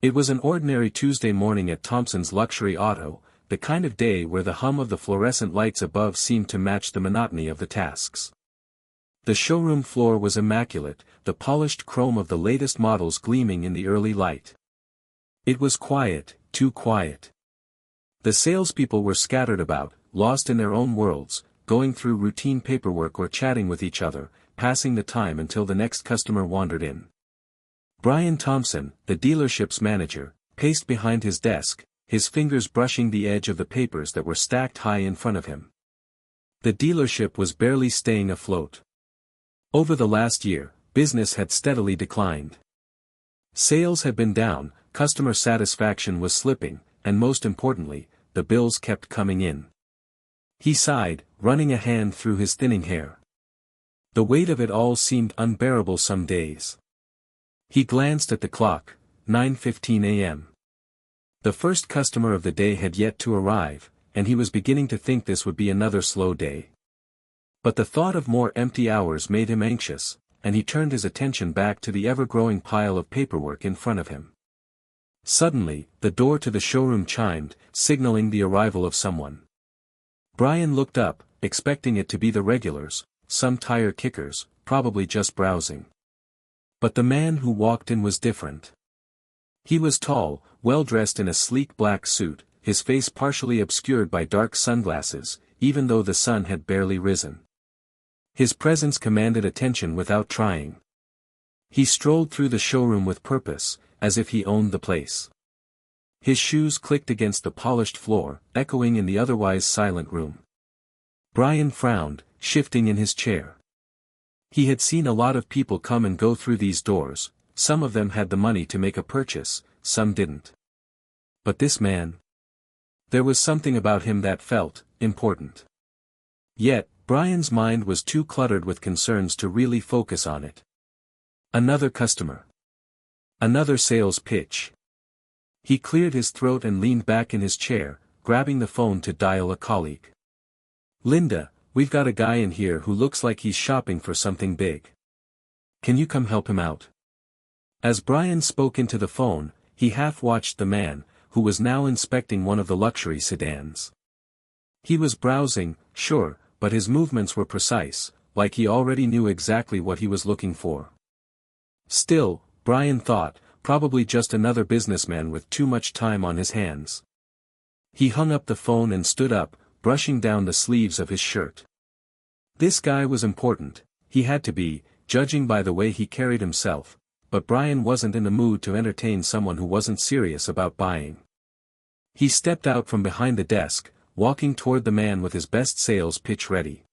It was an ordinary Tuesday morning at Thompson's Luxury Auto, the kind of day where the hum of the fluorescent lights above seemed to match the monotony of the tasks. The showroom floor was immaculate, the polished chrome of the latest models gleaming in the early light. It was quiet, too quiet. The salespeople were scattered about, lost in their own worlds, going through routine paperwork or chatting with each other, passing the time until the next customer wandered in. Brian Thompson, the dealership's manager, paced behind his desk, his fingers brushing the edge of the papers that were stacked high in front of him. The dealership was barely staying afloat. Over the last year, business had steadily declined. Sales had been down, customer satisfaction was slipping, and most importantly, the bills kept coming in. He sighed, running a hand through his thinning hair. The weight of it all seemed unbearable some days. He glanced at the clock, 9:15 a.m. The first customer of the day had yet to arrive, and he was beginning to think this would be another slow day. But the thought of more empty hours made him anxious, and he turned his attention back to the ever-growing pile of paperwork in front of him. Suddenly, the door to the showroom chimed, signaling the arrival of someone. Brian looked up, expecting it to be the regulars, some tire kickers, probably just browsing. But the man who walked in was different. He was tall, well-dressed in a sleek black suit, his face partially obscured by dark sunglasses, even though the sun had barely risen. His presence commanded attention without trying. He strolled through the showroom with purpose, as if he owned the place. His shoes clicked against the polished floor, echoing in the otherwise silent room. Brian frowned, shifting in his chair. He had seen a lot of people come and go through these doors, some of them had the money to make a purchase, some didn't. But this man? There was something about him that felt important. Yet, Brian's mind was too cluttered with concerns to really focus on it. Another customer. Another sales pitch. He cleared his throat and leaned back in his chair, grabbing the phone to dial a colleague. "Linda, we've got a guy in here who looks like he's shopping for something big. Can you come help him out?" As Brian spoke into the phone, he half-watched the man, who was now inspecting one of the luxury sedans. He was browsing, sure, but his movements were precise, like he already knew exactly what he was looking for. Still, Brian thought, probably just another businessman with too much time on his hands. He hung up the phone and stood up, brushing down the sleeves of his shirt. This guy was important, he had to be, judging by the way he carried himself, but Brian wasn't in the mood to entertain someone who wasn't serious about buying. He stepped out from behind the desk, walking toward the man with his best sales pitch ready.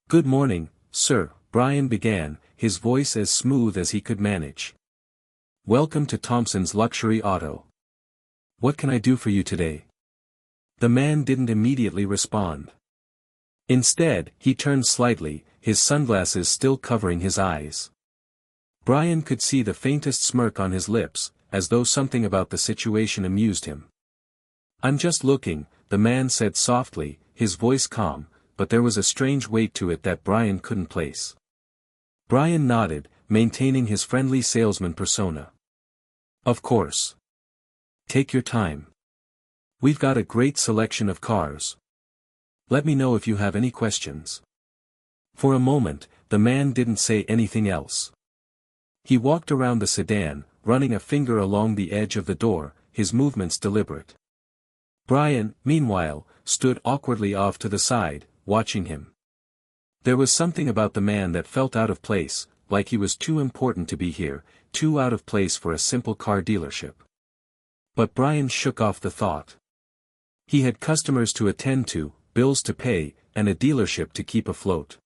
"Good morning, sir," Brian began, his voice as smooth as he could manage. "Welcome to Thompson's Luxury Auto. What can I do for you today?" The man didn't immediately respond. Instead, he turned slightly, his sunglasses still covering his eyes. Brian could see the faintest smirk on his lips, as though something about the situation amused him. "I'm just looking," the man said softly, his voice calm, but there was a strange weight to it that Brian couldn't place. Brian nodded, maintaining his friendly salesman persona. "Of course. Take your time. We've got a great selection of cars. Let me know if you have any questions." For a moment, the man didn't say anything else. He walked around the sedan, running a finger along the edge of the door, his movements deliberate. Brian, meanwhile, stood awkwardly off to the side, watching him. There was something about the man that felt out of place, like he was too important to be here, too out of place for a simple car dealership. But Brian shook off the thought. He had customers to attend to, bills to pay, and a dealership to keep afloat.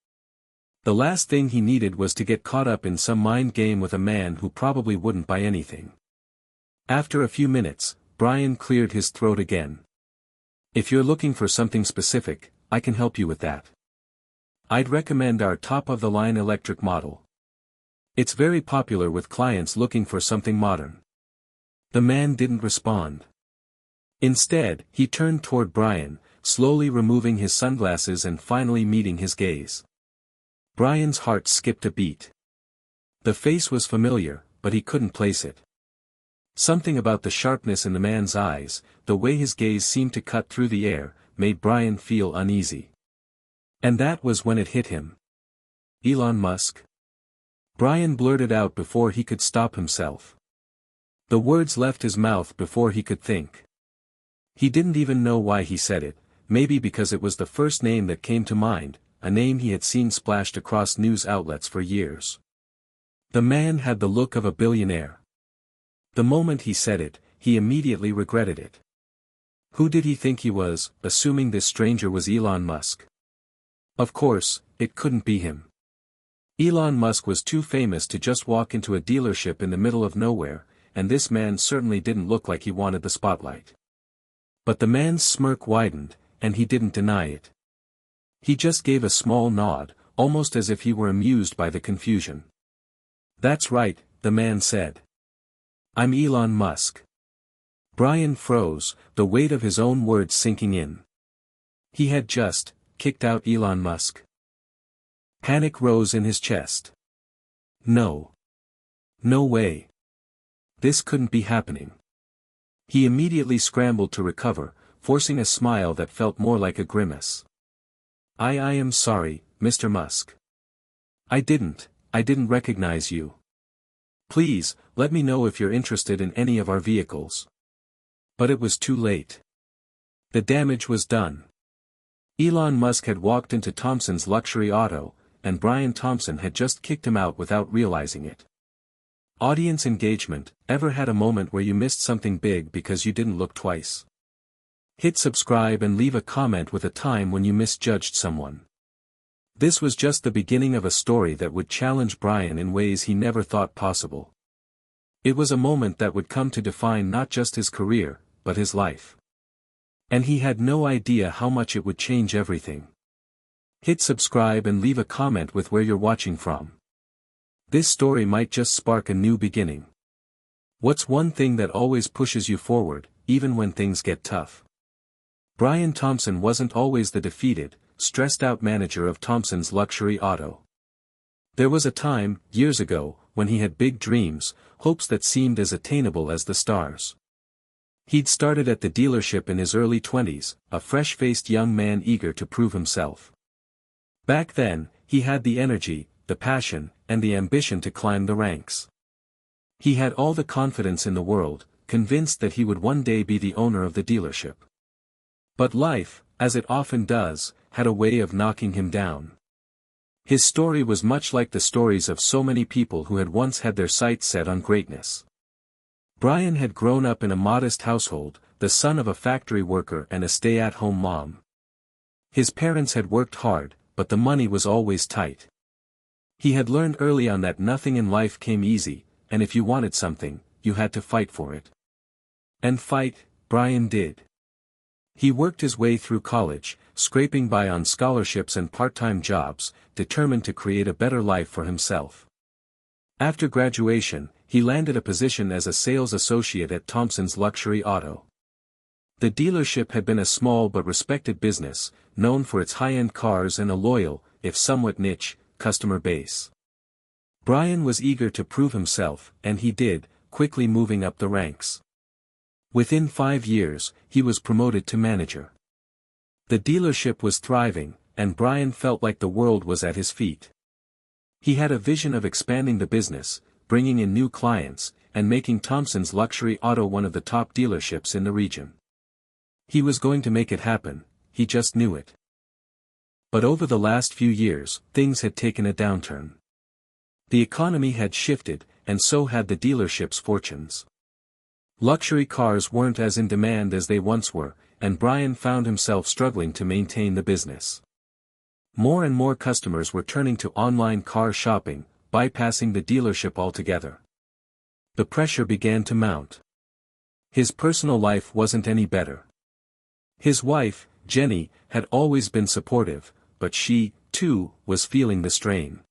The last thing he needed was to get caught up in some mind game with a man who probably wouldn't buy anything. After a few minutes, Brian cleared his throat again. "If you're looking for something specific, I can help you with that. I'd recommend our top-of-the-line electric model. It's very popular with clients looking for something modern." The man didn't respond. Instead, he turned toward Brian, slowly removing his sunglasses and finally meeting his gaze. Brian's heart skipped a beat. The face was familiar, but he couldn't place it. Something about the sharpness in the man's eyes, the way his gaze seemed to cut through the air, made Brian feel uneasy. And that was when it hit him. Elon Musk? Brian blurted out before he could stop himself. The words left his mouth before he could think. He didn't even know why he said it, maybe because it was the first name that came to mind, a name he had seen splashed across news outlets for years. The man had the look of a billionaire. The moment he said it, he immediately regretted it. Who did he think he was, assuming this stranger was Elon Musk? Of course, it couldn't be him. Elon Musk was too famous to just walk into a dealership in the middle of nowhere, and this man certainly didn't look like he wanted the spotlight. But the man's smirk widened, and he didn't deny it. He just gave a small nod, almost as if he were amused by the confusion. "That's right," the man said. "I'm Elon Musk." Brian froze, the weight of his own words sinking in. He had just kicked out Elon Musk. Panic rose in his chest. No. No way. This couldn't be happening. He immediately scrambled to recover, forcing a smile that felt more like a grimace. I am sorry, Mr. Musk. I didn't recognize you. Please, let me know if you're interested in any of our vehicles." But it was too late. The damage was done. Elon Musk had walked into Thompson's luxury auto, and Brian Thompson had just kicked him out without realizing it. Audience engagement. Ever had a moment where you missed something big because you didn't look twice? Hit subscribe and leave a comment with a time when you misjudged someone. This was just the beginning of a story that would challenge Brian in ways he never thought possible. It was a moment that would come to define not just his career, but his life. And he had no idea how much it would change everything. Hit subscribe and leave a comment with where you're watching from. This story might just spark a new beginning. What's one thing that always pushes you forward, even when things get tough? Brian Thompson wasn't always the defeated, stressed-out manager of Thompson's luxury auto. There was a time, years ago, when he had big dreams, hopes that seemed as attainable as the stars. He'd started at the dealership in his early 20s, a fresh-faced young man eager to prove himself. Back then, he had the energy, the passion, and the ambition to climb the ranks. He had all the confidence in the world, convinced that he would one day be the owner of the dealership. But life, as it often does, had a way of knocking him down. His story was much like the stories of so many people who had once had their sights set on greatness. Brian had grown up in a modest household, the son of a factory worker and a stay-at-home mom. His parents had worked hard, but the money was always tight. He had learned early on that nothing in life came easy, and if you wanted something, you had to fight for it. And fight, Brian did. He worked his way through college, scraping by on scholarships and part-time jobs, determined to create a better life for himself. After graduation, he landed a position as a sales associate at Thompson's luxury auto. The dealership had been a small but respected business, known for its high-end cars and a loyal, if somewhat niche, customer base. Brian was eager to prove himself, and he did, quickly moving up the ranks. Within 5 years, he was promoted to manager. The dealership was thriving, and Brian felt like the world was at his feet. He had a vision of expanding the business, bringing in new clients, and making Thompson's luxury auto one of the top dealerships in the region. He was going to make it happen, he just knew it. But over the last few years, things had taken a downturn. The economy had shifted, and so had the dealership's fortunes. Luxury cars weren't as in demand as they once were, and Brian found himself struggling to maintain the business. More and more customers were turning to online car shopping, bypassing the dealership altogether. The pressure began to mount. His personal life wasn't any better. His wife, Jenny, had always been supportive, but she, too, was feeling the strain.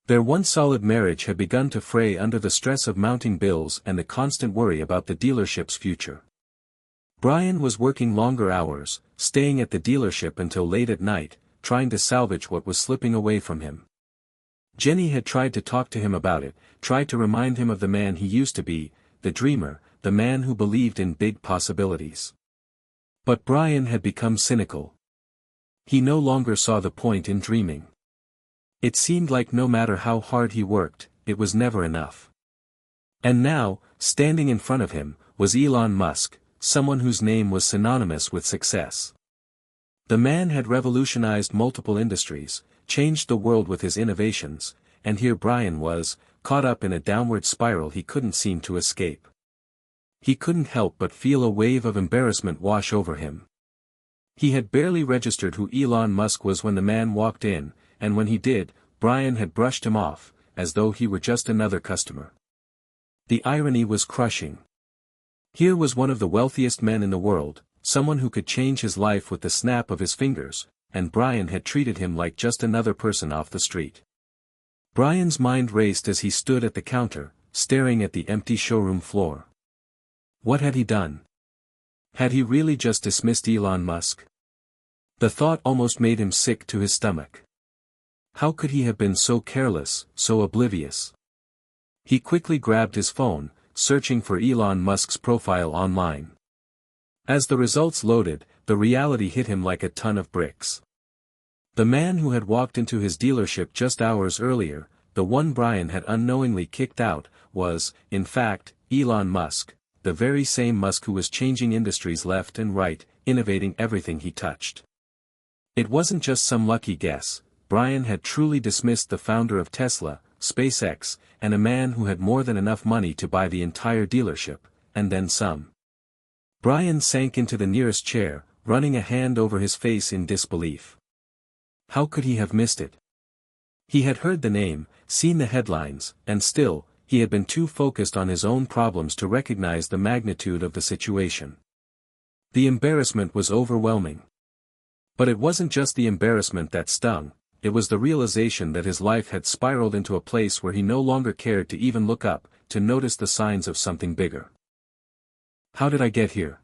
Their once solid marriage had begun to fray under the stress of mounting bills and the constant worry about the dealership's future. Brian was working longer hours, staying at the dealership until late at night, trying to salvage what was slipping away from him. Jenny had tried to talk to him about it, tried to remind him of the man he used to be, the dreamer, the man who believed in big possibilities. But Brian had become cynical. He no longer saw the point in dreaming. It seemed like no matter how hard he worked, it was never enough. And now, standing in front of him, was Elon Musk, someone whose name was synonymous with success. The man had revolutionized multiple industries, changed the world with his innovations, and here Brian was, caught up in a downward spiral he couldn't seem to escape. He couldn't help but feel a wave of embarrassment wash over him. He had barely registered who Elon Musk was when the man walked in, and when he did, Brian had brushed him off, as though he were just another customer. The irony was crushing. Here was one of the wealthiest men in the world, someone who could change his life with the snap of his fingers, and Brian had treated him like just another person off the street. Brian's mind raced as he stood at the counter, staring at the empty showroom floor. What had he done? Had he really just dismissed Elon Musk? The thought almost made him sick to his stomach. How could he have been so careless, so oblivious? He quickly grabbed his phone, searching for Elon Musk's profile online. As the results loaded, the reality hit him like a ton of bricks. The man who had walked into his dealership just hours earlier, the one Brian had unknowingly kicked out, was, in fact, Elon Musk, the very same Musk who was changing industries left and right, innovating everything he touched. It wasn't just some lucky guess. Brian had truly dismissed the founder of Tesla, SpaceX, and a man who had more than enough money to buy the entire dealership, and then some. Brian sank into the nearest chair, running a hand over his face in disbelief. How could he have missed it? He had heard the name, seen the headlines, and still, he had been too focused on his own problems to recognize the magnitude of the situation. The embarrassment was overwhelming. But it wasn't just the embarrassment that stung. It was the realization that his life had spiraled into a place where he no longer cared to even look up, to notice the signs of something bigger. How did I get here?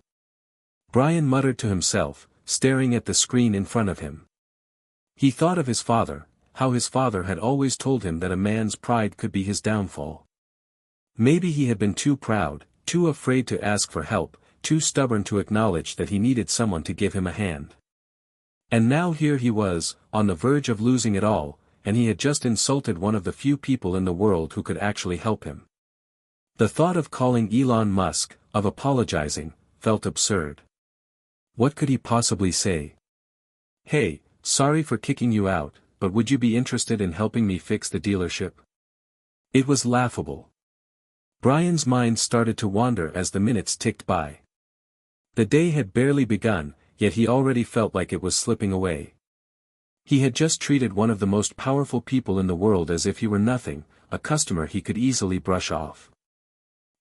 Brian muttered to himself, staring at the screen in front of him. He thought of his father, how his father had always told him that a man's pride could be his downfall. Maybe he had been too proud, too afraid to ask for help, too stubborn to acknowledge that he needed someone to give him a hand. And now here he was, on the verge of losing it all, and he had just insulted one of the few people in the world who could actually help him. The thought of calling Elon Musk, of apologizing, felt absurd. What could he possibly say? Hey, sorry for kicking you out, but would you be interested in helping me fix the dealership? It was laughable. Brian's mind started to wander as the minutes ticked by. The day had barely begun, yet he already felt like it was slipping away. He had just treated one of the most powerful people in the world as if he were nothing, a customer he could easily brush off.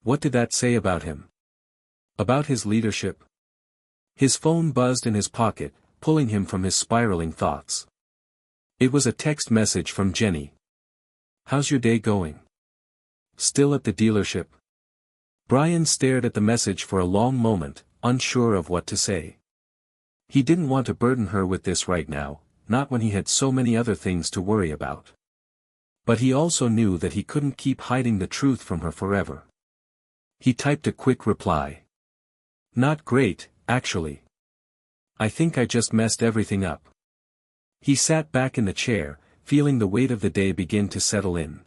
What did that say about him? About his leadership? His phone buzzed in his pocket, pulling him from his spiraling thoughts. It was a text message from Jenny. How's your day going? Still at the dealership? Brian stared at the message for a long moment, unsure of what to say. He didn't want to burden her with this right now, not when he had so many other things to worry about. But he also knew that he couldn't keep hiding the truth from her forever. He typed a quick reply. Not great, actually. I think I just messed everything up. He sat back in the chair, feeling the weight of the day begin to settle in.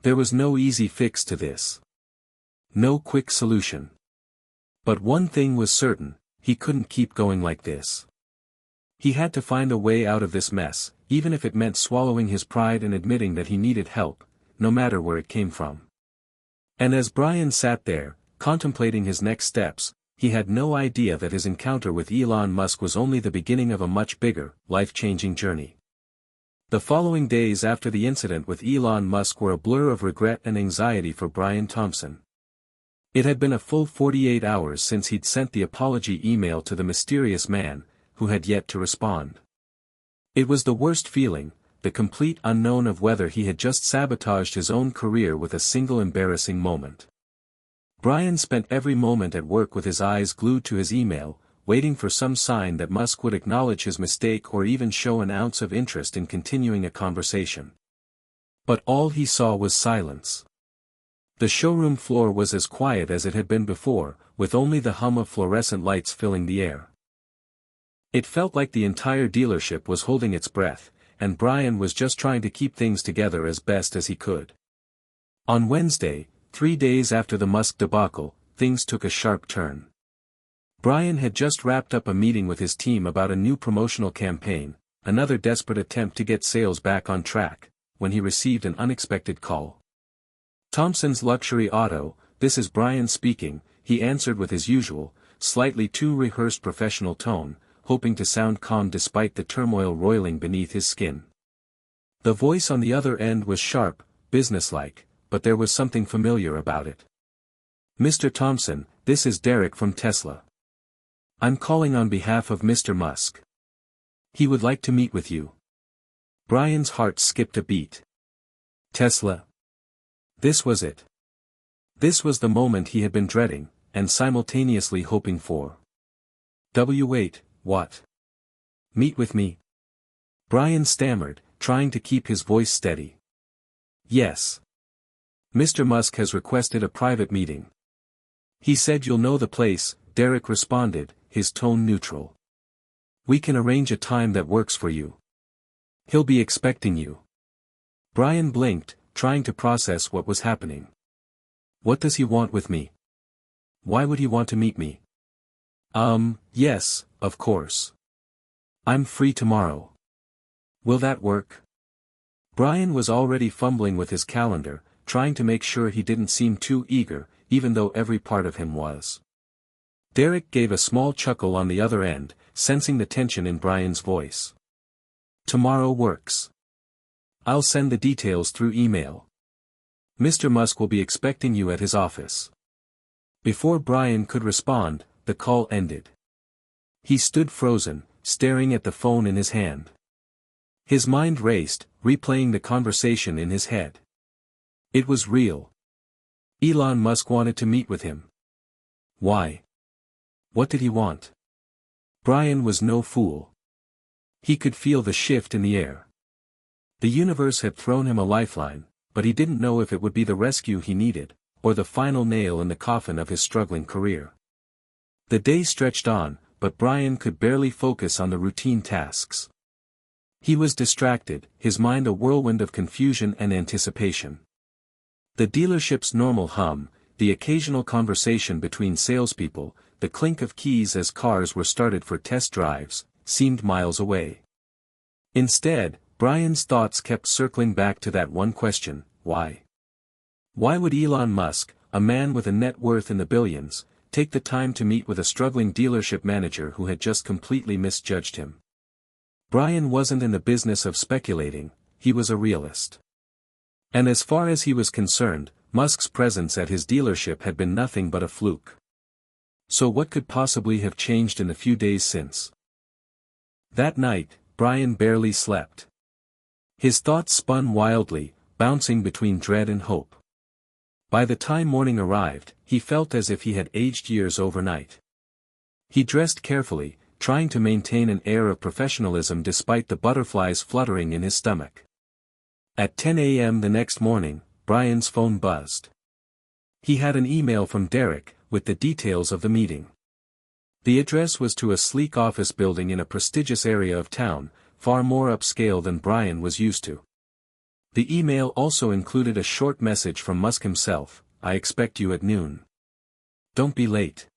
There was no easy fix to this. No quick solution. But one thing was certain. He couldn't keep going like this. He had to find a way out of this mess, even if it meant swallowing his pride and admitting that he needed help, no matter where it came from. And as Brian sat there, contemplating his next steps, he had no idea that his encounter with Elon Musk was only the beginning of a much bigger, life-changing journey. The following days after the incident with Elon Musk were a blur of regret and anxiety for Brian Thompson. It had been a full 48 hours since he'd sent the apology email to the mysterious man, who had yet to respond. It was the worst feeling, the complete unknown of whether he had just sabotaged his own career with a single embarrassing moment. Brian spent every moment at work with his eyes glued to his email, waiting for some sign that Musk would acknowledge his mistake or even show an ounce of interest in continuing a conversation. But all he saw was silence. The showroom floor was as quiet as it had been before, with only the hum of fluorescent lights filling the air. It felt like the entire dealership was holding its breath, and Brian was just trying to keep things together as best as he could. On Wednesday, 3 days after the Musk debacle, things took a sharp turn. Brian had just wrapped up a meeting with his team about a new promotional campaign, another desperate attempt to get sales back on track, when he received an unexpected call. Thompson's Luxury Auto, this is Brian speaking, he answered with his usual, slightly too rehearsed professional tone, hoping to sound calm despite the turmoil roiling beneath his skin. The voice on the other end was sharp, businesslike, but there was something familiar about it. Mr. Thompson, this is Derek from Tesla. I'm calling on behalf of Mr. Musk. He would like to meet with you. Brian's heart skipped a beat. Tesla. This was it. This was the moment he had been dreading, and simultaneously hoping for. Wait, what? Meet with me? Brian stammered, trying to keep his voice steady. Yes. Mr. Musk has requested a private meeting. He said you'll know the place, Derek responded, his tone neutral. We can arrange a time that works for you. He'll be expecting you. Brian blinked, trying to process what was happening. What does he want with me? Why would he want to meet me? Yes, of course. I'm free tomorrow. Will that work? Brian was already fumbling with his calendar, trying to make sure he didn't seem too eager, even though every part of him was. Derek gave a small chuckle on the other end, sensing the tension in Brian's voice. Tomorrow works. I'll send the details through email. Mr. Musk will be expecting you at his office. Before Brian could respond, the call ended. He stood frozen, staring at the phone in his hand. His mind raced, replaying the conversation in his head. It was real. Elon Musk wanted to meet with him. Why? What did he want? Brian was no fool. He could feel the shift in the air. The universe had thrown him a lifeline, but he didn't know if it would be the rescue he needed, or the final nail in the coffin of his struggling career. The day stretched on, but Brian could barely focus on the routine tasks. He was distracted, his mind a whirlwind of confusion and anticipation. The dealership's normal hum, the occasional conversation between salespeople, the clink of keys as cars were started for test drives, seemed miles away. Instead, Brian's thoughts kept circling back to that one question, why? Why would Elon Musk, a man with a net worth in the billions, take the time to meet with a struggling dealership manager who had just completely misjudged him? Brian wasn't in the business of speculating, he was a realist. And as far as he was concerned, Musk's presence at his dealership had been nothing but a fluke. So what could possibly have changed in the few days since? That night, Brian barely slept. His thoughts spun wildly, bouncing between dread and hope. By the time morning arrived, he felt as if he had aged years overnight. He dressed carefully, trying to maintain an air of professionalism despite the butterflies fluttering in his stomach. At 10 a.m. the next morning, Brian's phone buzzed. He had an email from Derek, with the details of the meeting. The address was to a sleek office building in a prestigious area of town, far more upscale than Brian was used to. The email also included a short message from Musk himself, I expect you at noon. Don't be late.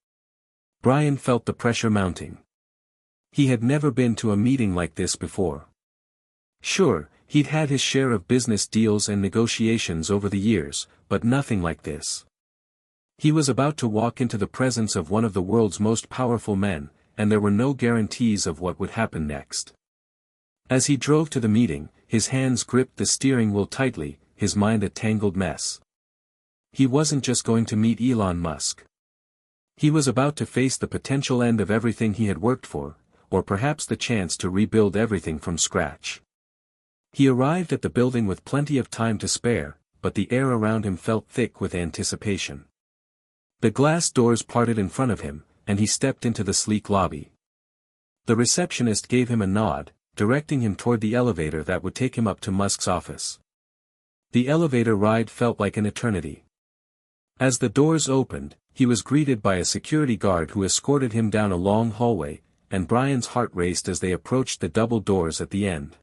Brian felt the pressure mounting. He had never been to a meeting like this before. Sure, he'd had his share of business deals and negotiations over the years, but nothing like this. He was about to walk into the presence of one of the world's most powerful men, and there were no guarantees of what would happen next. As he drove to the meeting, his hands gripped the steering wheel tightly, his mind a tangled mess. He wasn't just going to meet Elon Musk. He was about to face the potential end of everything he had worked for, or perhaps the chance to rebuild everything from scratch. He arrived at the building with plenty of time to spare, but the air around him felt thick with anticipation. The glass doors parted in front of him, and he stepped into the sleek lobby. The receptionist gave him a nod, directing him toward the elevator that would take him up to Musk's office. The elevator ride felt like an eternity. As the doors opened, he was greeted by a security guard who escorted him down a long hallway, and Brian's heart raced as they approached the double doors at the end.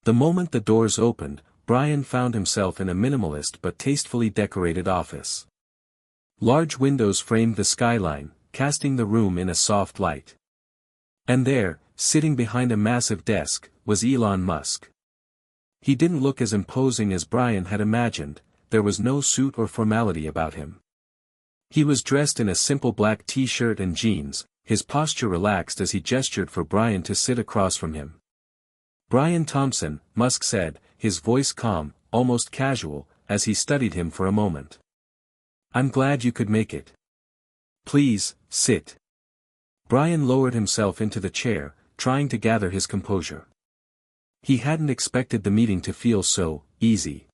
The moment the doors opened, Brian found himself in a minimalist but tastefully decorated office. Large windows framed the skyline, casting the room in a soft light. And there, sitting behind a massive desk, was Elon Musk. He didn't look as imposing as Brian had imagined. There was no suit or formality about him. He was dressed in a simple black t-shirt and jeans, his posture relaxed as he gestured for Brian to sit across from him. "Brian Thompson," Musk said, his voice calm, almost casual, as he studied him for a moment. "I'm glad you could make it. Please, sit." Brian lowered himself into the chair, trying to gather his composure. He hadn't expected the meeting to feel so easy.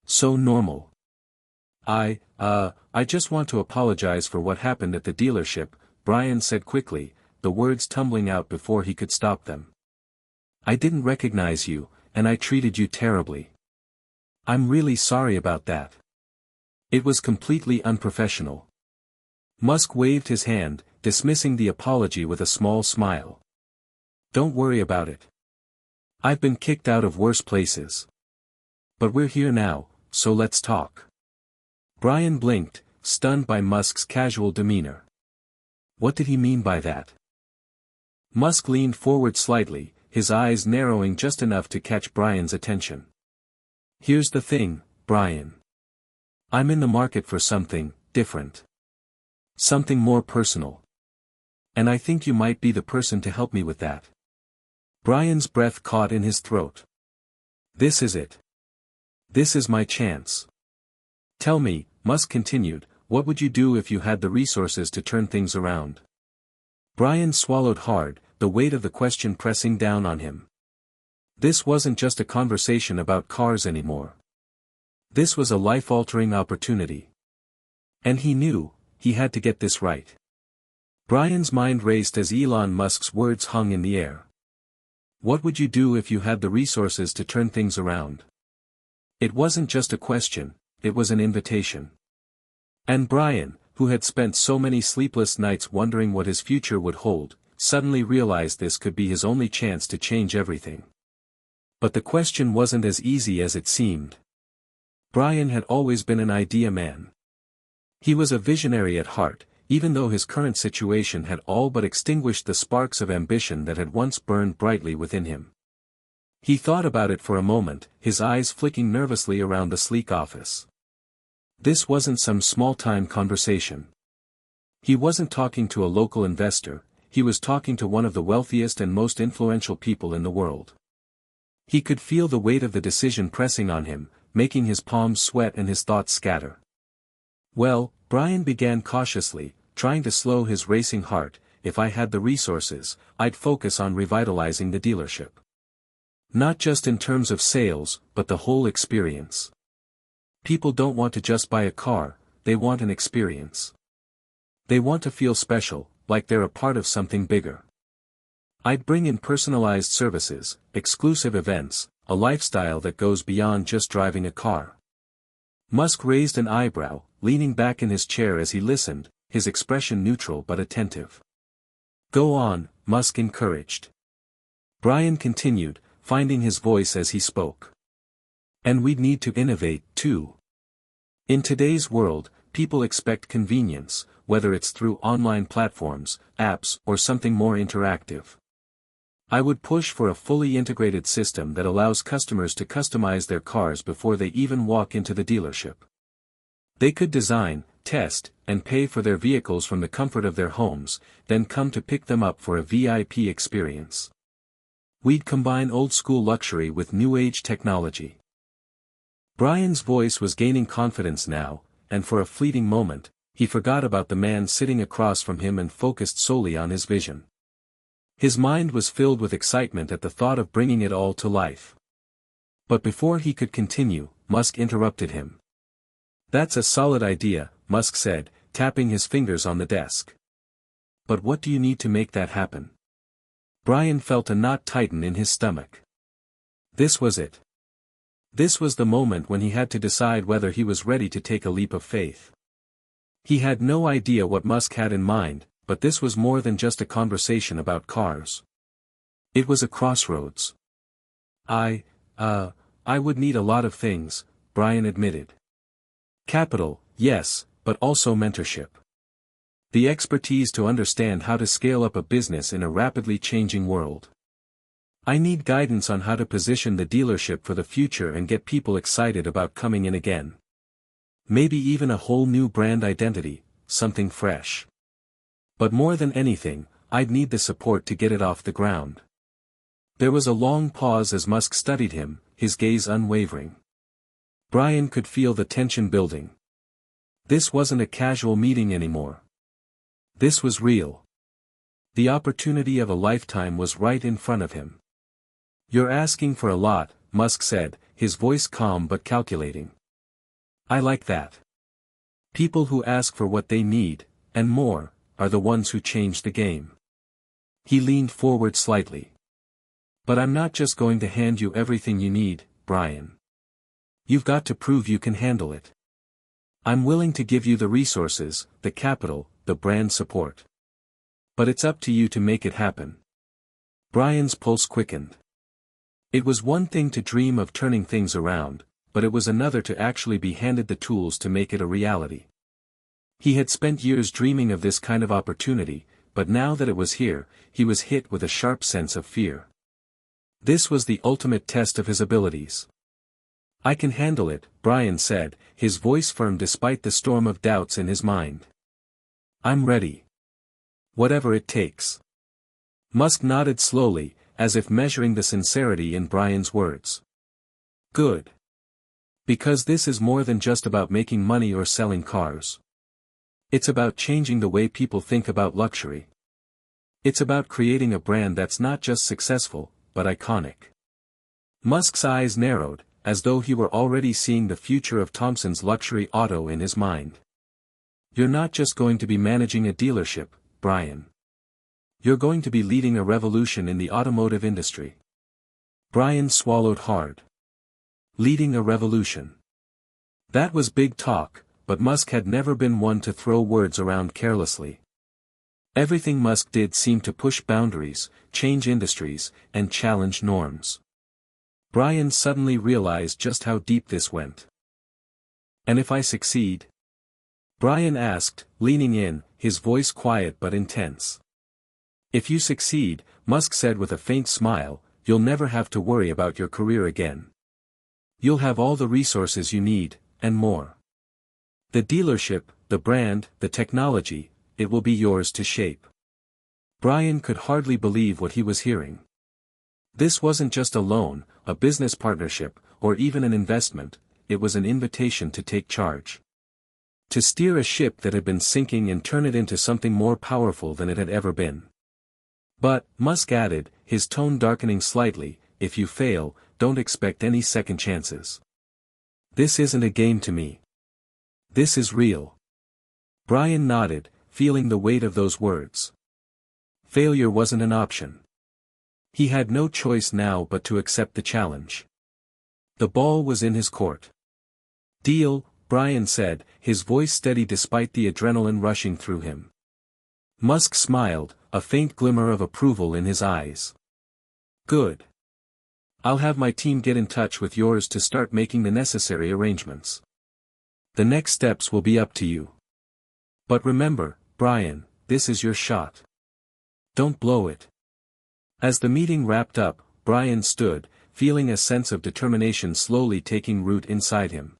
So normal. I just want to apologize for what happened at the dealership," Brian said quickly, the words tumbling out before he could stop them. "I didn't recognize you, and I treated you terribly. I'm really sorry about that. It was completely unprofessional." Musk waved his hand, dismissing the apology with a small smile. "Don't worry about it. I've been kicked out of worse places. But we're here now, so let's talk." Brian blinked, stunned by Musk's casual demeanor. What did he mean by that? Musk leaned forward slightly, his eyes narrowing just enough to catch Brian's attention. "Here's the thing, Brian. I'm in the market for something different. Something more personal. And I think you might be the person to help me with that." Brian's breath caught in his throat. "This is it. This is my chance. Tell me," Musk continued, "what would you do if you had the resources to turn things around?" Brian swallowed hard, the weight of the question pressing down on him. This wasn't just a conversation about cars anymore. This was a life-altering opportunity. And he knew, he had to get this right. Brian's mind raced as Elon Musk's words hung in the air. What would you do if you had the resources to turn things around? It wasn't just a question, it was an invitation. And Brian, who had spent so many sleepless nights wondering what his future would hold, suddenly realized this could be his only chance to change everything. But the question wasn't as easy as it seemed. Brian had always been an idea man. He was a visionary at heart, even though his current situation had all but extinguished the sparks of ambition that had once burned brightly within him. He thought about it for a moment, his eyes flicking nervously around the sleek office. This wasn't some small-time conversation. He wasn't talking to a local investor, he was talking to one of the wealthiest and most influential people in the world. He could feel the weight of the decision pressing on him, making his palms sweat and his thoughts scatter. "Well," Brian began cautiously, trying to slow his racing heart, "if I had the resources, I'd focus on revitalizing the dealership. Not just in terms of sales, but the whole experience. People don't want to just buy a car, they want an experience. They want to feel special, like they're a part of something bigger. I'd bring in personalized services, exclusive events, a lifestyle that goes beyond just driving a car." Musk raised an eyebrow, leaning back in his chair as he listened, his expression neutral but attentive. "Go on," Musk encouraged. Brian continued, finding his voice as he spoke. "And we'd need to innovate, too. In today's world, people expect convenience, whether it's through online platforms, apps, or something more interactive. I would push for a fully integrated system that allows customers to customize their cars before they even walk into the dealership. They could design, test, and pay for their vehicles from the comfort of their homes, then come to pick them up for a VIP experience. We'd combine old-school luxury with new-age technology." Brian's voice was gaining confidence now, and for a fleeting moment, he forgot about the man sitting across from him and focused solely on his vision. His mind was filled with excitement at the thought of bringing it all to life. But before he could continue, Musk interrupted him. "That's a solid idea," Musk said, tapping his fingers on the desk. "But what do you need to make that happen?" Brian felt a knot tighten in his stomach. This was it. This was the moment when he had to decide whether he was ready to take a leap of faith. He had no idea what Musk had in mind, but this was more than just a conversation about cars. It was a crossroads. I would need a lot of things, Brian admitted. Capital, yes, but also mentorship. The expertise to understand how to scale up a business in a rapidly changing world. I need guidance on how to position the dealership for the future and get people excited about coming in again. Maybe even a whole new brand identity, something fresh. But more than anything, I'd need the support to get it off the ground. There was a long pause as Musk studied him, his gaze unwavering. Brian could feel the tension building. This wasn't a casual meeting anymore. This was real. The opportunity of a lifetime was right in front of him. You're asking for a lot, Musk said, his voice calm but calculating. I like that. People who ask for what they need, and more, are the ones who change the game. He leaned forward slightly. But I'm not just going to hand you everything you need, Brian. You've got to prove you can handle it. I'm willing to give you the resources, the capital, the brand support. But it's up to you to make it happen. Brian's pulse quickened. It was one thing to dream of turning things around, but it was another to actually be handed the tools to make it a reality. He had spent years dreaming of this kind of opportunity, but now that it was here, he was hit with a sharp sense of fear. This was the ultimate test of his abilities. I can handle it, Brian said, his voice firm despite the storm of doubts in his mind. I'm ready. Whatever it takes. Musk nodded slowly, as if measuring the sincerity in Brian's words. Good. Because this is more than just about making money or selling cars. It's about changing the way people think about luxury. It's about creating a brand that's not just successful, but iconic. Musk's eyes narrowed, as though he were already seeing the future of Thompson's luxury auto in his mind. You're not just going to be managing a dealership, Brian. You're going to be leading a revolution in the automotive industry. Brian swallowed hard. Leading a revolution. That was big talk, but Musk had never been one to throw words around carelessly. Everything Musk did seemed to push boundaries, change industries, and challenge norms. Brian suddenly realized just how deep this went. And if I succeed? Brian asked, leaning in, his voice quiet but intense. If you succeed, Musk said with a faint smile, you'll never have to worry about your career again. You'll have all the resources you need, and more. The dealership, the brand, the technology, it will be yours to shape. Brian could hardly believe what he was hearing. This wasn't just a loan, a business partnership, or even an investment, it was an invitation to take charge. To steer a ship that had been sinking and turn it into something more powerful than it had ever been. But, Musk added, his tone darkening slightly, if you fail, don't expect any second chances. This isn't a game to me. This is real. Brian nodded, feeling the weight of those words. Failure wasn't an option. He had no choice now but to accept the challenge. The ball was in his court. Deal, Brian said, his voice steady despite the adrenaline rushing through him. Musk smiled, a faint glimmer of approval in his eyes. Good. I'll have my team get in touch with yours to start making the necessary arrangements. The next steps will be up to you. But remember, Brian, this is your shot. Don't blow it. As the meeting wrapped up, Brian stood, feeling a sense of determination slowly taking root inside him.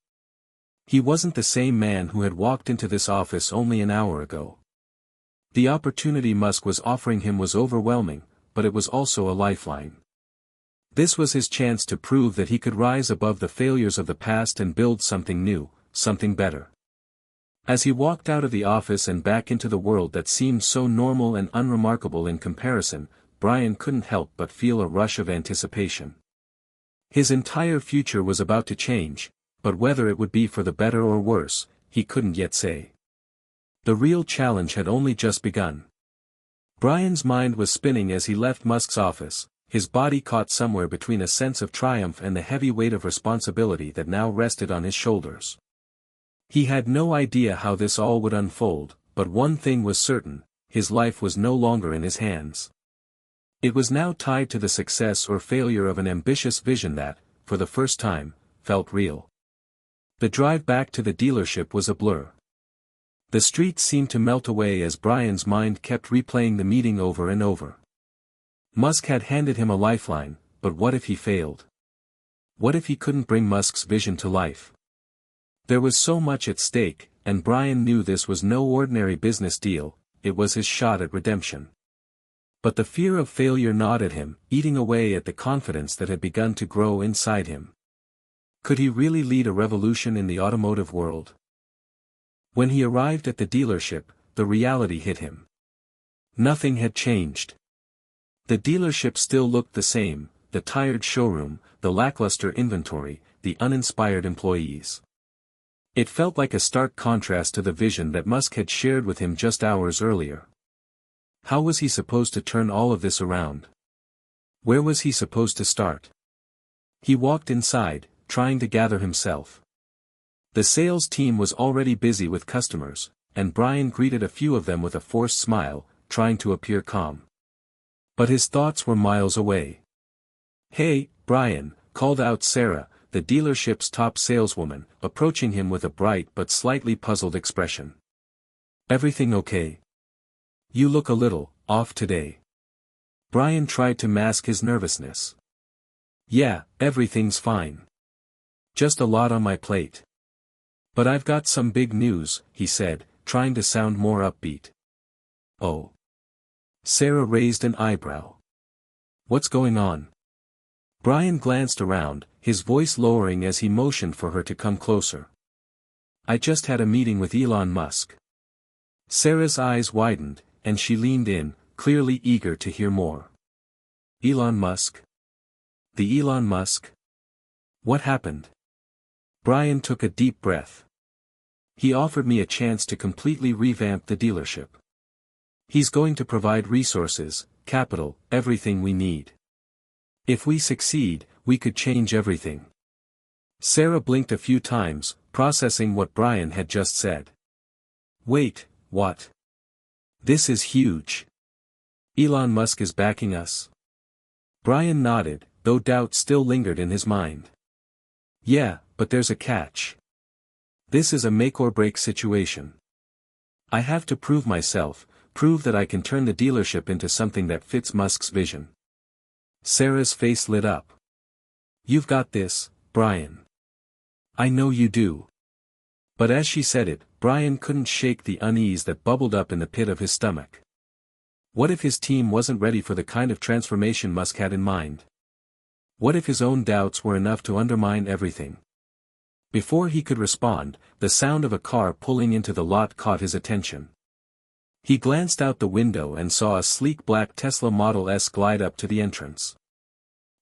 He wasn't the same man who had walked into this office only an hour ago. The opportunity Musk was offering him was overwhelming, but it was also a lifeline. This was his chance to prove that he could rise above the failures of the past and build something new, something better. As he walked out of the office and back into the world that seemed so normal and unremarkable in comparison, Brian couldn't help but feel a rush of anticipation. His entire future was about to change, but whether it would be for the better or worse, he couldn't yet say. The real challenge had only just begun. Brian's mind was spinning as he left Musk's office, his body caught somewhere between a sense of triumph and the heavy weight of responsibility that now rested on his shoulders. He had no idea how this all would unfold, but one thing was certain: his life was no longer in his hands. It was now tied to the success or failure of an ambitious vision that, for the first time, felt real. The drive back to the dealership was a blur. The streets seemed to melt away as Brian's mind kept replaying the meeting over and over. Musk had handed him a lifeline, but what if he failed? What if he couldn't bring Musk's vision to life? There was so much at stake, and Brian knew this was no ordinary business deal, it was his shot at redemption. But the fear of failure gnawed at him, eating away at the confidence that had begun to grow inside him. Could he really lead a revolution in the automotive world? When he arrived at the dealership, the reality hit him. Nothing had changed. The dealership still looked the same: the tired showroom, the lackluster inventory, the uninspired employees. It felt like a stark contrast to the vision that Musk had shared with him just hours earlier. How was he supposed to turn all of this around? Where was he supposed to start? He walked inside, trying to gather himself. The sales team was already busy with customers, and Brian greeted a few of them with a forced smile, trying to appear calm. But his thoughts were miles away. "Hey, Brian," called out Sarah, the dealership's top saleswoman, approaching him with a bright but slightly puzzled expression. "Everything okay? You look a little off today." Brian tried to mask his nervousness. "Yeah, everything's fine. Just a lot on my plate. But I've got some big news," he said, trying to sound more upbeat. "Oh." Sarah raised an eyebrow. "What's going on?" Brian glanced around, his voice lowering as he motioned for her to come closer. "I just had a meeting with Elon Musk." Sarah's eyes widened, and she leaned in, clearly eager to hear more. "Elon Musk? The Elon Musk? What happened?" Brian took a deep breath. "He offered me a chance to completely revamp the dealership. He's going to provide resources, capital, everything we need. If we succeed, we could change everything." Sarah blinked a few times, processing what Brian had just said. "Wait, what? This is huge. Elon Musk is backing us?" Brian nodded, though doubt still lingered in his mind. "Yeah, but there's a catch. This is a make-or-break situation. I have to prove myself, prove that I can turn the dealership into something that fits Musk's vision." Sarah's face lit up. "You've got this, Brian. I know you do." But as she said it, Brian couldn't shake the unease that bubbled up in the pit of his stomach. What if his team wasn't ready for the kind of transformation Musk had in mind? What if his own doubts were enough to undermine everything? Before he could respond, the sound of a car pulling into the lot caught his attention. He glanced out the window and saw a sleek black Tesla Model S glide up to the entrance.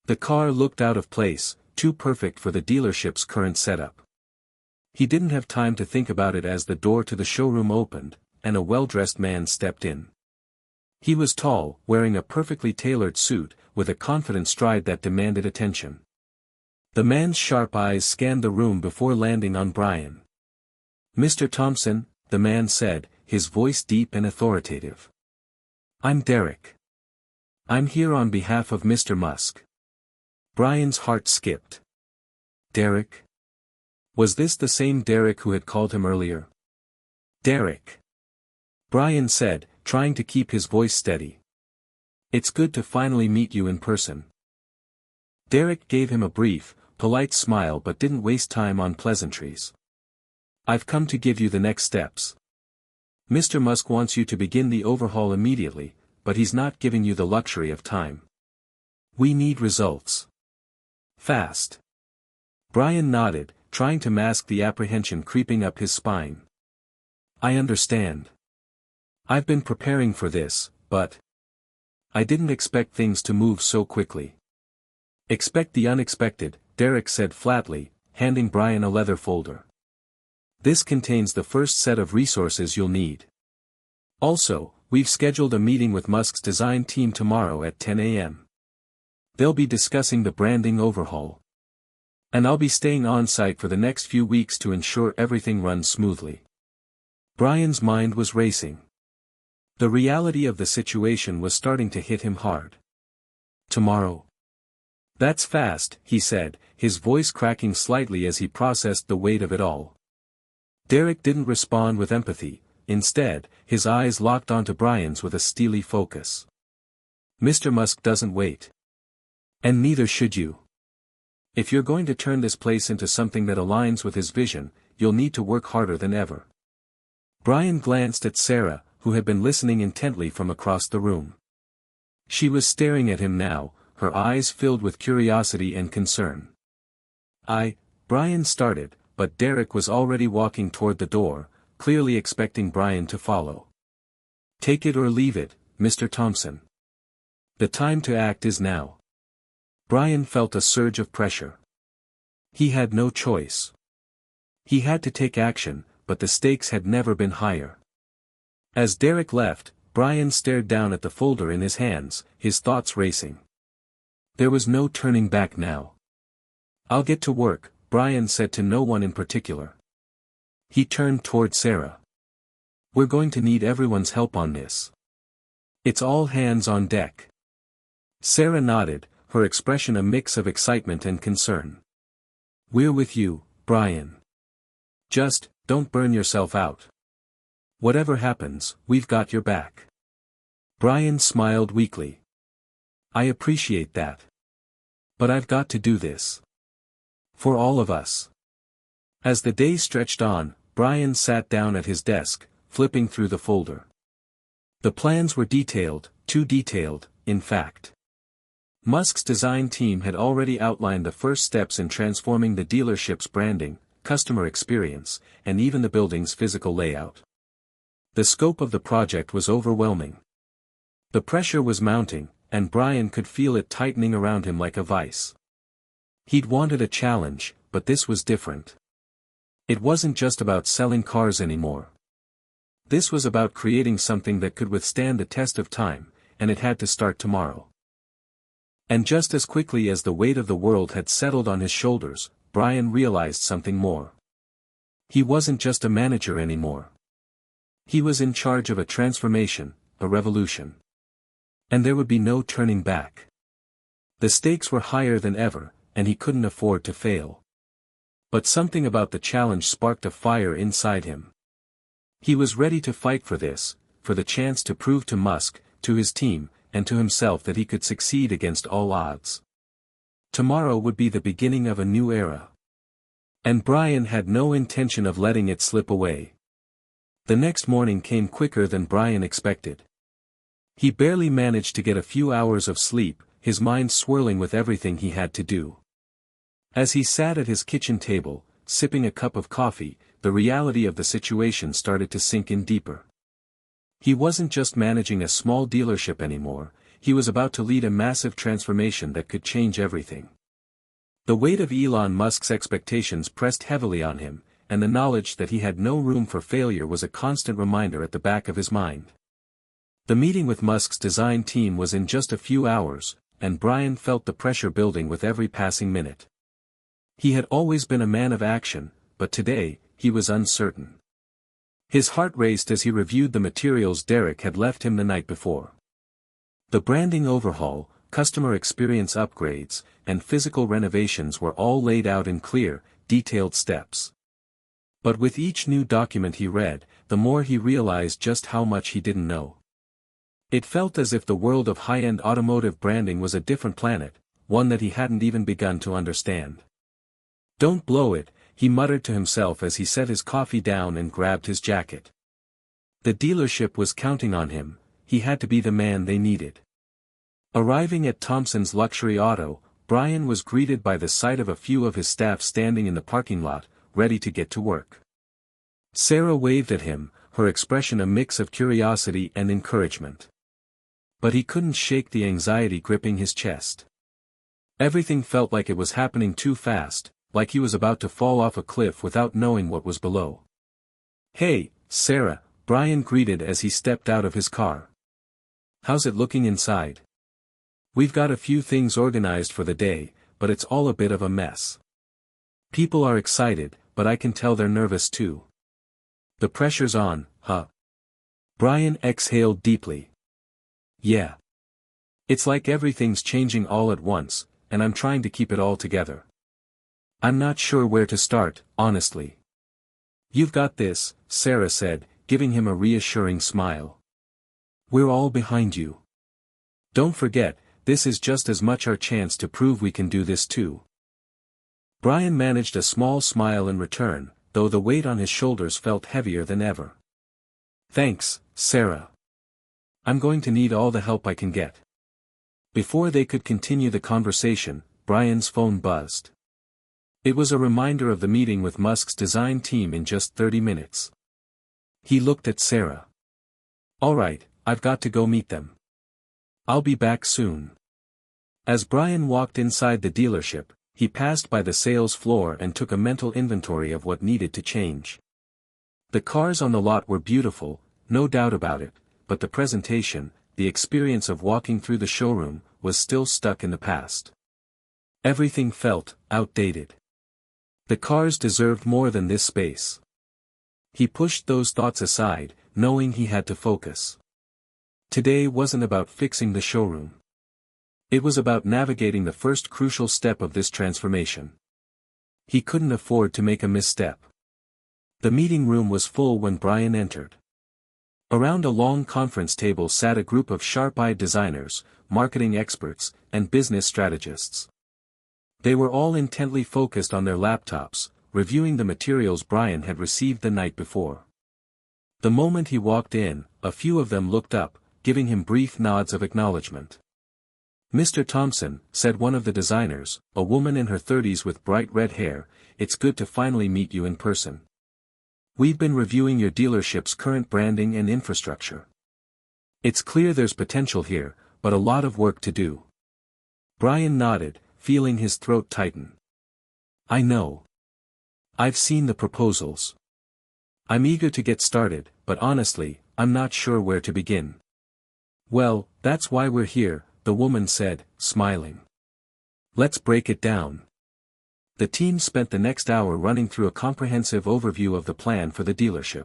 The car looked out of place, too perfect for the dealership's current setup. He didn't have time to think about it as the door to the showroom opened, and a well-dressed man stepped in. He was tall, wearing a perfectly tailored suit, with a confident stride that demanded attention. The man's sharp eyes scanned the room before landing on Brian. "Mr. Thompson," the man said, his voice deep and authoritative. "I'm Derek. I'm here on behalf of Mr. Musk." Brian's heart skipped. Derek? Was this the same Derek who had called him earlier? "Derek," Brian said, trying to keep his voice steady. "It's good to finally meet you in person." Derek gave him a brief, polite smile but didn't waste time on pleasantries. "I've come to give you the next steps. Mr. Musk wants you to begin the overhaul immediately, but he's not giving you the luxury of time. We need results. Fast." Brian nodded, trying to mask the apprehension creeping up his spine. "I understand. I've been preparing for this, but I didn't expect things to move so quickly." "Expect the unexpected," Derek said flatly, handing Brian a leather folder. "This contains the first set of resources you'll need. Also, we've scheduled a meeting with Musk's design team tomorrow at 10 a.m. They'll be discussing the branding overhaul. And I'll be staying on site for the next few weeks to ensure everything runs smoothly. Brian's mind was racing. The reality of the situation was starting to hit him hard. Tomorrow. That's fast, he said, his voice cracking slightly as he processed the weight of it all. Derek didn't respond with empathy, instead, his eyes locked onto Brian's with a steely focus. Mr. Musk doesn't wait. And neither should you. If you're going to turn this place into something that aligns with his vision, you'll need to work harder than ever. Brian glanced at Sarah, who had been listening intently from across the room. She was staring at him now, her eyes filled with curiosity and concern. Brian started, but Derek was already walking toward the door, clearly expecting Brian to follow. Take it or leave it, Mr. Thompson. The time to act is now. Brian felt a surge of pressure. He had no choice. He had to take action, but the stakes had never been higher. As Derek left, Brian stared down at the folder in his hands, his thoughts racing. There was no turning back now. I'll get to work, Brian said to no one in particular. He turned toward Sarah. We're going to need everyone's help on this. It's all hands on deck. Sarah nodded, her expression a mix of excitement and concern. We're with you, Brian. Just, don't burn yourself out. Whatever happens, we've got your back. Brian smiled weakly. I appreciate that. But I've got to do this. For all of us. As the day stretched on, Brian sat down at his desk, flipping through the folder. The plans were detailed, too detailed, in fact. Musk's design team had already outlined the first steps in transforming the dealership's branding, customer experience, and even the building's physical layout. The scope of the project was overwhelming. The pressure was mounting, and Brian could feel it tightening around him like a vice. He'd wanted a challenge, but this was different. It wasn't just about selling cars anymore. This was about creating something that could withstand the test of time, and it had to start tomorrow. And just as quickly as the weight of the world had settled on his shoulders, Brian realized something more. He wasn't just a manager anymore. He was in charge of a transformation, a revolution. And there would be no turning back. The stakes were higher than ever, and he couldn't afford to fail. But something about the challenge sparked a fire inside him. He was ready to fight for this, for the chance to prove to Musk, to his team, and to himself that he could succeed against all odds. Tomorrow would be the beginning of a new era. And Brian had no intention of letting it slip away. The next morning came quicker than Brian expected. He barely managed to get a few hours of sleep, his mind swirling with everything he had to do. As he sat at his kitchen table, sipping a cup of coffee, the reality of the situation started to sink in deeper. He wasn't just managing a small dealership anymore, he was about to lead a massive transformation that could change everything. The weight of Elon Musk's expectations pressed heavily on him, and the knowledge that he had no room for failure was a constant reminder at the back of his mind. The meeting with Musk's design team was in just a few hours, and Brian felt the pressure building with every passing minute. He had always been a man of action, but today, he was uncertain. His heart raced as he reviewed the materials Derek had left him the night before. The branding overhaul, customer experience upgrades, and physical renovations were all laid out in clear, detailed steps. But with each new document he read, the more he realized just how much he didn't know. It felt as if the world of high-end automotive branding was a different planet, one that he hadn't even begun to understand. Don't blow it, he muttered to himself as he set his coffee down and grabbed his jacket. The dealership was counting on him, he had to be the man they needed. Arriving at Thompson's luxury auto, Brian was greeted by the sight of a few of his staff standing in the parking lot, ready to get to work. Sarah waved at him, her expression a mix of curiosity and encouragement. But he couldn't shake the anxiety gripping his chest. Everything felt like it was happening too fast, like he was about to fall off a cliff without knowing what was below. Hey, Sarah, Brian greeted as he stepped out of his car. How's it looking inside? We've got a few things organized for the day, but it's all a bit of a mess. People are excited, but I can tell they're nervous too. The pressure's on, huh? Brian exhaled deeply. Yeah. It's like everything's changing all at once, and I'm trying to keep it all together. I'm not sure where to start, honestly. You've got this, Sarah said, giving him a reassuring smile. We're all behind you. Don't forget, this is just as much our chance to prove we can do this too. Brian managed a small smile in return, though the weight on his shoulders felt heavier than ever. Thanks, Sarah. I'm going to need all the help I can get. Before they could continue the conversation, Brian's phone buzzed. It was a reminder of the meeting with Musk's design team in just 30 minutes. He looked at Sarah. All right, I've got to go meet them. I'll be back soon. As Brian walked inside the dealership, he passed by the sales floor and took a mental inventory of what needed to change. The cars on the lot were beautiful, no doubt about it, but the presentation, the experience of walking through the showroom, was still stuck in the past. Everything felt outdated. The cars deserved more than this space. He pushed those thoughts aside, knowing he had to focus. Today wasn't about fixing the showroom. It was about navigating the first crucial step of this transformation. He couldn't afford to make a misstep. The meeting room was full when Brian entered. Around a long conference table sat a group of sharp-eyed designers, marketing experts, and business strategists. They were all intently focused on their laptops, reviewing the materials Brian had received the night before. The moment he walked in, a few of them looked up, giving him brief nods of acknowledgement. Mr. Thompson, said one of the designers, a woman in her 30s with bright red hair, it's good to finally meet you in person. We've been reviewing your dealership's current branding and infrastructure. It's clear there's potential here, but a lot of work to do. Brian nodded, feeling his throat tighten. I know. I've seen the proposals. I'm eager to get started, but honestly, I'm not sure where to begin. Well, that's why we're here, the woman said, smiling. Let's break it down. The team spent the next hour running through a comprehensive overview of the plan for the dealership.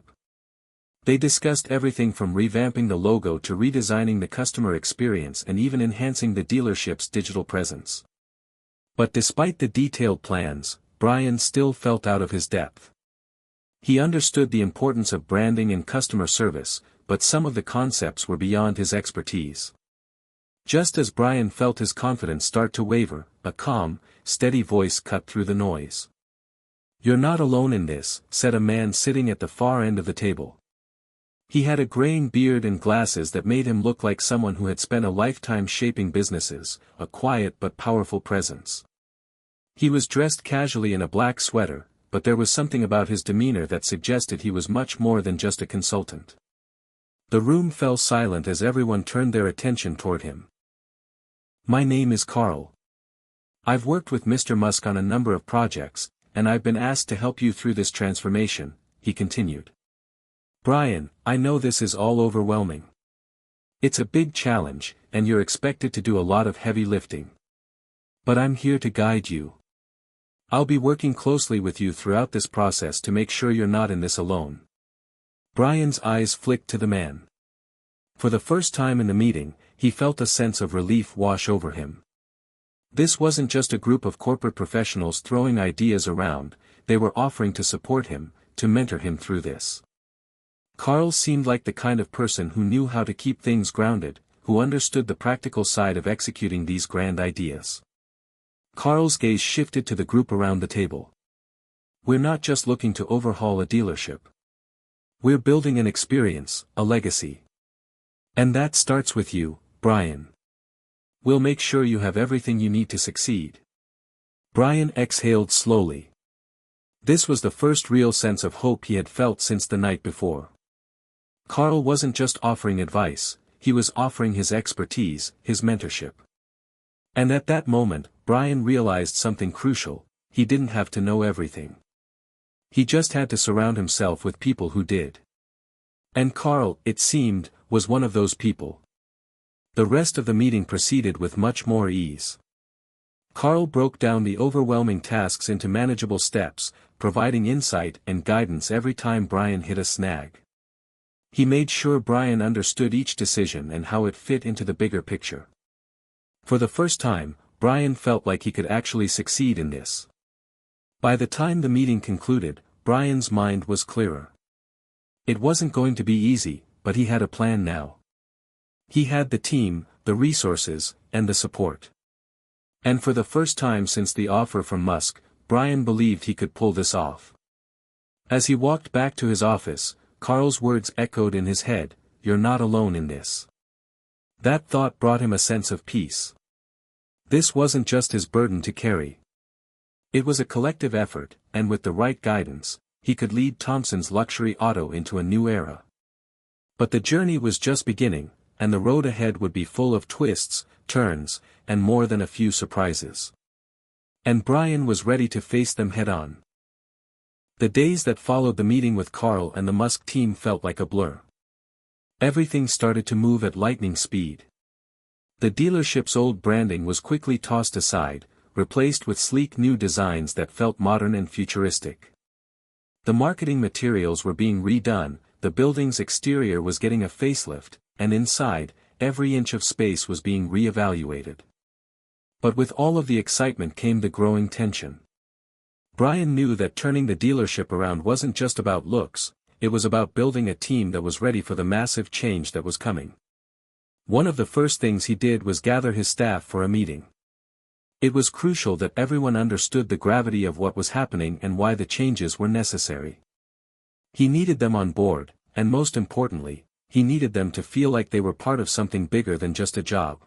They discussed everything from revamping the logo to redesigning the customer experience and even enhancing the dealership's digital presence. But despite the detailed plans, Brian still felt out of his depth. He understood the importance of branding and customer service, but some of the concepts were beyond his expertise. Just as Brian felt his confidence start to waver, a calm, steady voice cut through the noise. You're not alone in this, said a man sitting at the far end of the table. He had a graying beard and glasses that made him look like someone who had spent a lifetime shaping businesses, a quiet but powerful presence. He was dressed casually in a black sweater, but there was something about his demeanor that suggested he was much more than just a consultant. The room fell silent as everyone turned their attention toward him. My name is Carl. I've worked with Mr. Musk on a number of projects, and I've been asked to help you through this transformation, he continued. Brian, I know this is all overwhelming. It's a big challenge, and you're expected to do a lot of heavy lifting. But I'm here to guide you. I'll be working closely with you throughout this process to make sure you're not in this alone. Brian's eyes flicked to the man. For the first time in the meeting, he felt a sense of relief wash over him. This wasn't just a group of corporate professionals throwing ideas around, they were offering to support him, to mentor him through this. Carl seemed like the kind of person who knew how to keep things grounded, who understood the practical side of executing these grand ideas. Carl's gaze shifted to the group around the table. We're not just looking to overhaul a dealership. We're building an experience, a legacy. And that starts with you, Brian. We'll make sure you have everything you need to succeed. Brian exhaled slowly. This was the first real sense of hope he had felt since the night before. Carl wasn't just offering advice, he was offering his expertise, his mentorship. And at that moment, Brian realized something crucial: he didn't have to know everything. He just had to surround himself with people who did. And Carl, it seemed, was one of those people. The rest of the meeting proceeded with much more ease. Carl broke down the overwhelming tasks into manageable steps, providing insight and guidance every time Brian hit a snag. He made sure Brian understood each decision and how it fit into the bigger picture. For the first time, Brian felt like he could actually succeed in this. By the time the meeting concluded, Brian's mind was clearer. It wasn't going to be easy, but he had a plan now. He had the team, the resources, and the support. And for the first time since the offer from Musk, Brian believed he could pull this off. As he walked back to his office, Carl's words echoed in his head, "You're not alone in this." That thought brought him a sense of peace. This wasn't just his burden to carry. It was a collective effort, and with the right guidance, he could lead Thompson's luxury auto into a new era. But the journey was just beginning, and the road ahead would be full of twists, turns, and more than a few surprises. And Brian was ready to face them head-on. The days that followed the meeting with Carl and the Musk team felt like a blur. Everything started to move at lightning speed. The dealership's old branding was quickly tossed aside, replaced with sleek new designs that felt modern and futuristic. The marketing materials were being redone, the building's exterior was getting a facelift, and inside, every inch of space was being re-evaluated. But with all of the excitement came the growing tension. Brian knew that turning the dealership around wasn't just about looks, it was about building a team that was ready for the massive change that was coming. One of the first things he did was gather his staff for a meeting. It was crucial that everyone understood the gravity of what was happening and why the changes were necessary. He needed them on board, and most importantly, he needed them to feel like they were part of something bigger than just a job.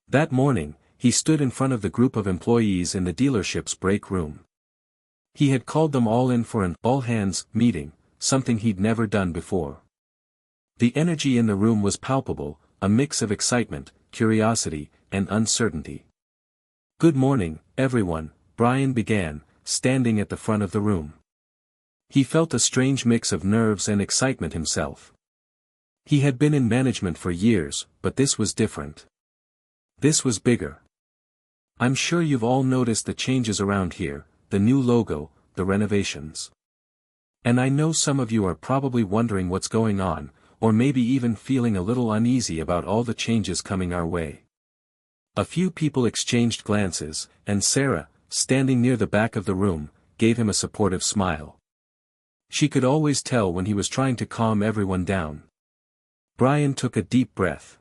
That morning, he stood in front of the group of employees in the dealership's break room. He had called them all in for an all-hands meeting, something he'd never done before. The energy in the room was palpable, a mix of excitement, curiosity, and uncertainty. "Good morning, everyone," Brian began, standing at the front of the room. He felt a strange mix of nerves and excitement himself. He had been in management for years, but this was different. This was bigger. "I'm sure you've all noticed the changes around here, the new logo, the renovations. And I know some of you are probably wondering what's going on, or maybe even feeling a little uneasy about all the changes coming our way." A few people exchanged glances, and Sarah, standing near the back of the room, gave him a supportive smile. She could always tell when he was trying to calm everyone down. Brian took a deep breath.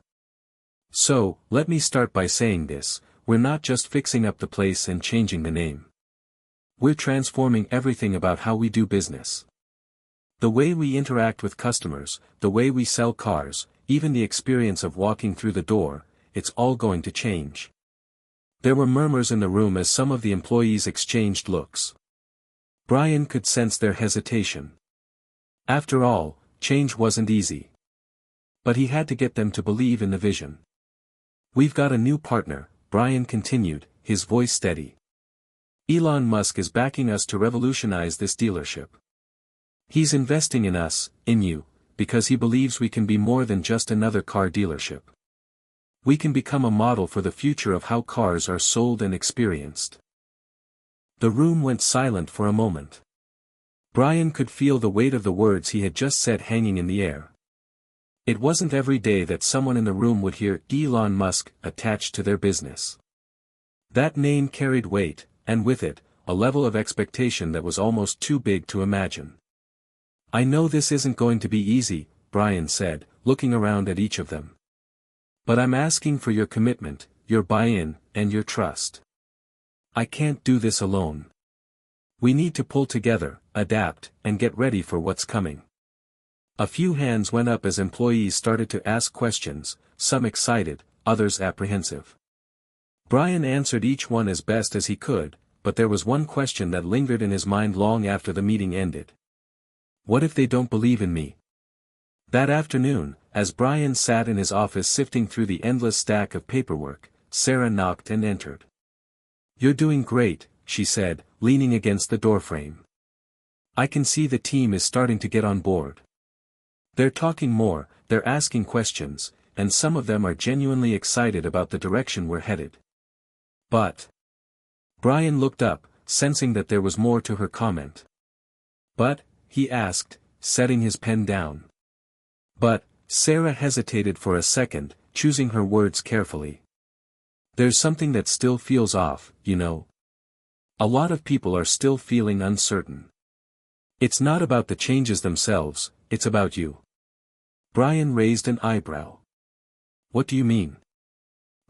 "So, let me start by saying this, we're not just fixing up the place and changing the name. We're transforming everything about how we do business. The way we interact with customers, the way we sell cars, even the experience of walking through the door, it's all going to change." There were murmurs in the room as some of the employees exchanged looks. Brian could sense their hesitation. After all, change wasn't easy. But he had to get them to believe in the vision. "We've got a new partner," Brian continued, his voice steady. "Elon Musk is backing us to revolutionize this dealership. He's investing in us, in you, because he believes we can be more than just another car dealership. We can become a model for the future of how cars are sold and experienced." The room went silent for a moment. Brian could feel the weight of the words he had just said hanging in the air. It wasn't every day that someone in the room would hear Elon Musk attached to their business. That name carried weight, and with it, a level of expectation that was almost too big to imagine. "I know this isn't going to be easy," Brian said, looking around at each of them. "But I'm asking for your commitment, your buy-in, and your trust. I can't do this alone. We need to pull together, adapt, and get ready for what's coming." A few hands went up as employees started to ask questions, some excited, others apprehensive. Brian answered each one as best as he could, but there was one question that lingered in his mind long after the meeting ended. "What if they don't believe in me?" That afternoon, as Brian sat in his office sifting through the endless stack of paperwork, Sarah knocked and entered. "You're doing great," she said, leaning against the doorframe. "I can see the team is starting to get on board. They're talking more, they're asking questions, and some of them are genuinely excited about the direction we're headed. But Brian looked up, sensing that there was more to her comment. But, he asked, setting his pen down. But, Sarah hesitated for a second, choosing her words carefully. There's something that still feels off, you know. A lot of people are still feeling uncertain. It's not about the changes themselves, it's about you. Brian raised an eyebrow. What do you mean?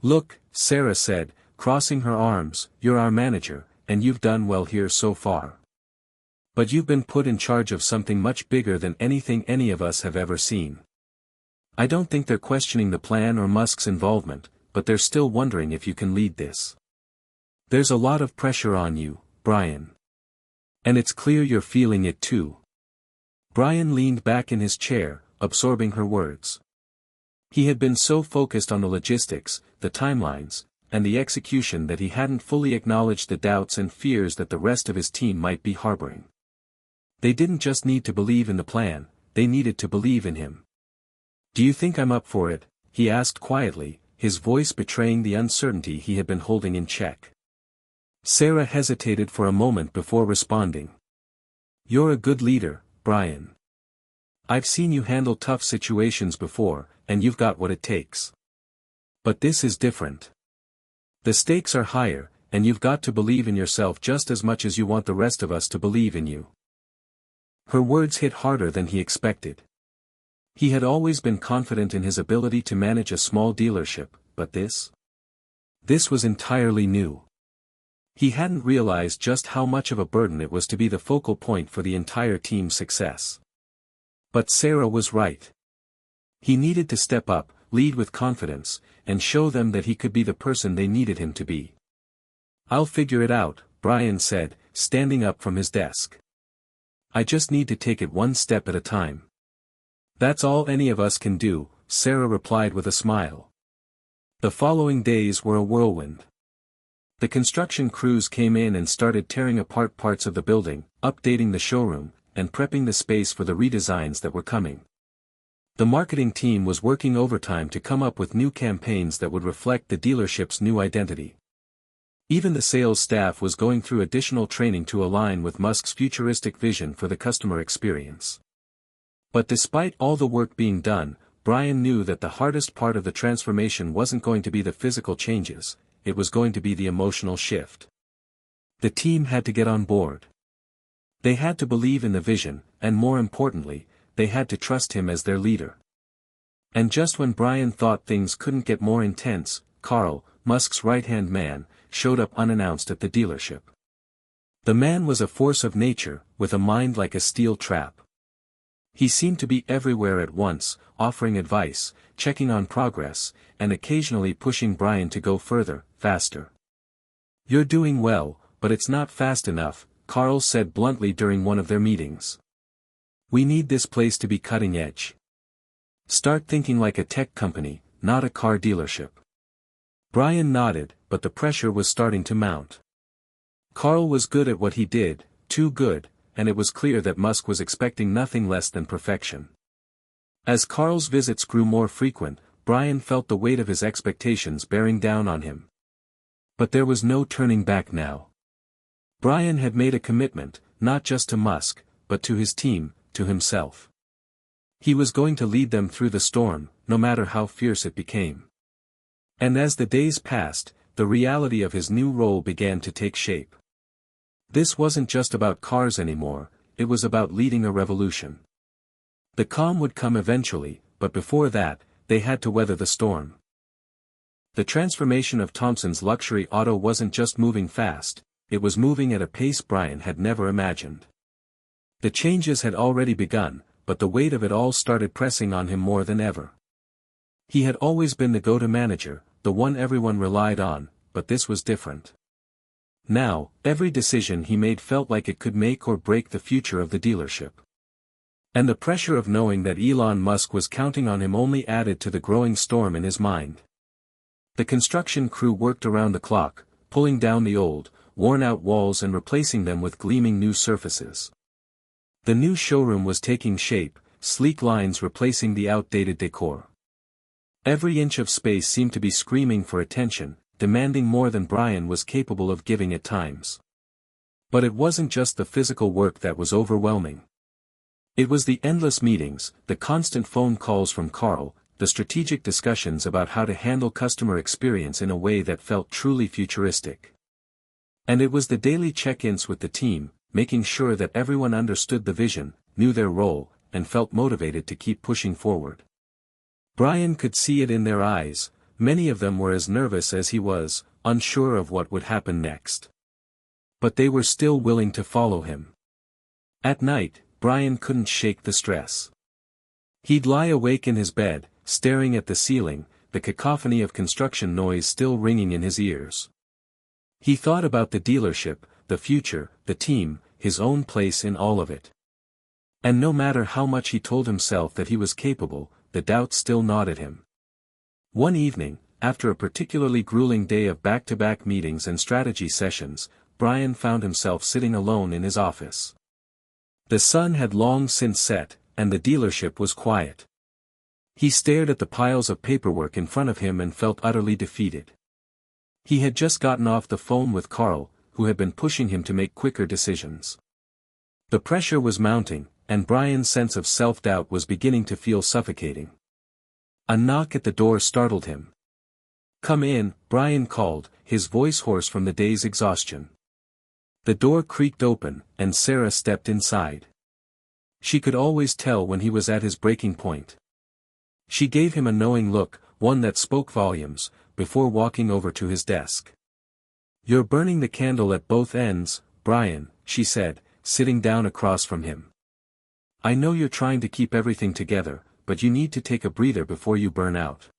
Look, Sarah said, crossing her arms, you're our manager, and you've done well here so far. But you've been put in charge of something much bigger than anything any of us have ever seen. I don't think they're questioning the plan or Musk's involvement, but they're still wondering if you can lead this. There's a lot of pressure on you, Brian. And it's clear you're feeling it too. Brian leaned back in his chair, absorbing her words. He had been so focused on the logistics, the timelines, and the execution that he hadn't fully acknowledged the doubts and fears that the rest of his team might be harboring. They didn't just need to believe in the plan, they needed to believe in him. Do you think I'm up for it? He asked quietly, his voice betraying the uncertainty he had been holding in check. Sarah hesitated for a moment before responding. You're a good leader, Brian. I've seen you handle tough situations before, and you've got what it takes. But this is different. The stakes are higher, and you've got to believe in yourself just as much as you want the rest of us to believe in you. Her words hit harder than he expected. He had always been confident in his ability to manage a small dealership, but this was entirely new. He hadn't realized just how much of a burden it was to be the focal point for the entire team's success. But Sarah was right. He needed to step up, lead with confidence, and show them that he could be the person they needed him to be. I'll figure it out, Brian said, standing up from his desk. I just need to take it one step at a time. That's all any of us can do, Sarah replied with a smile. The following days were a whirlwind. The construction crews came in and started tearing apart parts of the building, updating the showroom, and prepping the space for the redesigns that were coming. The marketing team was working overtime to come up with new campaigns that would reflect the dealership's new identity. Even the sales staff was going through additional training to align with Musk's futuristic vision for the customer experience. But despite all the work being done, Brian knew that the hardest part of the transformation wasn't going to be the physical changes, it was going to be the emotional shift. The team had to get on board. They had to believe in the vision, and more importantly, they had to trust him as their leader. And just when Brian thought things couldn't get more intense, Carl, Musk's right-hand man, showed up unannounced at the dealership. The man was a force of nature, with a mind like a steel trap. He seemed to be everywhere at once, offering advice, checking on progress, and occasionally pushing Brian to go further, faster. You're doing well, but it's not fast enough, Carl said bluntly during one of their meetings. We need this place to be cutting edge. Start thinking like a tech company, not a car dealership. Brian nodded, but the pressure was starting to mount. Carl was good at what he did, too good, and it was clear that Musk was expecting nothing less than perfection. As Carl's visits grew more frequent, Brian felt the weight of his expectations bearing down on him. But there was no turning back now. Brian had made a commitment, not just to Musk, but to his team, to himself. He was going to lead them through the storm, no matter how fierce it became. And as the days passed, the reality of his new role began to take shape. This wasn't just about cars anymore, it was about leading a revolution. The calm would come eventually, but before that, they had to weather the storm. The transformation of Thompson's luxury auto wasn't just moving fast, it was moving at a pace Brian had never imagined. The changes had already begun, but the weight of it all started pressing on him more than ever. He had always been the go-to manager, the one everyone relied on, but this was different. Now, every decision he made felt like it could make or break the future of the dealership. And the pressure of knowing that Elon Musk was counting on him only added to the growing storm in his mind. The construction crew worked around the clock, pulling down the old, worn-out walls and replacing them with gleaming new surfaces. The new showroom was taking shape, sleek lines replacing the outdated decor. Every inch of space seemed to be screaming for attention, demanding more than Brian was capable of giving at times. But it wasn't just the physical work that was overwhelming. It was the endless meetings, the constant phone calls from Carl, the strategic discussions about how to handle customer experience in a way that felt truly futuristic. And it was the daily check-ins with the team, making sure that everyone understood the vision, knew their role, and felt motivated to keep pushing forward. Brian could see it in their eyes. Many of them were as nervous as he was, unsure of what would happen next. But they were still willing to follow him. At night, Brian couldn't shake the stress. He'd lie awake in his bed, staring at the ceiling, the cacophony of construction noise still ringing in his ears. He thought about the dealership, the future, the team, his own place in all of it. And no matter how much he told himself that he was capable, the doubt still gnawed at him. One evening, after a particularly grueling day of back-to-back meetings and strategy sessions, Brian found himself sitting alone in his office. The sun had long since set, and the dealership was quiet. He stared at the piles of paperwork in front of him and felt utterly defeated. He had just gotten off the phone with Carl, who had been pushing him to make quicker decisions. The pressure was mounting, and Brian's sense of self-doubt was beginning to feel suffocating. A knock at the door startled him. "Come in," Brian called, his voice hoarse from the day's exhaustion. The door creaked open, and Sarah stepped inside. She could always tell when he was at his breaking point. She gave him a knowing look, one that spoke volumes, before walking over to his desk. "You're burning the candle at both ends, Brian," she said, sitting down across from him. "I know you're trying to keep everything together, but you need to take a breather before you burn out."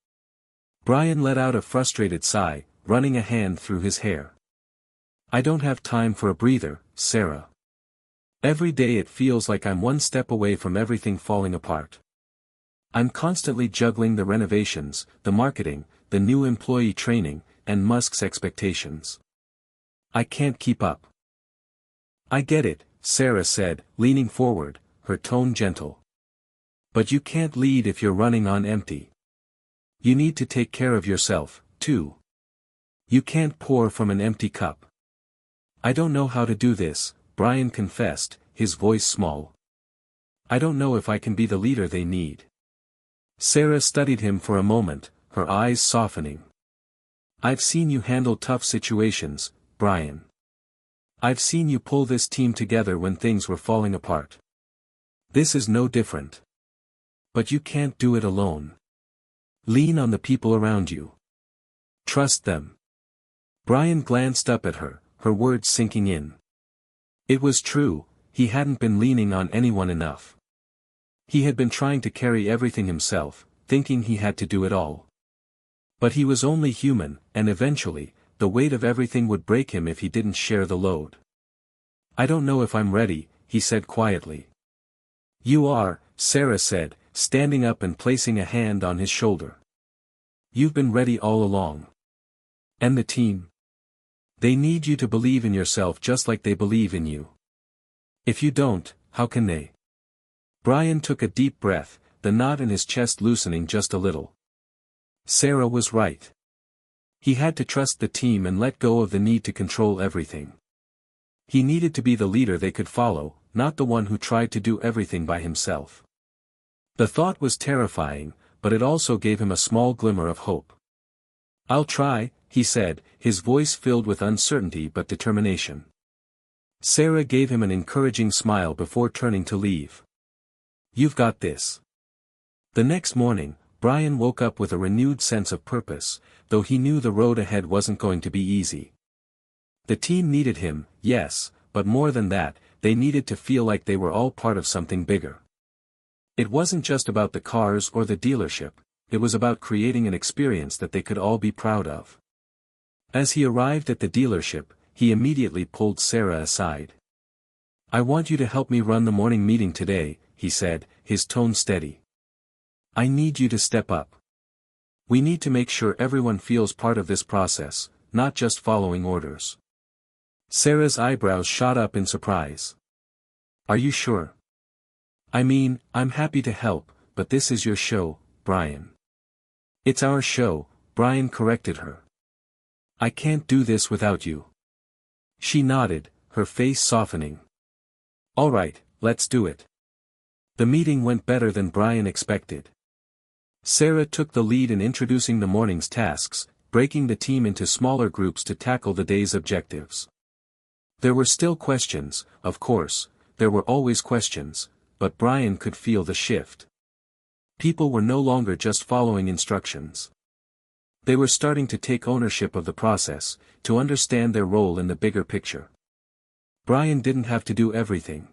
Brian let out a frustrated sigh, running a hand through his hair. "I don't have time for a breather, Sarah. Every day it feels like I'm one step away from everything falling apart. I'm constantly juggling the renovations, the marketing, the new employee training, and Musk's expectations. I can't keep up." "I get it," Sarah said, leaning forward, her tone gentle. "But you can't lead if you're running on empty. You need to take care of yourself, too. You can't pour from an empty cup." "I don't know how to do this," Brian confessed, his voice small. "I don't know if I can be the leader they need." Sarah studied him for a moment, her eyes softening. "I've seen you handle tough situations, Brian. I've seen you pull this team together when things were falling apart. This is no different. But you can't do it alone. Lean on the people around you. Trust them." Brian glanced up at her, her words sinking in. It was true, he hadn't been leaning on anyone enough. He had been trying to carry everything himself, thinking he had to do it all. But he was only human, and eventually, the weight of everything would break him if he didn't share the load. "I don't know if I'm ready," he said quietly. "You are," Sarah said, standing up and placing a hand on his shoulder. "You've been ready all along. And the team? They need you to believe in yourself just like they believe in you. If you don't, how can they?" Brian took a deep breath, the knot in his chest loosening just a little. Sarah was right. He had to trust the team and let go of the need to control everything. He needed to be the leader they could follow, not the one who tried to do everything by himself. The thought was terrifying, but it also gave him a small glimmer of hope. "I'll try," he said, his voice filled with uncertainty but determination. Sarah gave him an encouraging smile before turning to leave. "You've got this." The next morning, Brian woke up with a renewed sense of purpose, though he knew the road ahead wasn't going to be easy. The team needed him, yes, but more than that, they needed to feel like they were all part of something bigger. It wasn't just about the cars or the dealership, it was about creating an experience that they could all be proud of. As he arrived at the dealership, he immediately pulled Sarah aside. "I want you to help me run the morning meeting today," he said, his tone steady. "I need you to step up. We need to make sure everyone feels part of this process, not just following orders." Sarah's eyebrows shot up in surprise. "Are you sure? I mean, I'm happy to help, but this is your show, Brian. It's our show, Brian corrected her. I can't do this without you. She nodded, her face softening. All right, let's do it. The meeting went better than Brian expected. Sarah took the lead in introducing the morning's tasks, breaking the team into smaller groups to tackle the day's objectives. There were still questions, of course, there were always questions, but Brian could feel the shift. People were no longer just following instructions. They were starting to take ownership of the process, to understand their role in the bigger picture. Brian didn't have to do everything.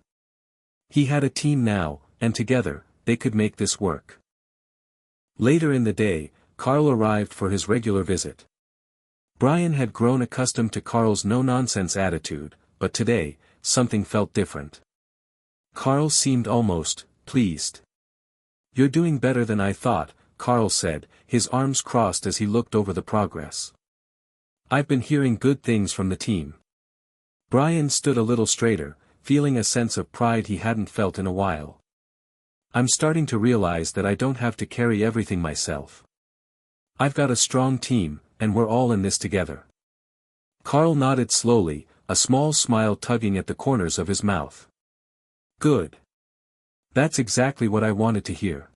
He had a team now, and together, they could make this work. Later in the day, Carl arrived for his regular visit. Brian had grown accustomed to Carl's no-nonsense attitude, but today, something felt different. Carl seemed almost pleased. You're doing better than I thought, Carl said, his arms crossed as he looked over the progress. I've been hearing good things from the team. Brian stood a little straighter, feeling a sense of pride he hadn't felt in a while. I'm starting to realize that I don't have to carry everything myself. I've got a strong team, and we're all in this together. Carl nodded slowly, a small smile tugging at the corners of his mouth. Good. That's exactly what I wanted to hear.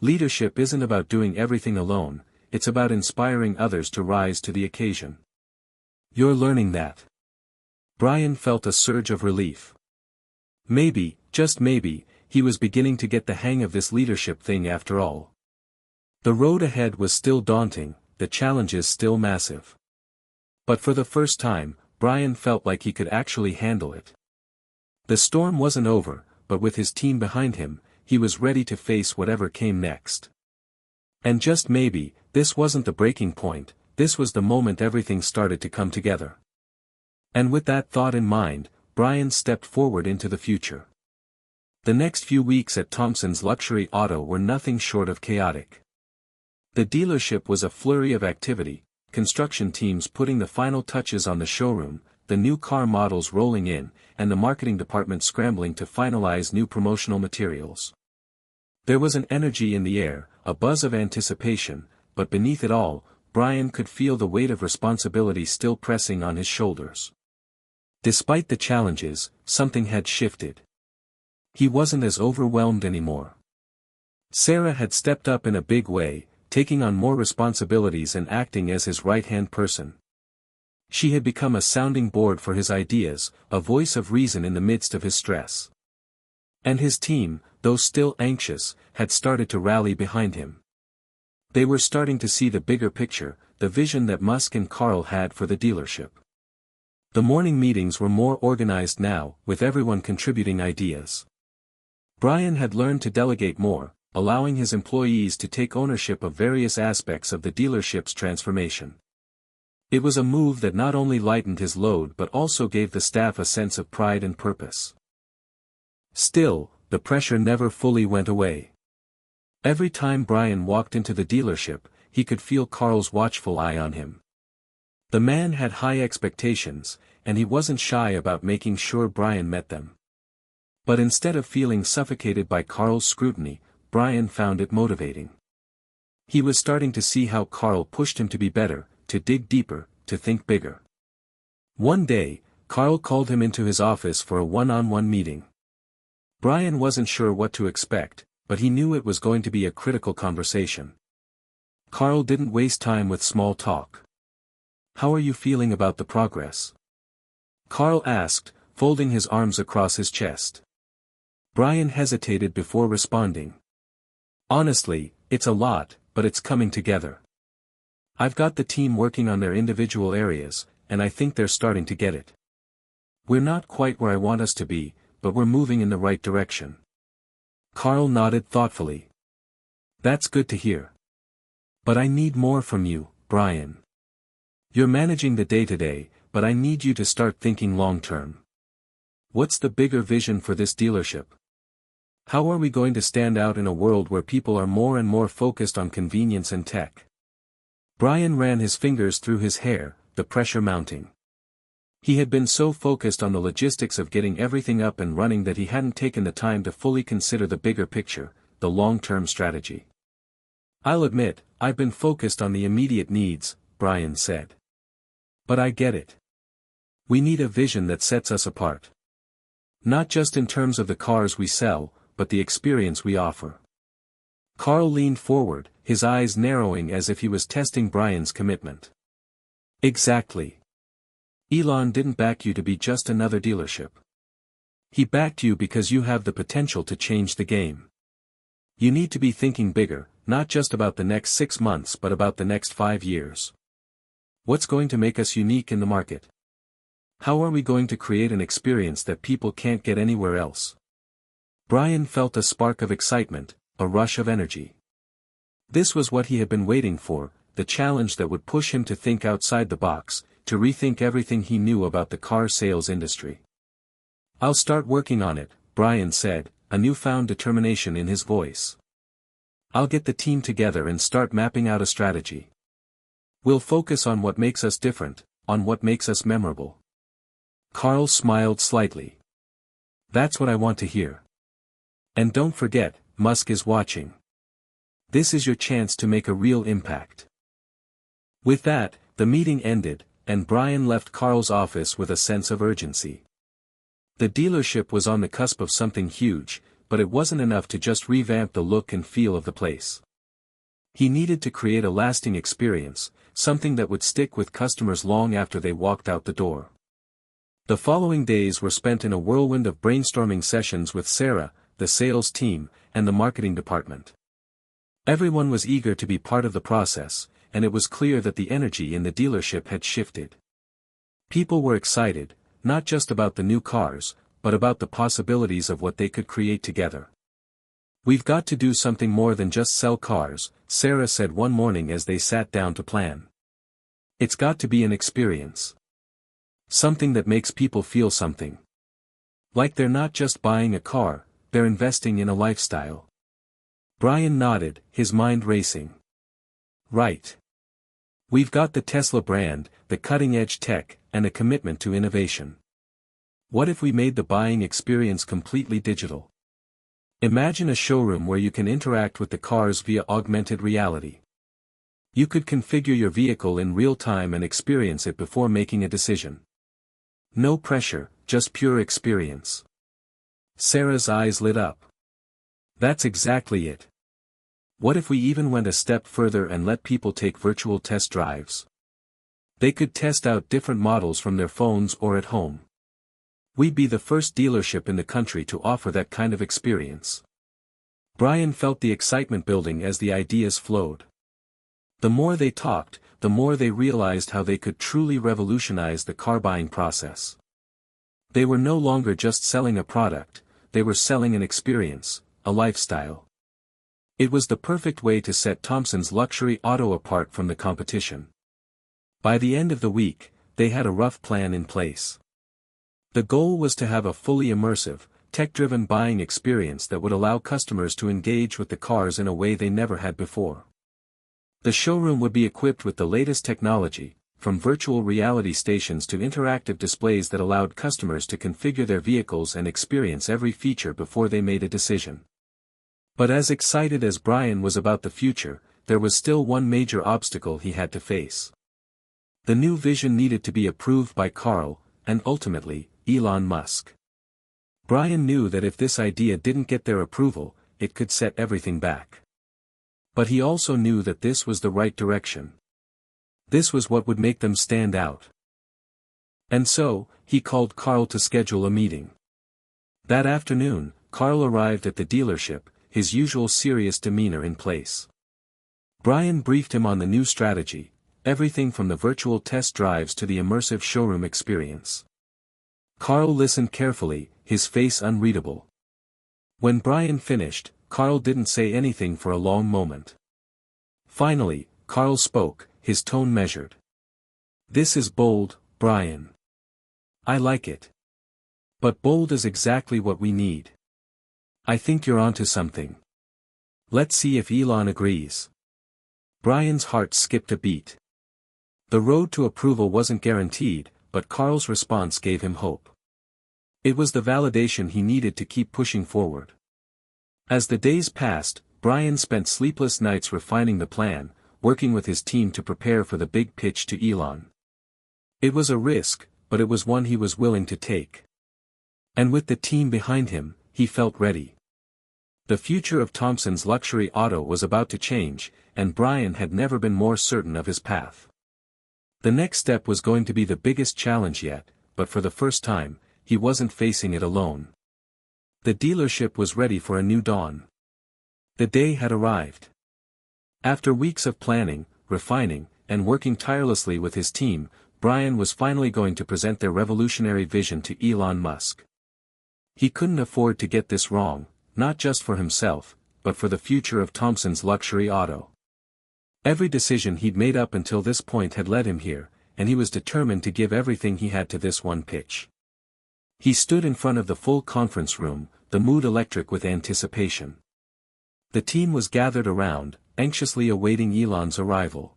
Leadership isn't about doing everything alone, it's about inspiring others to rise to the occasion. You're learning that. Brian felt a surge of relief. Maybe, just maybe, he was beginning to get the hang of this leadership thing after all. The road ahead was still daunting, the challenges still massive. But for the first time, Brian felt like he could actually handle it. The storm wasn't over, but with his team behind him, he was ready to face whatever came next. And just maybe, this wasn't the breaking point, this was the moment everything started to come together. And with that thought in mind, Brian stepped forward into the future. The next few weeks at Thompson's Luxury Auto were nothing short of chaotic. The dealership was a flurry of activity, construction teams putting the final touches on the showroom, the new car models rolling in, and the marketing department scrambling to finalize new promotional materials. There was an energy in the air, a buzz of anticipation, but beneath it all, Brian could feel the weight of responsibility still pressing on his shoulders. Despite the challenges, something had shifted. He wasn't as overwhelmed anymore. Sarah had stepped up in a big way, taking on more responsibilities and acting as his right-hand person. She had become a sounding board for his ideas, a voice of reason in the midst of his stress. And his team, though still anxious, had started to rally behind him. They were starting to see the bigger picture, the vision that Musk and Carl had for the dealership. The morning meetings were more organized now, with everyone contributing ideas. Brian had learned to delegate more, allowing his employees to take ownership of various aspects of the dealership's transformation. It was a move that not only lightened his load but also gave the staff a sense of pride and purpose. Still, the pressure never fully went away. Every time Brian walked into the dealership, he could feel Carl's watchful eye on him. The man had high expectations, and he wasn't shy about making sure Brian met them. But instead of feeling suffocated by Carl's scrutiny, Brian found it motivating. He was starting to see how Carl pushed him to be better, to dig deeper, to think bigger. One day, Carl called him into his office for a one-on-one meeting. Brian wasn't sure what to expect, but he knew it was going to be a critical conversation. Carl didn't waste time with small talk. "How are you feeling about the progress?" Carl asked, folding his arms across his chest. Brian hesitated before responding. "Honestly, it's a lot, but it's coming together. I've got the team working on their individual areas, and I think they're starting to get it. We're not quite where I want us to be, but we're moving in the right direction." Carl nodded thoughtfully. "That's good to hear. But I need more from you, Brian. You're managing the day-to-day, but I need you to start thinking long-term. What's the bigger vision for this dealership? How are we going to stand out in a world where people are more and more focused on convenience and tech?" Brian ran his fingers through his hair, the pressure mounting. He had been so focused on the logistics of getting everything up and running that he hadn't taken the time to fully consider the bigger picture, the long-term strategy. I'll admit, I've been focused on the immediate needs, Brian said. But I get it. We need a vision that sets us apart. Not just in terms of the cars we sell, but the experience we offer. Carl leaned forward, his eyes narrowing as if he was testing Brian's commitment. Exactly. Elon didn't back you to be just another dealership. He backed you because you have the potential to change the game. You need to be thinking bigger, not just about the next 6 months but about the next 5 years. What's going to make us unique in the market? How are we going to create an experience that people can't get anywhere else? Brian felt a spark of excitement, a rush of energy. This was what he had been waiting for, the challenge that would push him to think outside the box, to rethink everything he knew about the car sales industry. I'll start working on it, Brian said, a newfound determination in his voice. I'll get the team together and start mapping out a strategy. We'll focus on what makes us different, on what makes us memorable. Carl smiled slightly. That's what I want to hear. And don't forget, Musk is watching. This is your chance to make a real impact. With that, the meeting ended, and Brian left Carl's office with a sense of urgency. The dealership was on the cusp of something huge, but it wasn't enough to just revamp the look and feel of the place. He needed to create a lasting experience, something that would stick with customers long after they walked out the door. The following days were spent in a whirlwind of brainstorming sessions with Sarah, the sales team, and the marketing department. Everyone was eager to be part of the process, and it was clear that the energy in the dealership had shifted. People were excited, not just about the new cars, but about the possibilities of what they could create together. We've got to do something more than just sell cars, Sarah said one morning as they sat down to plan. It's got to be an experience. Something that makes people feel something. Like they're not just buying a car, they're investing in a lifestyle. Brian nodded, his mind racing. Right. We've got the Tesla brand, the cutting-edge tech, and a commitment to innovation. What if we made the buying experience completely digital? Imagine a showroom where you can interact with the cars via augmented reality. You could configure your vehicle in real time and experience it before making a decision. No pressure, just pure experience. Sarah's eyes lit up. That's exactly it. What if we even went a step further and let people take virtual test drives? They could test out different models from their phones or at home. We'd be the first dealership in the country to offer that kind of experience. Brian felt the excitement building as the ideas flowed. The more they talked, the more they realized how they could truly revolutionize the car buying process. They were no longer just selling a product, they were selling an experience, a lifestyle. It was the perfect way to set Thompson's luxury auto apart from the competition. By the end of the week, they had a rough plan in place. The goal was to have a fully immersive, tech-driven buying experience that would allow customers to engage with the cars in a way they never had before. The showroom would be equipped with the latest technology, from virtual reality stations to interactive displays that allowed customers to configure their vehicles and experience every feature before they made a decision. But as excited as Brian was about the future, there was still one major obstacle he had to face. The new vision needed to be approved by Carl, and ultimately, Elon Musk. Brian knew that if this idea didn't get their approval, it could set everything back. But he also knew that this was the right direction. This was what would make them stand out. And so, he called Carl to schedule a meeting. That afternoon, Carl arrived at the dealership, his usual serious demeanor in place. Brian briefed him on the new strategy, everything from the virtual test drives to the immersive showroom experience. Carl listened carefully, his face unreadable. When Brian finished, Carl didn't say anything for a long moment. Finally, Carl spoke, his tone measured. "This is bold, Brian. I like it. But bold is exactly what we need. I think you're onto something. Let's see if Elon agrees." Brian's heart skipped a beat. The road to approval wasn't guaranteed, but Carl's response gave him hope. It was the validation he needed to keep pushing forward. As the days passed, Brian spent sleepless nights refining the plan, working with his team to prepare for the big pitch to Elon. It was a risk, but it was one he was willing to take. And with the team behind him, he felt ready. The future of Thompson's luxury auto was about to change, and Brian had never been more certain of his path. The next step was going to be the biggest challenge yet, but for the first time, he wasn't facing it alone. The dealership was ready for a new dawn. The day had arrived. After weeks of planning, refining, and working tirelessly with his team, Brian was finally going to present their revolutionary vision to Elon Musk. He couldn't afford to get this wrong, not just for himself, but for the future of Thompson's luxury auto. Every decision he'd made up until this point had led him here, and he was determined to give everything he had to this one pitch. He stood in front of the full conference room, the mood electric with anticipation. The team was gathered around, anxiously awaiting Elon's arrival.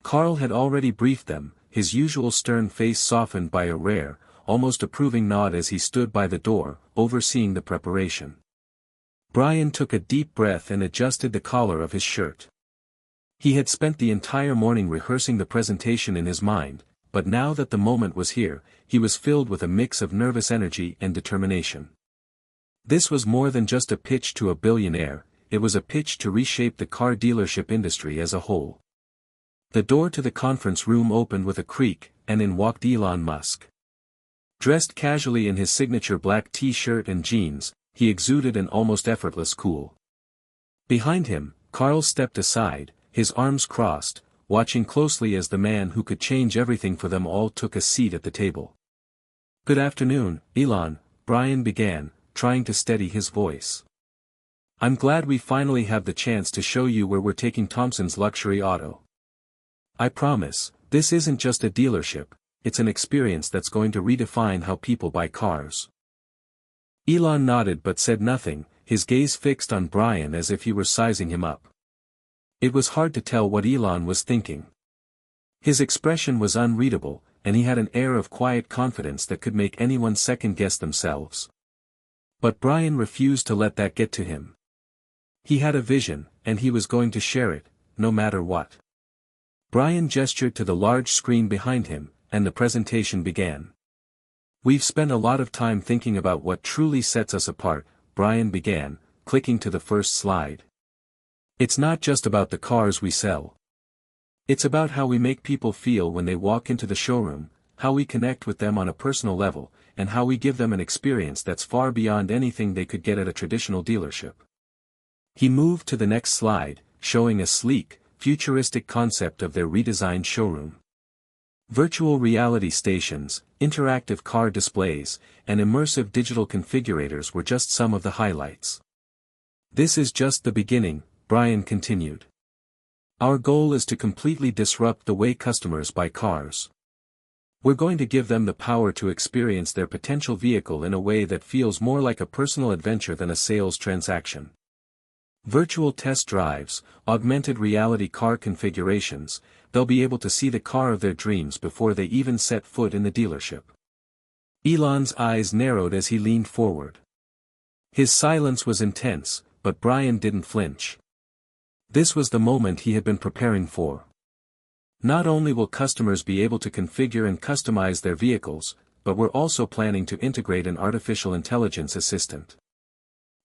Carl had already briefed them, his usual stern face softened by a rare, almost approving nod as he stood by the door, overseeing the preparation. Brian took a deep breath and adjusted the collar of his shirt. He had spent the entire morning rehearsing the presentation in his mind, but now that the moment was here, he was filled with a mix of nervous energy and determination. This was more than just a pitch to a billionaire, it was a pitch to reshape the car dealership industry as a whole. The door to the conference room opened with a creak, and in walked Elon Musk. Dressed casually in his signature black t-shirt and jeans, he exuded an almost effortless cool. Behind him, Carl stepped aside, his arms crossed, watching closely as the man who could change everything for them all took a seat at the table. "Good afternoon, Elon," Brian began, trying to steady his voice. "I'm glad we finally have the chance to show you where we're taking Thompson's luxury auto. I promise, this isn't just a dealership, it's an experience that's going to redefine how people buy cars." Elon nodded but said nothing, his gaze fixed on Brian as if he were sizing him up. It was hard to tell what Elon was thinking. His expression was unreadable, and he had an air of quiet confidence that could make anyone second-guess themselves. But Brian refused to let that get to him. He had a vision, and he was going to share it, no matter what. Brian gestured to the large screen behind him, and the presentation began. "We've spent a lot of time thinking about what truly sets us apart," Brian began, clicking to the first slide. "It's not just about the cars we sell. It's about how we make people feel when they walk into the showroom, how we connect with them on a personal level, and how we give them an experience that's far beyond anything they could get at a traditional dealership." He moved to the next slide, showing a sleek, futuristic concept of their redesigned showroom. Virtual reality stations, interactive car displays, and immersive digital configurators were just some of the highlights. "This is just the beginning," Brian continued. "Our goal is to completely disrupt the way customers buy cars. We're going to give them the power to experience their potential vehicle in a way that feels more like a personal adventure than a sales transaction. Virtual test drives, augmented reality car configurations, they'll be able to see the car of their dreams before they even set foot in the dealership." Elon's eyes narrowed as he leaned forward. His silence was intense, but Brian didn't flinch. This was the moment he had been preparing for. Not only will customers be able to configure and customize their vehicles, but we're also planning to integrate an artificial intelligence assistant.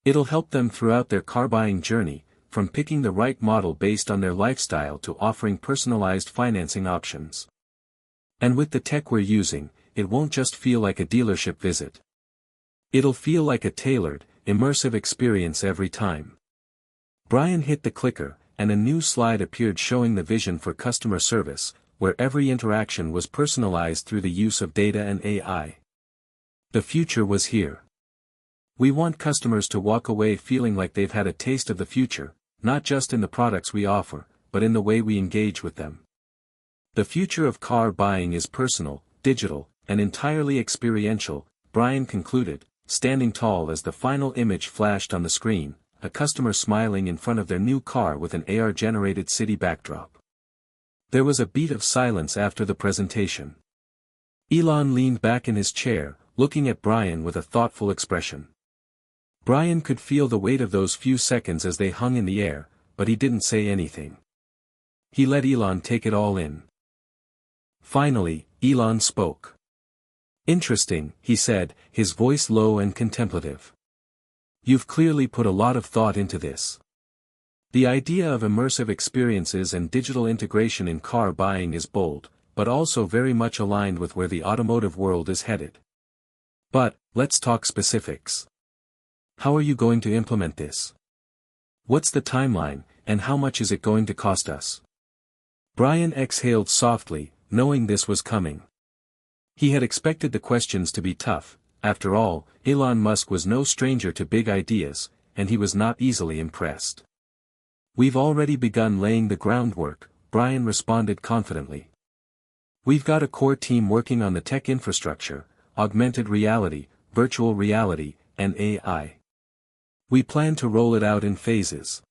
It'll help them throughout their car buying journey, from picking the right model based on their lifestyle to offering personalized financing options. And with the tech we're using, it won't just feel like a dealership visit. It'll feel like a tailored, immersive experience every time. Brian hit the clicker, and a new slide appeared showing the vision for customer service, where every interaction was personalized through the use of data and AI. The future was here. We want customers to walk away feeling like they've had a taste of the future, not just in the products we offer, but in the way we engage with them. The future of car buying is personal, digital, and entirely experiential, Brian concluded, standing tall as the final image flashed on the screen, a customer smiling in front of their new car with an AR-generated city backdrop. There was a beat of silence after the presentation. Elon leaned back in his chair, looking at Brian with a thoughtful expression. Brian could feel the weight of those few seconds as they hung in the air, but he didn't say anything. He let Elon take it all in. Finally, Elon spoke. "Interesting," he said, his voice low and contemplative. "You've clearly put a lot of thought into this. The idea of immersive experiences and digital integration in car buying is bold, but also very much aligned with where the automotive world is headed. But, let's talk specifics. How are you going to implement this? What's the timeline, and how much is it going to cost us?" Brian exhaled softly, knowing this was coming. He had expected the questions to be tough. After all, Elon Musk was no stranger to big ideas, and he was not easily impressed. "We've already begun laying the groundwork," Brian responded confidently. "We've got a core team working on the tech infrastructure, augmented reality, virtual reality, and AI. We plan to roll it out in phases.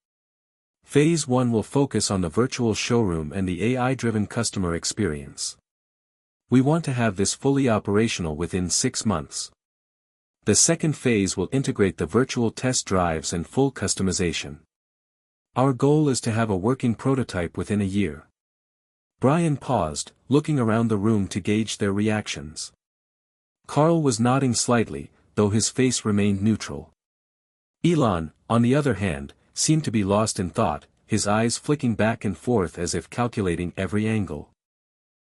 Phase 1 will focus on the virtual showroom and the AI-driven customer experience. We want to have this fully operational within 6 months. The second phase will integrate the virtual test drives and full customization. Our goal is to have a working prototype within a year." Brian paused, looking around the room to gauge their reactions. Carl was nodding slightly, though his face remained neutral. Elon, on the other hand, seemed to be lost in thought, his eyes flicking back and forth as if calculating every angle.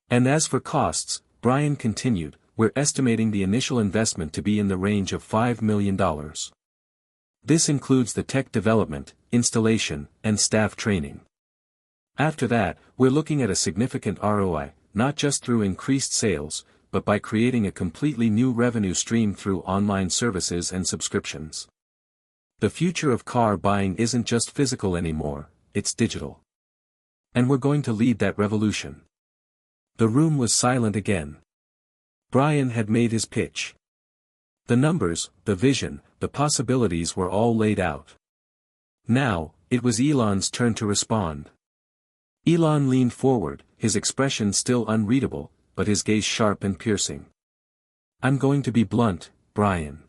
"And as for costs," Brian continued, "we're estimating the initial investment to be in the range of $5 million. This includes the tech development, installation, and staff training. After that, we're looking at a significant ROI, not just through increased sales, but by creating a completely new revenue stream through online services and subscriptions. The future of car buying isn't just physical anymore, it's digital. And we're going to lead that revolution." The room was silent again. Brian had made his pitch. The numbers, the vision, the possibilities were all laid out. Now, it was Elon's turn to respond. Elon leaned forward, his expression still unreadable, but his gaze sharp and piercing. "I'm going to be blunt, Brian.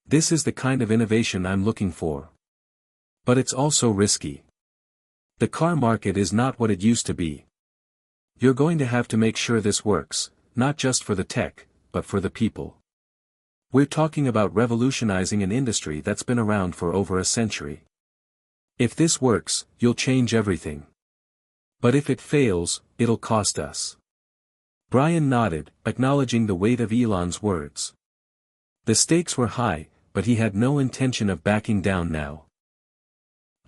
This is the kind of innovation I'm looking for. But it's also risky. The car market is not what it used to be. You're going to have to make sure this works, not just for the tech, but for the people. We're talking about revolutionizing an industry that's been around for over a century. If this works, you'll change everything. But if it fails, it'll cost us." Brian nodded, acknowledging the weight of Elon's words. The stakes were high, but he had no intention of backing down now.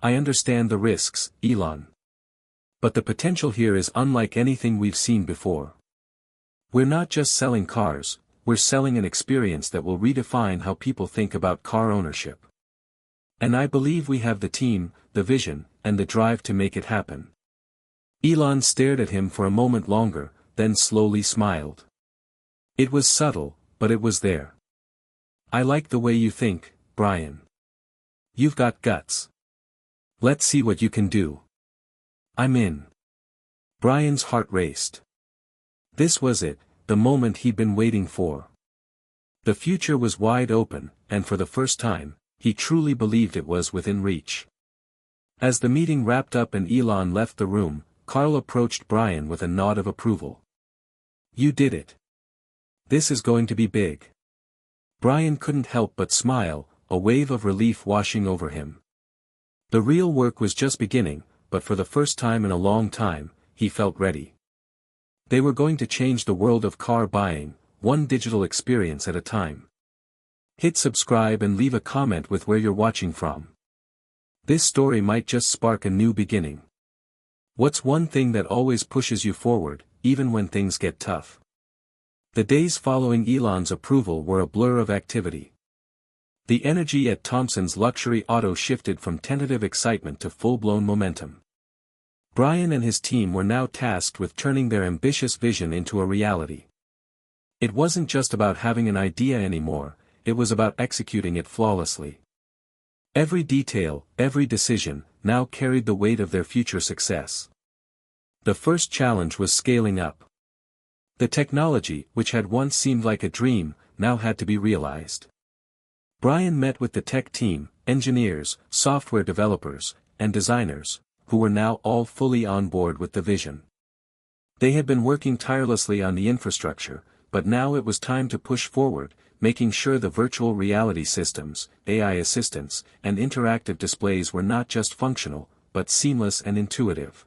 "I understand the risks, Elon. But the potential here is unlike anything we've seen before. We're not just selling cars, we're selling an experience that will redefine how people think about car ownership. And I believe we have the team, the vision, and the drive to make it happen." Elon stared at him for a moment longer, then slowly smiled. It was subtle, but it was there. "I like the way you think, Brian. You've got guts. Let's see what you can do." "I'm in." Brian's heart raced. This was it, the moment he'd been waiting for. The future was wide open, and for the first time, he truly believed it was within reach. As the meeting wrapped up and Elon left the room, Carl approached Brian with a nod of approval. "You did it. This is going to be big." Brian couldn't help but smile, a wave of relief washing over him. The real work was just beginning, but for the first time in a long time, he felt ready. They were going to change the world of car buying, one digital experience at a time. Hit subscribe and leave a comment with where you're watching from. This story might just spark a new beginning. What's one thing that always pushes you forward, even when things get tough? The days following Elon's approval were a blur of activity. The energy at Thompson's luxury auto shifted from tentative excitement to full-blown momentum. Brian and his team were now tasked with turning their ambitious vision into a reality. It wasn't just about having an idea anymore, it was about executing it flawlessly. Every detail, every decision, now carried the weight of their future success. The first challenge was scaling up. The technology, which had once seemed like a dream, now had to be realized. Brian met with the tech team, engineers, software developers, and designers, who were now all fully on board with the vision. They had been working tirelessly on the infrastructure, but now it was time to push forward, making sure the virtual reality systems, AI assistants, and interactive displays were not just functional, but seamless and intuitive.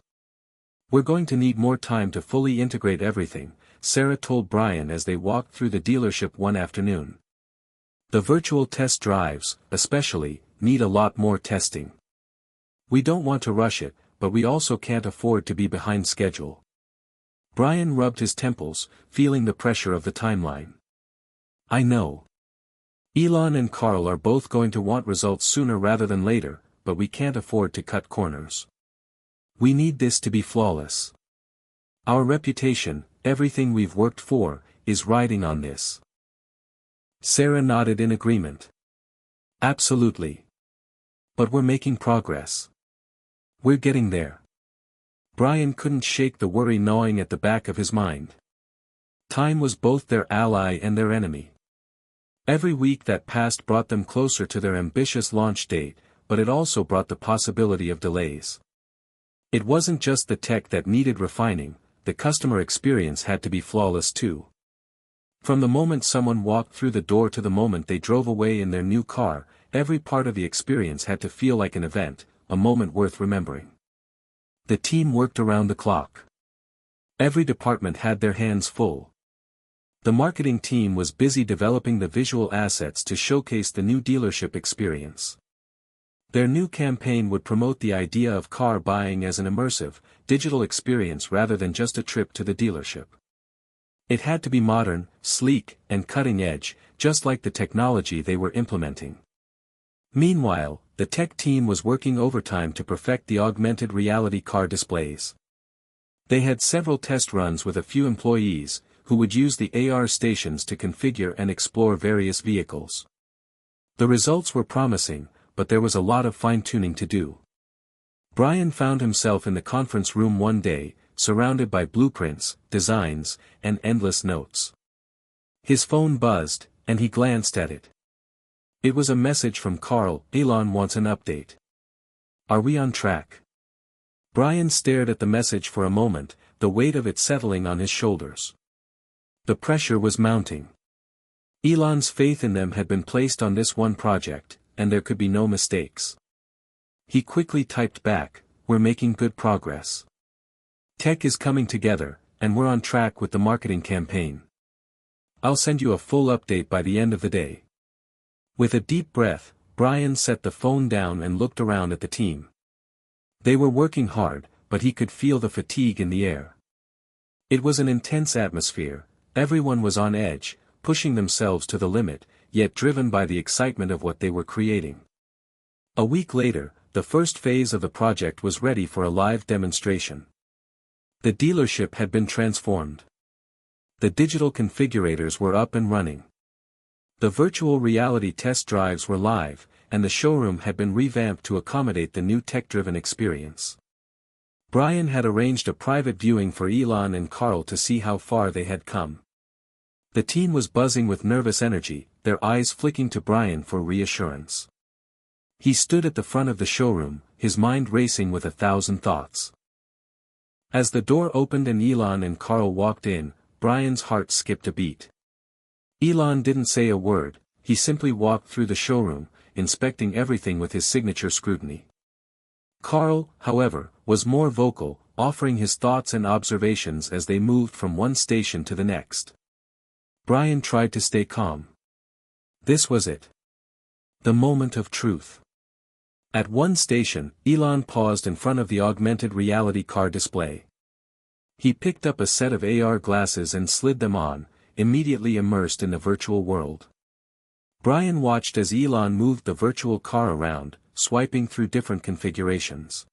"We're going to need more time to fully integrate everything," Sarah told Brian as they walked through the dealership one afternoon. "The virtual test drives, especially, need a lot more testing. We don't want to rush it, but we also can't afford to be behind schedule." Brian rubbed his temples, feeling the pressure of the timeline. "I know. Elon and Carl are both going to want results sooner rather than later, but we can't afford to cut corners. We need this to be flawless. Our reputation, everything we've worked for, is riding on this." Sarah nodded in agreement. "Absolutely. But we're making progress. We're getting there." Brian couldn't shake the worry gnawing at the back of his mind. Time was both their ally and their enemy. Every week that passed brought them closer to their ambitious launch date, but it also brought the possibility of delays. It wasn't just the tech that needed refining, the customer experience had to be flawless too. From the moment someone walked through the door to the moment they drove away in their new car, every part of the experience had to feel like an event, a moment worth remembering. The team worked around the clock. Every department had their hands full. The marketing team was busy developing the visual assets to showcase the new dealership experience. Their new campaign would promote the idea of car buying as an immersive, digital experience rather than just a trip to the dealership. It had to be modern, sleek, and cutting-edge, just like the technology they were implementing. Meanwhile, the tech team was working overtime to perfect the augmented reality car displays. They had several test runs with a few employees, who would use the AR stations to configure and explore various vehicles. The results were promising, but there was a lot of fine-tuning to do. Brian found himself in the conference room one day, surrounded by blueprints, designs, and endless notes. His phone buzzed, and he glanced at it. It was a message from Carl. "Elon wants an update. Are we on track?" Brian stared at the message for a moment, the weight of it settling on his shoulders. The pressure was mounting. Elon's faith in them had been placed on this one project, and there could be no mistakes. He quickly typed back, "We're making good progress. Tech is coming together, and we're on track with the marketing campaign. I'll send you a full update by the end of the day." With a deep breath, Brian set the phone down and looked around at the team. They were working hard, but he could feel the fatigue in the air. It was an intense atmosphere, everyone was on edge, pushing themselves to the limit, yet driven by the excitement of what they were creating. A week later, the first phase of the project was ready for a live demonstration. The dealership had been transformed. The digital configurators were up and running. The virtual reality test drives were live, and the showroom had been revamped to accommodate the new tech-driven experience. Brian had arranged a private viewing for Elon and Carl to see how far they had come. The team was buzzing with nervous energy, their eyes flicking to Brian for reassurance. He stood at the front of the showroom, his mind racing with 1,000 thoughts. As the door opened and Elon and Carl walked in, Brian's heart skipped a beat. Elon didn't say a word, he simply walked through the showroom, inspecting everything with his signature scrutiny. Carl, however, was more vocal, offering his thoughts and observations as they moved from one station to the next. Brian tried to stay calm. This was it. The moment of truth. At one station, Elon paused in front of the augmented reality car display. He picked up a set of AR glasses and slid them on, immediately immersed in the virtual world. Brian watched as Elon moved the virtual car around, swiping through different configurations.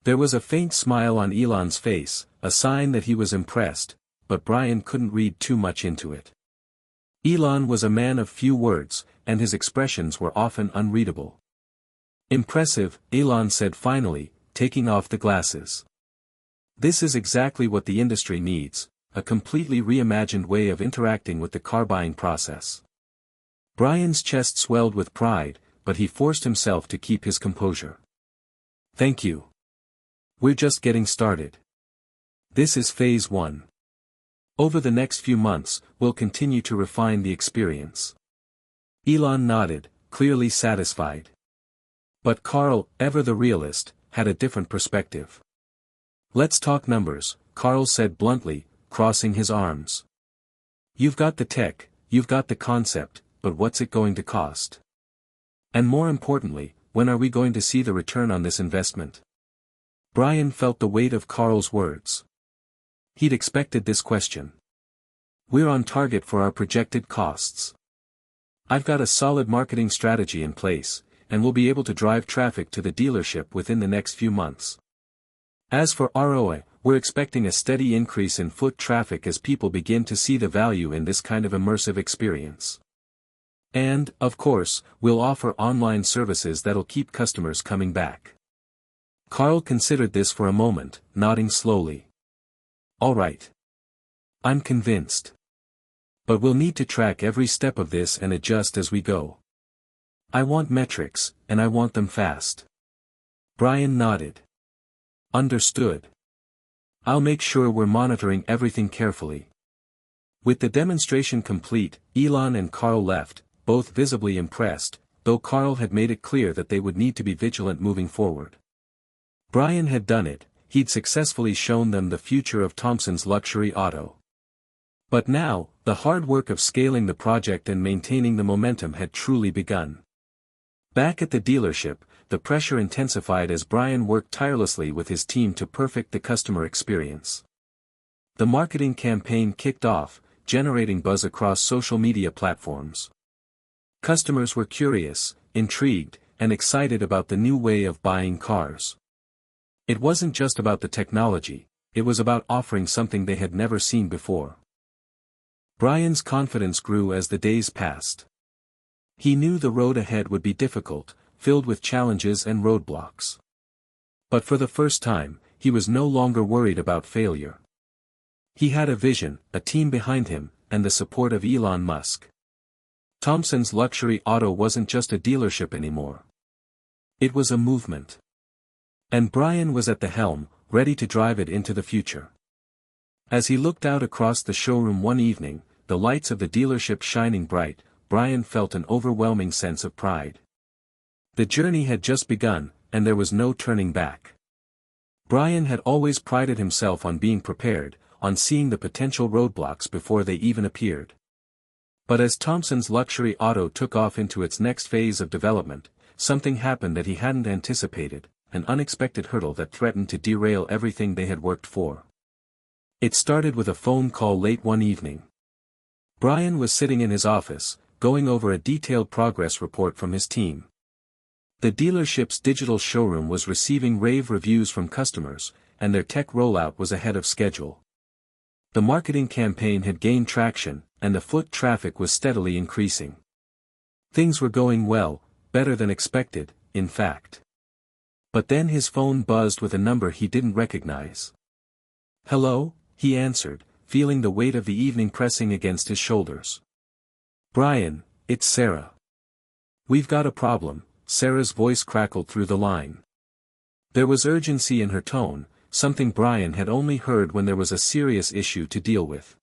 There was a faint smile on Elon's face, a sign that he was impressed, but Brian couldn't read too much into it. Elon was a man of few words, and his expressions were often unreadable. "Impressive," Elon said finally, taking off the glasses. "This is exactly what the industry needs, a completely reimagined way of interacting with the car buying process." Brian's chest swelled with pride, but he forced himself to keep his composure. Thank you. We're just getting started. This is phase 1. Over the next few months, we'll continue to refine the experience. Elon nodded, clearly satisfied. But Carl, ever the realist, had a different perspective. Let's talk numbers, Carl said bluntly, crossing his arms. You've got the tech, you've got the concept, but what's it going to cost? And more importantly, when are we going to see the return on this investment? Brian felt the weight of Carl's words. He'd expected this question. We're on target for our projected costs. I've got a solid marketing strategy in place, and we'll be able to drive traffic to the dealership within the next few months. As for ROI, we're expecting a steady increase in foot traffic as people begin to see the value in this kind of immersive experience. And, of course, we'll offer online services that'll keep customers coming back. Carl considered this for a moment, nodding slowly. All right. I'm convinced. But we'll need to track every step of this and adjust as we go. I want metrics, and I want them fast. Brian nodded. Understood. I'll make sure we're monitoring everything carefully. With the demonstration complete, Elon and Carl left, both visibly impressed, though Carl had made it clear that they would need to be vigilant moving forward. Brian had done it, he'd successfully shown them the future of Thompson's luxury auto. But now, the hard work of scaling the project and maintaining the momentum had truly begun. Back at the dealership, the pressure intensified as Brian worked tirelessly with his team to perfect the customer experience. The marketing campaign kicked off, generating buzz across social media platforms. Customers were curious, intrigued, and excited about the new way of buying cars. It wasn't just about the technology, it was about offering something they had never seen before. Brian's confidence grew as the days passed. He knew the road ahead would be difficult, filled with challenges and roadblocks. But for the first time, he was no longer worried about failure. He had a vision, a team behind him, and the support of Elon Musk. Thompson's luxury auto wasn't just a dealership anymore. It was a movement. And Brian was at the helm, ready to drive it into the future. As he looked out across the showroom one evening, the lights of the dealership shining bright, Brian felt an overwhelming sense of pride. The journey had just begun, and there was no turning back. Brian had always prided himself on being prepared, on seeing the potential roadblocks before they even appeared. But as Thompson's luxury auto took off into its next phase of development, something happened that he hadn't anticipated, an unexpected hurdle that threatened to derail everything they had worked for. It started with a phone call late one evening. Brian was sitting in his office, going over a detailed progress report from his team. The dealership's digital showroom was receiving rave reviews from customers, and their tech rollout was ahead of schedule. The marketing campaign had gained traction, and the foot traffic was steadily increasing. Things were going well, better than expected, in fact. But then his phone buzzed with a number he didn't recognize. "Hello?" he answered, feeling the weight of the evening pressing against his shoulders. "Brian, it's Sarah. We've got a problem," Sarah's voice crackled through the line. There was urgency in her tone, something Brian had only heard when there was a serious issue to deal with.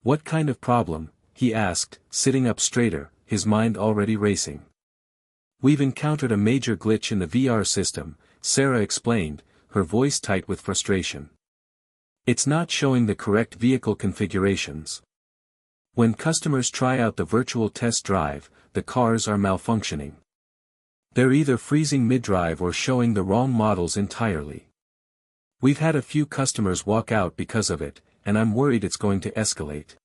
"What kind of problem?" he asked, sitting up straighter, his mind already racing. "We've encountered a major glitch in the VR system," Sarah explained, her voice tight with frustration. "It's not showing the correct vehicle configurations. When customers try out the virtual test drive, the cars are malfunctioning. They're either freezing mid-drive or showing the wrong models entirely. We've had a few customers walk out because of it, and I'm worried it's going to escalate."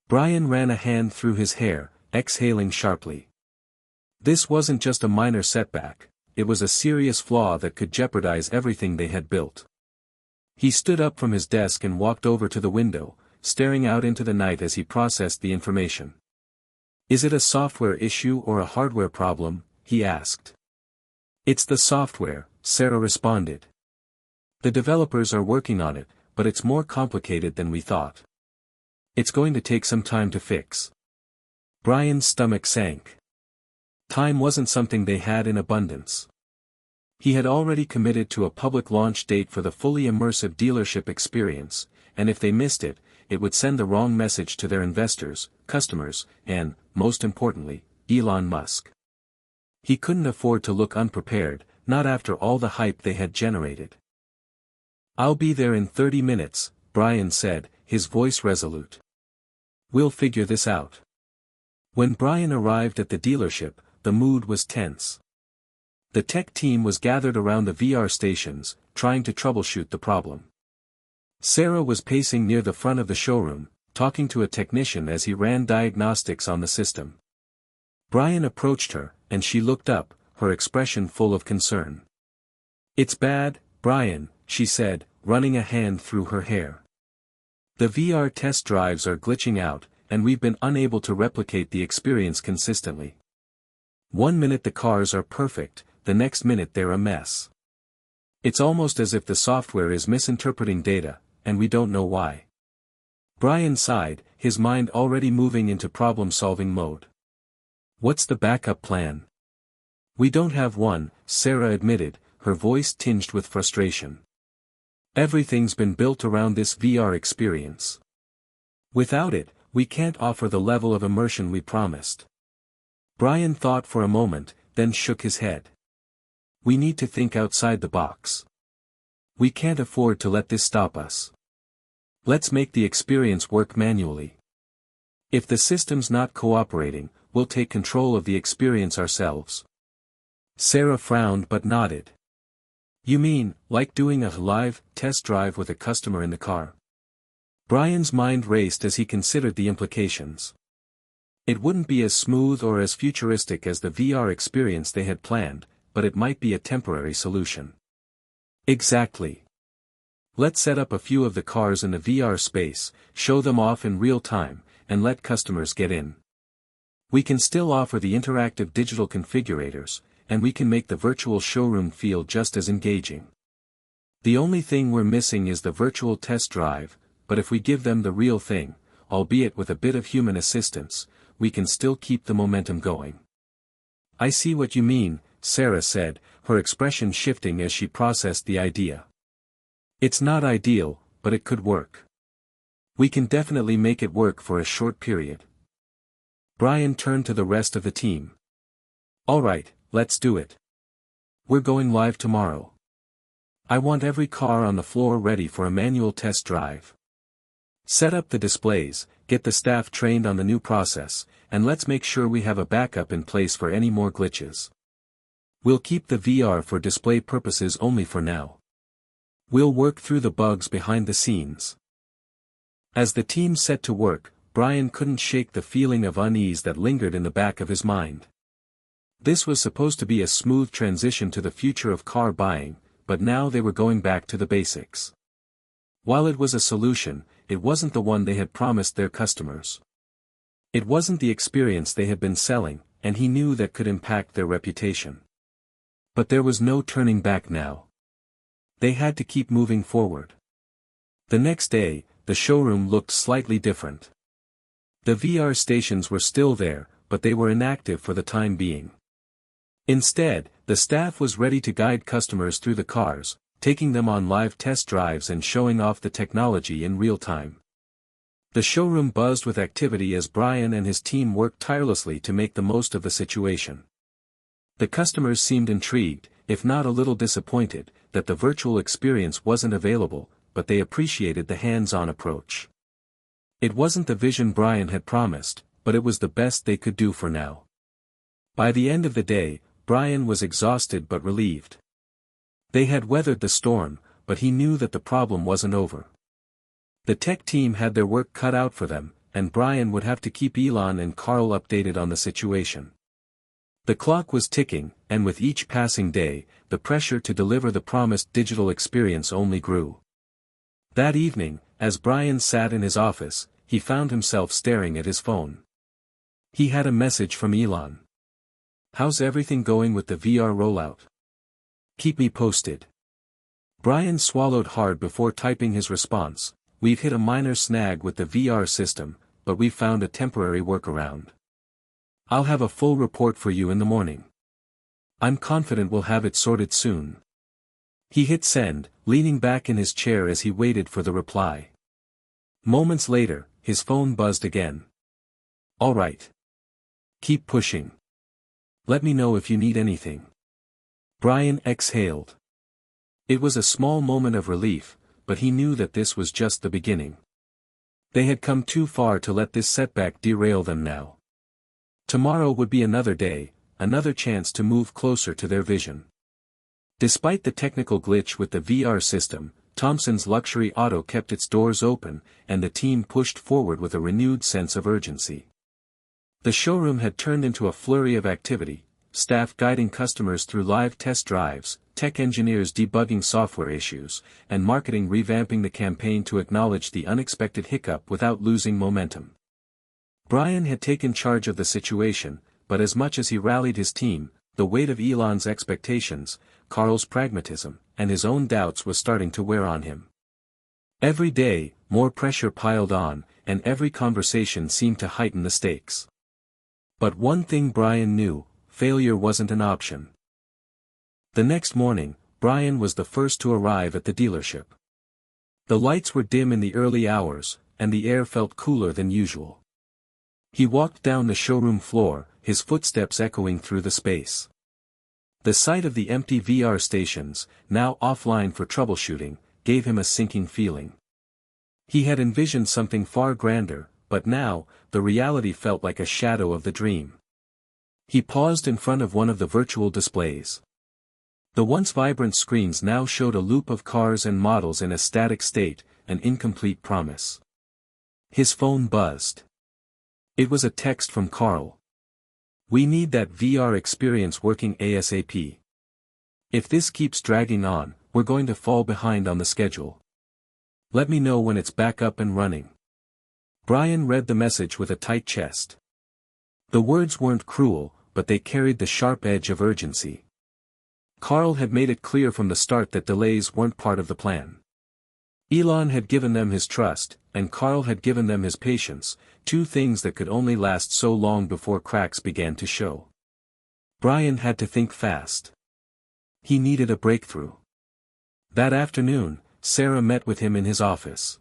Brian ran a hand through his hair, exhaling sharply. This wasn't just a minor setback, it was a serious flaw that could jeopardize everything they had built. He stood up from his desk and walked over to the window, staring out into the night as he processed the information. "Is it a software issue or a hardware problem?" he asked. "It's the software," Sarah responded. "The developers are working on it, but it's more complicated than we thought. It's going to take some time to fix." Brian's stomach sank. Time wasn't something they had in abundance. He had already committed to a public launch date for the fully immersive dealership experience, and if they missed it, it would send the wrong message to their investors, customers, and, most importantly, Elon Musk. He couldn't afford to look unprepared, not after all the hype they had generated. "I'll be there in 30 minutes, Brian said, his voice resolute. "We'll figure this out." When Brian arrived at the dealership, the mood was tense. The tech team was gathered around the VR stations, trying to troubleshoot the problem. Sarah was pacing near the front of the showroom, talking to a technician as he ran diagnostics on the system. Brian approached her, and she looked up, her expression full of concern. "It's bad, Brian," she said, running a hand through her hair. "The VR test drives are glitching out, and we've been unable to replicate the experience consistently. One minute the cars are perfect, the next minute they're a mess. It's almost as if the software is misinterpreting data, and we don't know why." Brian sighed, his mind already moving into problem-solving mode. "What's the backup plan?" "We don't have one," Sarah admitted, her voice tinged with frustration. "Everything's been built around this VR experience. Without it, we can't offer the level of immersion we promised." Brian thought for a moment, then shook his head. "We need to think outside the box. We can't afford to let this stop us. Let's make the experience work manually. If the system's not cooperating, we'll take control of the experience ourselves." Sarah frowned but nodded. "You mean, like doing a live, test drive with a customer in the car?" Brian's mind raced as he considered the implications. It wouldn't be as smooth or as futuristic as the VR experience they had planned, but it might be a temporary solution. "Exactly. Let's set up a few of the cars in the VR space, show them off in real time, and let customers get in. We can still offer the interactive digital configurators, and we can make the virtual showroom feel just as engaging. The only thing we're missing is the virtual test drive, but if we give them the real thing, albeit with a bit of human assistance, we can still keep the momentum going." "I see what you mean," Sarah said, her expression shifting as she processed the idea. "It's not ideal, but it could work. We can definitely make it work for a short period." Brian turned to the rest of the team. "All right, let's do it. We're going live tomorrow. I want every car on the floor ready for a manual test drive. Set up the displays, get the staff trained on the new process, and let's make sure we have a backup in place for any more glitches. We'll keep the VR for display purposes only for now. We'll work through the bugs behind the scenes." As the team set to work, Brian couldn't shake the feeling of unease that lingered in the back of his mind. This was supposed to be a smooth transition to the future of car buying, but now they were going back to the basics. While it was a solution, it wasn't the one they had promised their customers. It wasn't the experience they had been selling, and he knew that could impact their reputation. But there was no turning back now. They had to keep moving forward. The next day, the showroom looked slightly different. The VR stations were still there, but they were inactive for the time being. Instead, the staff was ready to guide customers through the cars, taking them on live test drives and showing off the technology in real time. The showroom buzzed with activity as Brian and his team worked tirelessly to make the most of the situation. The customers seemed intrigued, if not a little disappointed, that the virtual experience wasn't available, but they appreciated the hands-on approach. It wasn't the vision Brian had promised, but it was the best they could do for now. By the end of the day, Brian was exhausted but relieved. They had weathered the storm, but he knew that the problem wasn't over. The tech team had their work cut out for them, and Brian would have to keep Elon and Carl updated on the situation. The clock was ticking, and with each passing day, the pressure to deliver the promised digital experience only grew. That evening, as Brian sat in his office, he found himself staring at his phone. He had a message from Elon. "How's everything going with the VR rollout? Keep me posted." Brian swallowed hard before typing his response. "We've hit a minor snag with the VR system, but we've found a temporary workaround. I'll have a full report for you in the morning. I'm confident we'll have it sorted soon. He hit send, leaning back in his chair as he waited for the reply. Moments later, his phone buzzed again. All right. Keep pushing. Let me know if you need anything. Brian exhaled. It was a small moment of relief, but he knew that this was just the beginning. They had come too far to let this setback derail them now. Tomorrow would be another day, another chance to move closer to their vision. Despite the technical glitch with the VR system, Thompson's luxury auto kept its doors open, and the team pushed forward with a renewed sense of urgency. The showroom had turned into a flurry of activity, staff guiding customers through live test drives, tech engineers debugging software issues, and marketing revamping the campaign to acknowledge the unexpected hiccup without losing momentum. Brian had taken charge of the situation, but as much as he rallied his team, the weight of Elon's expectations, Carl's pragmatism, and his own doubts was starting to wear on him. Every day, more pressure piled on, and every conversation seemed to heighten the stakes. But one thing Brian knew, failure wasn't an option. The next morning, Brian was the first to arrive at the dealership. The lights were dim in the early hours, and the air felt cooler than usual. He walked down the showroom floor, his footsteps echoing through the space. The sight of the empty VR stations, now offline for troubleshooting, gave him a sinking feeling. He had envisioned something far grander, but now, the reality felt like a shadow of the dream. He paused in front of one of the virtual displays. The once vibrant screens now showed a loop of cars and models in a static state, an incomplete promise. His phone buzzed. It was a text from Carl. We need that VR experience working ASAP. If this keeps dragging on, we're going to fall behind on the schedule. Let me know when it's back up and running. Brian read the message with a tight chest. The words weren't cruel, but they carried the sharp edge of urgency. Carl had made it clear from the start that delays weren't part of the plan. Elon had given them his trust, and Carl had given them his patience, two things that could only last so long before cracks began to show. Brian had to think fast. He needed a breakthrough. That afternoon, Sarah met with him in his office.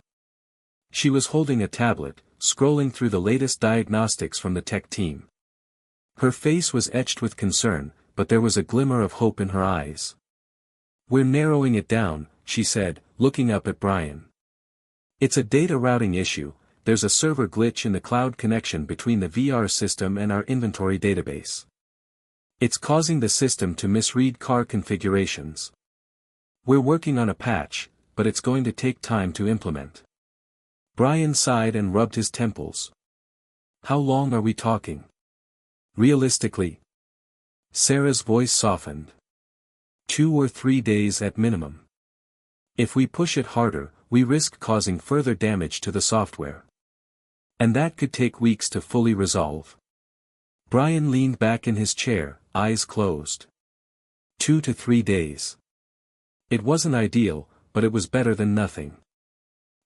She was holding a tablet, scrolling through the latest diagnostics from the tech team. Her face was etched with concern, but there was a glimmer of hope in her eyes. We're narrowing it down, she said, looking up at Brian. It's a data routing issue. There's a server glitch in the cloud connection between the VR system and our inventory database. It's causing the system to misread car configurations. We're working on a patch, but it's going to take time to implement. Brian sighed and rubbed his temples. How long are we talking? Realistically? Sarah's voice softened. 2 or 3 days at minimum. If we push it harder, we risk causing further damage to the software. And that could take weeks to fully resolve. Brian leaned back in his chair, eyes closed. 2 to 3 days. It wasn't ideal, but it was better than nothing.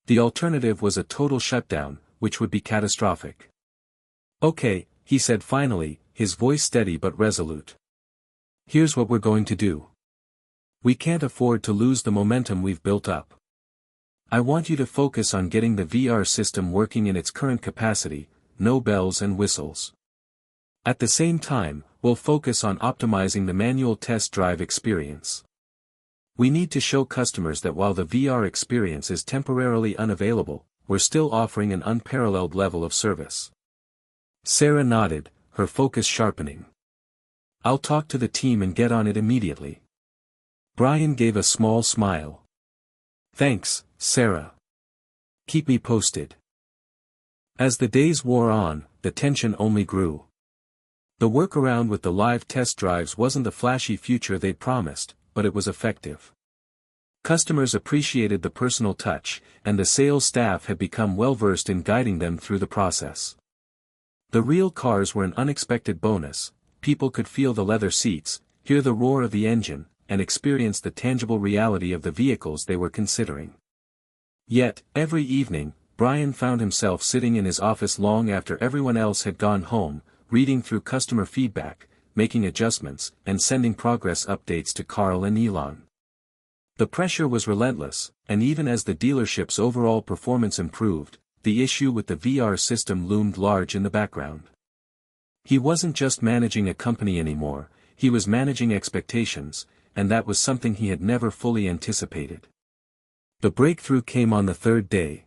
The alternative was a total shutdown, which would be catastrophic. Okay, he said finally, his voice steady but resolute. Here's what we're going to do. We can't afford to lose the momentum we've built up. I want you to focus on getting the VR system working in its current capacity, no bells and whistles. At the same time, we'll focus on optimizing the manual test drive experience. We need to show customers that while the VR experience is temporarily unavailable, we're still offering an unparalleled level of service. Sarah nodded, her focus sharpening. I'll talk to the team and get on it immediately. Brian gave a small smile. Thanks, Sarah. Keep me posted. As the days wore on, the tension only grew. The workaround with the live test drives wasn't the flashy future they'd promised, but it was effective. Customers appreciated the personal touch, and the sales staff had become well-versed in guiding them through the process. The real cars were an unexpected bonus. People could feel the leather seats, hear the roar of the engine, and experience the tangible reality of the vehicles they were considering. Yet, every evening, Brian found himself sitting in his office long after everyone else had gone home, reading through customer feedback, making adjustments, and sending progress updates to Carl and Elon. The pressure was relentless, and even as the dealership's overall performance improved, the issue with the VR system loomed large in the background. He wasn't just managing a company anymore, he was managing expectations, and that was something he had never fully anticipated. The breakthrough came on the third day.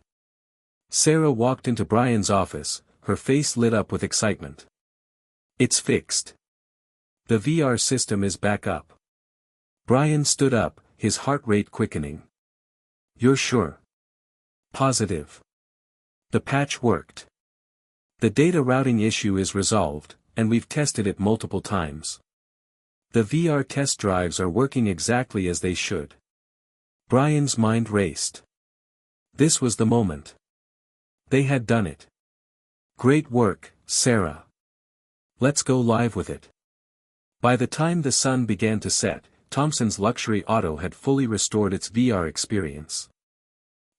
Sarah walked into Brian's office, her face lit up with excitement. "It's fixed. The VR system is back up." Brian stood up, his heart rate quickening. "You're sure?" "Positive. The patch worked. The data routing issue is resolved, and we've tested it multiple times. The VR test drives are working exactly as they should." Brian's mind raced. This was the moment. They had done it. "Great work, Sarah. Let's go live with it." By the time the sun began to set, Thompson's luxury auto had fully restored its VR experience.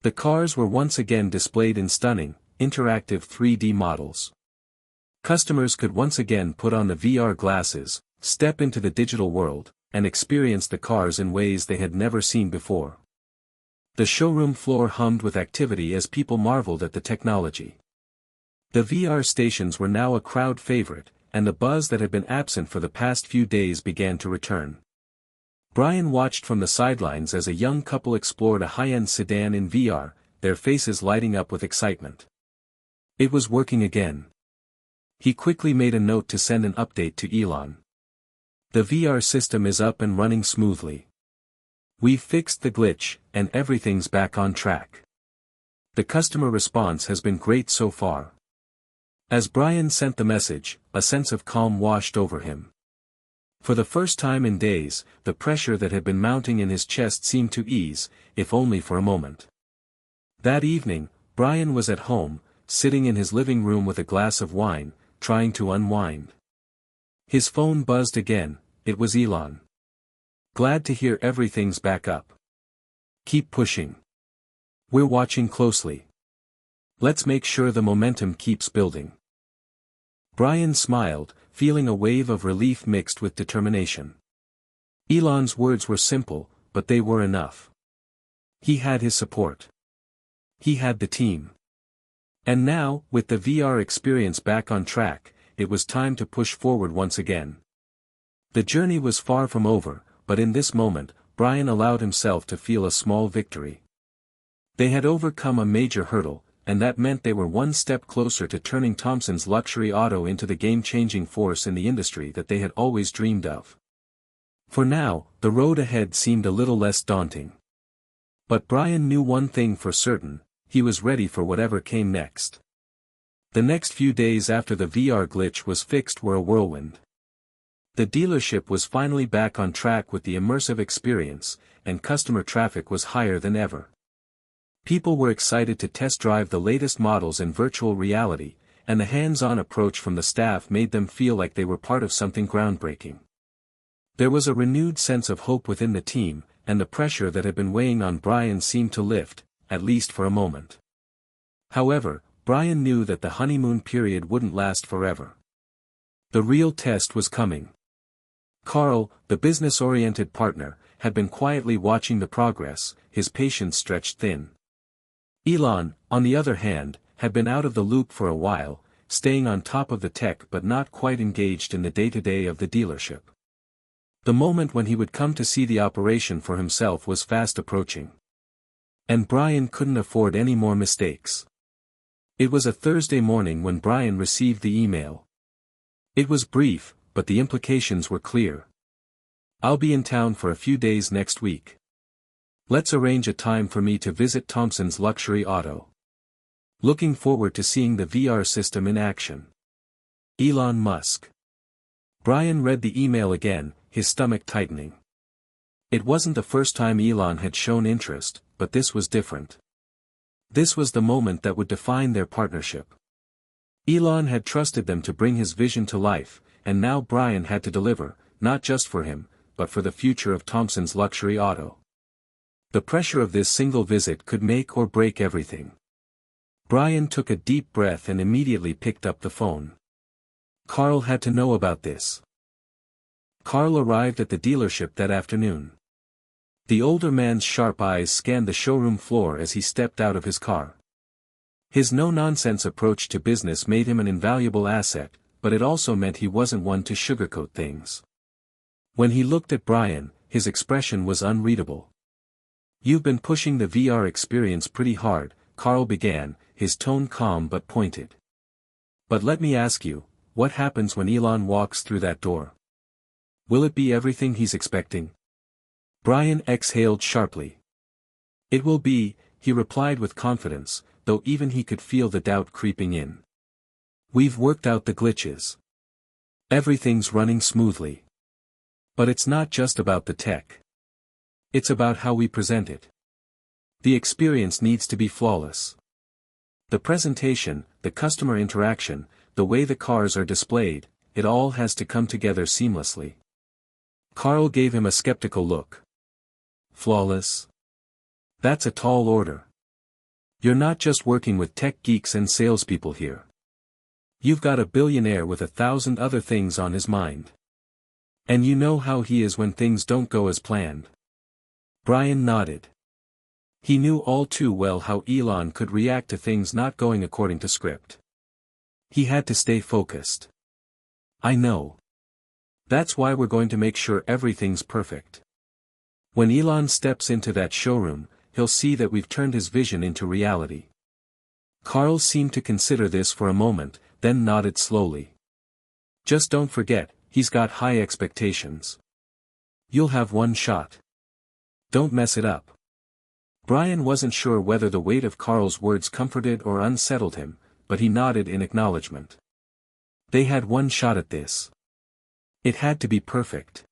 The cars were once again displayed in stunning, interactive 3D models. Customers could once again put on the VR glasses, step into the digital world, and experience the cars in ways they had never seen before. The showroom floor hummed with activity as people marveled at the technology. The VR stations were now a crowd favorite, and the buzz that had been absent for the past few days began to return. Brian watched from the sidelines as a young couple explored a high-end sedan in VR, their faces lighting up with excitement. It was working again. He quickly made a note to send an update to Elon. "The VR system is up and running smoothly. We've fixed the glitch, and everything's back on track. The customer response has been great so far." As Brian sent the message, a sense of calm washed over him. For the first time in days, the pressure that had been mounting in his chest seemed to ease, if only for a moment. That evening, Brian was at home, sitting in his living room with a glass of wine, trying to unwind. His phone buzzed again. It was Elon. "Glad to hear everything's back up. Keep pushing. We're watching closely. Let's make sure the momentum keeps building." Brian smiled, feeling a wave of relief mixed with determination. Elon's words were simple, but they were enough. He had his support. He had the team. And now, with the VR experience back on track, it was time to push forward once again. The journey was far from over, but in this moment, Brian allowed himself to feel a small victory. They had overcome a major hurdle, and that meant they were one step closer to turning Thompson's luxury auto into the game-changing force in the industry that they had always dreamed of. For now, the road ahead seemed a little less daunting. But Brian knew one thing for certain: he was ready for whatever came next. The next few days after the VR glitch was fixed were a whirlwind. The dealership was finally back on track with the immersive experience, and customer traffic was higher than ever. People were excited to test drive the latest models in virtual reality, and the hands-on approach from the staff made them feel like they were part of something groundbreaking. There was a renewed sense of hope within the team, and the pressure that had been weighing on Brian seemed to lift, at least for a moment. However, Brian knew that the honeymoon period wouldn't last forever. The real test was coming. Carl, the business-oriented partner, had been quietly watching the progress, his patience stretched thin. Elon, on the other hand, had been out of the loop for a while, staying on top of the tech but not quite engaged in the day-to-day of the dealership. The moment when he would come to see the operation for himself was fast approaching. And Brian couldn't afford any more mistakes. It was a Thursday morning when Brian received the email. It was brief, but the implications were clear. "I'll be in town for a few days next week. Let's arrange a time for me to visit Thompson's luxury auto. Looking forward to seeing the VR system in action. Elon Musk." Brian read the email again, his stomach tightening. It wasn't the first time Elon had shown interest, but this was different. This was the moment that would define their partnership. Elon had trusted them to bring his vision to life, and now Brian had to deliver, not just for him, but for the future of Thompson's luxury auto. The pressure of this single visit could make or break everything. Brian took a deep breath and immediately picked up the phone. Carl had to know about this. Carl arrived at the dealership that afternoon. The older man's sharp eyes scanned the showroom floor as he stepped out of his car. His no-nonsense approach to business made him an invaluable asset, but it also meant he wasn't one to sugarcoat things. When he looked at Brian, his expression was unreadable. "You've been pushing the VR experience pretty hard," Carl began, his tone calm but pointed. "But let me ask you, what happens when Elon walks through that door? Will it be everything he's expecting?" Brian exhaled sharply. "It will be," he replied with confidence, though even he could feel the doubt creeping in. "We've worked out the glitches. Everything's running smoothly. But it's not just about the tech. It's about how we present it. The experience needs to be flawless. The presentation, the customer interaction, the way the cars are displayed, it all has to come together seamlessly." Carl gave him a skeptical look. "Flawless? That's a tall order. You're not just working with tech geeks and salespeople here. You've got a billionaire with 1,000 other things on his mind. And you know how he is when things don't go as planned." Brian nodded. He knew all too well how Elon could react to things not going according to script. He had to stay focused. "I know. That's why we're going to make sure everything's perfect. When Elon steps into that showroom, he'll see that we've turned his vision into reality." Carl seemed to consider this for a moment, then nodded slowly. "Just don't forget, he's got high expectations. You'll have one shot. Don't mess it up." Brian wasn't sure whether the weight of Carl's words comforted or unsettled him, but he nodded in acknowledgement. They had one shot at this. It had to be perfect.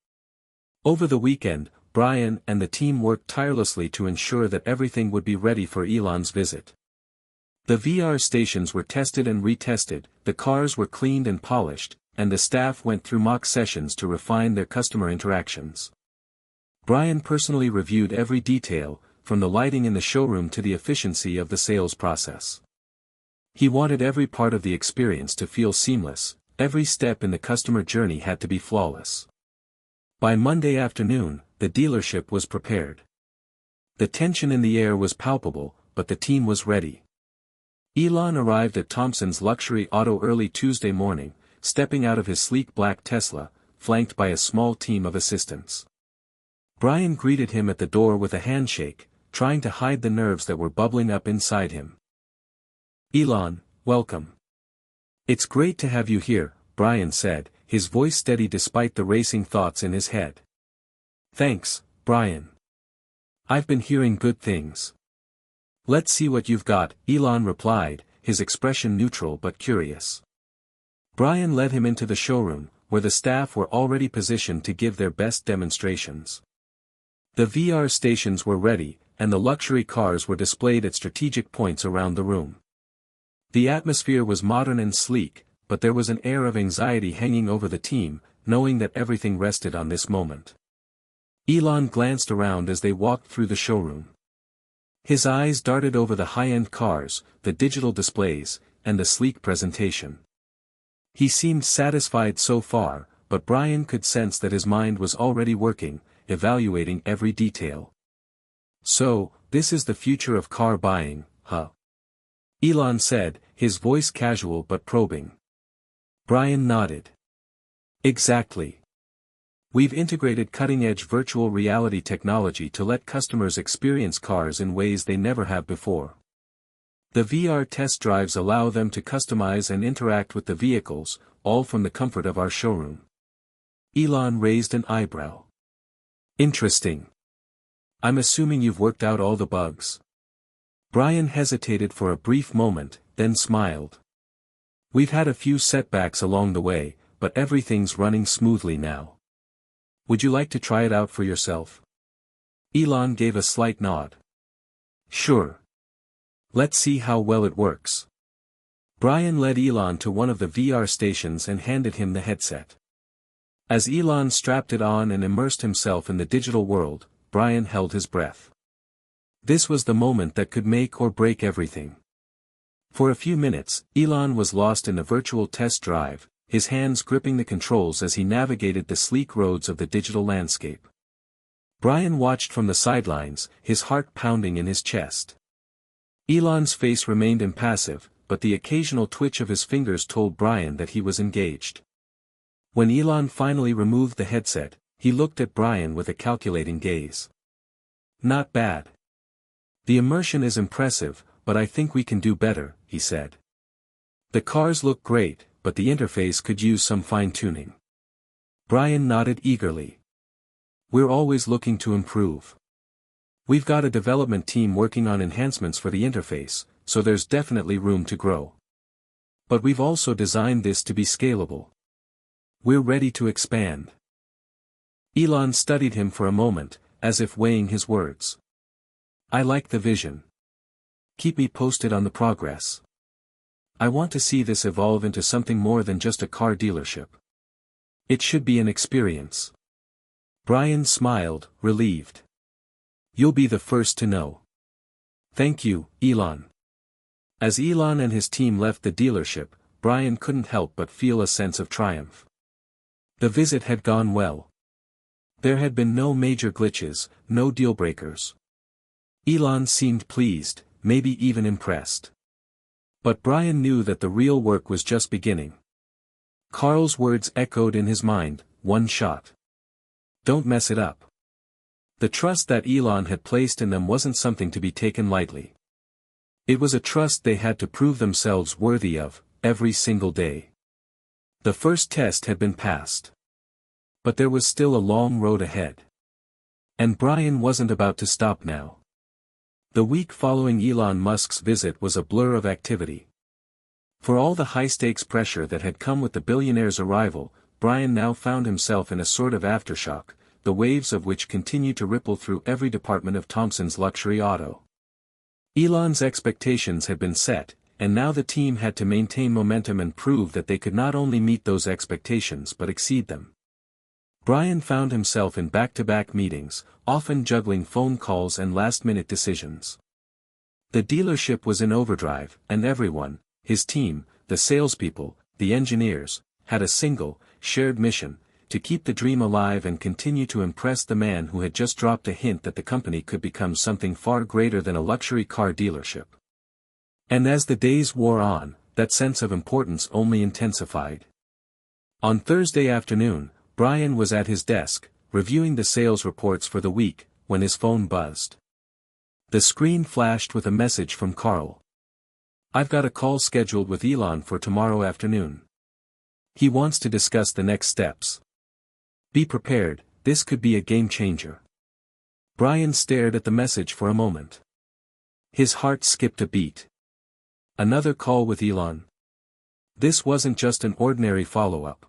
Over the weekend, Brian and the team worked tirelessly to ensure that everything would be ready for Elon's visit. The VR stations were tested and retested, the cars were cleaned and polished, and the staff went through mock sessions to refine their customer interactions. Brian personally reviewed every detail, from the lighting in the showroom to the efficiency of the sales process. He wanted every part of the experience to feel seamless, every step in the customer journey had to be flawless. By Monday afternoon, the dealership was prepared. The tension in the air was palpable, but the team was ready. Elon arrived at Thompson's luxury auto early Tuesday morning, stepping out of his sleek black Tesla, flanked by a small team of assistants. Brian greeted him at the door with a handshake, trying to hide the nerves that were bubbling up inside him. "Elon, welcome. It's great to have you here," Brian said, his voice steady despite the racing thoughts in his head. "Thanks, Brian. I've been hearing good things." "Let's see what you've got," Elon replied, his expression neutral but curious. Brian led him into the showroom, where the staff were already positioned to give their best demonstrations. The VR stations were ready, and the luxury cars were displayed at strategic points around the room. The atmosphere was modern and sleek, but there was an air of anxiety hanging over the team, knowing that everything rested on this moment. Elon glanced around as they walked through the showroom. His eyes darted over the high-end cars, the digital displays, and the sleek presentation. He seemed satisfied so far, but Brian could sense that his mind was already working, evaluating every detail. "So, this is the future of car buying, huh?" Elon said, his voice casual but probing. Brian nodded. "Exactly. We've integrated cutting-edge virtual reality technology to let customers experience cars in ways they never have before. The VR test drives allow them to customize and interact with the vehicles, all from the comfort of our showroom." Elon raised an eyebrow. "Interesting. I'm assuming you've worked out all the bugs." Brian hesitated for a brief moment, then smiled. "We've had a few setbacks along the way, but everything's running smoothly now. Would you like to try it out for yourself?" Elon gave a slight nod. "Sure. Let's see how well it works." Brian led Elon to one of the VR stations and handed him the headset. As Elon strapped it on and immersed himself in the digital world, Brian held his breath. This was the moment that could make or break everything. For a few minutes, Elon was lost in the virtual test drive, his hands gripping the controls as he navigated the sleek roads of the digital landscape. Brian watched from the sidelines, his heart pounding in his chest. Elon's face remained impassive, but the occasional twitch of his fingers told Brian that he was engaged. When Elon finally removed the headset, he looked at Brian with a calculating gaze. "Not bad. The immersion is impressive, but I think we can do better," he said. "The cars look great, but the interface could use some fine-tuning." Brian nodded eagerly. "We're always looking to improve. We've got a development team working on enhancements for the interface, so there's definitely room to grow. But we've also designed this to be scalable. We're ready to expand." Elon studied him for a moment, as if weighing his words. "I like the vision. Keep me posted on the progress. I want to see this evolve into something more than just a car dealership. It should be an experience." Brian smiled, relieved. "You'll be the first to know." "Thank you, Elon." As Elon and his team left the dealership, Brian couldn't help but feel a sense of triumph. The visit had gone well. There had been no major glitches, no deal-breakers. Elon seemed pleased, maybe even impressed. But Brian knew that the real work was just beginning. Carl's words echoed in his mind, "One shot. Don't mess it up." The trust that Elon had placed in them wasn't something to be taken lightly. It was a trust they had to prove themselves worthy of, every single day. The first test had been passed. But there was still a long road ahead. And Brian wasn't about to stop now. The week following Elon Musk's visit was a blur of activity. For all the high-stakes pressure that had come with the billionaire's arrival, Brian now found himself in a sort of aftershock, the waves of which continued to ripple through every department of Thompson's luxury auto. Elon's expectations had been set, and now the team had to maintain momentum and prove that they could not only meet those expectations but exceed them. Brian found himself in back-to-back meetings, often juggling phone calls and last-minute decisions. The dealership was in overdrive, and everyone, his team, the salespeople, the engineers, had a single, shared mission, to keep the dream alive and continue to impress the man who had just dropped a hint that the company could become something far greater than a luxury car dealership. And as the days wore on, that sense of importance only intensified. On Thursday afternoon, Brian was at his desk, reviewing the sales reports for the week, when his phone buzzed. The screen flashed with a message from Carl. "I've got a call scheduled with Elon for tomorrow afternoon. He wants to discuss the next steps. Be prepared, this could be a game changer." Brian stared at the message for a moment. His heart skipped a beat. Another call with Elon. This wasn't just an ordinary follow-up.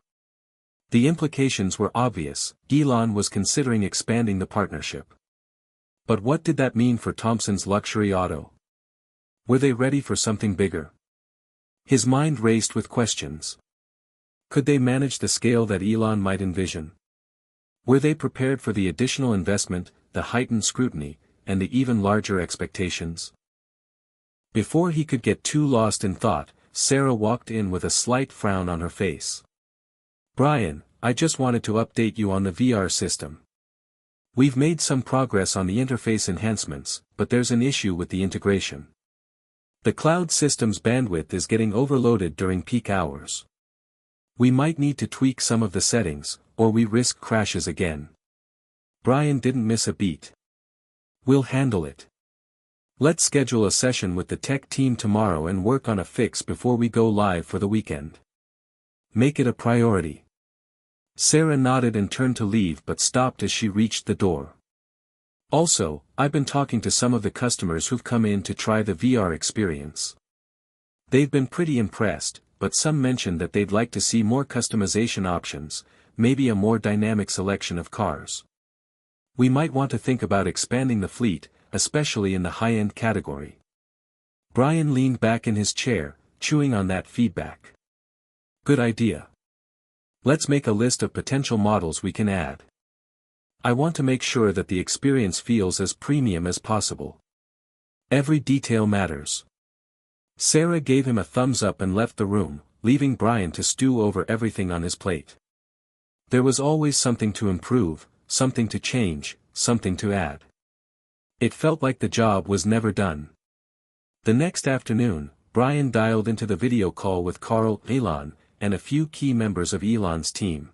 The implications were obvious. Elon was considering expanding the partnership. But what did that mean for Thompson's luxury auto? Were they ready for something bigger? His mind raced with questions. Could they manage the scale that Elon might envision? Were they prepared for the additional investment, the heightened scrutiny, and the even larger expectations? Before he could get too lost in thought, Sarah walked in with a slight frown on her face. "Brian, I just wanted to update you on the VR system. We've made some progress on the interface enhancements, but there's an issue with the integration. The cloud system's bandwidth is getting overloaded during peak hours. We might need to tweak some of the settings, or we risk crashes again." Brian didn't miss a beat. "We'll handle it. Let's schedule a session with the tech team tomorrow and work on a fix before we go live for the weekend. Make it a priority." Sarah nodded and turned to leave but stopped as she reached the door. "Also, I've been talking to some of the customers who've come in to try the VR experience. They've been pretty impressed, but some mentioned that they'd like to see more customization options, maybe a more dynamic selection of cars. We might want to think about expanding the fleet, especially in the high-end category." Brian leaned back in his chair, chewing on that feedback. "Good idea. Let's make a list of potential models we can add. I want to make sure that the experience feels as premium as possible. Every detail matters." Sarah gave him a thumbs up and left the room, leaving Brian to stew over everything on his plate. There was always something to improve, something to change, something to add. It felt like the job was never done. The next afternoon, Brian dialed into the video call with Carl, Elon, and a few key members of Elon's team.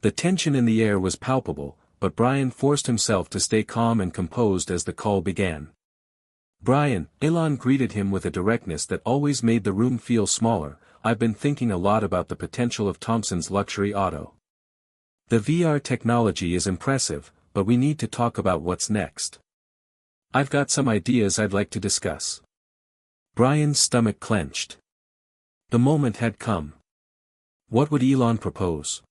The tension in the air was palpable, but Brian forced himself to stay calm and composed as the call began. "Brian," Elon greeted him with a directness that always made the room feel smaller, "I've been thinking a lot about the potential of Thompson's luxury auto. The VR technology is impressive, but we need to talk about what's next. I've got some ideas I'd like to discuss." Brian's stomach clenched. The moment had come. What would Elon propose?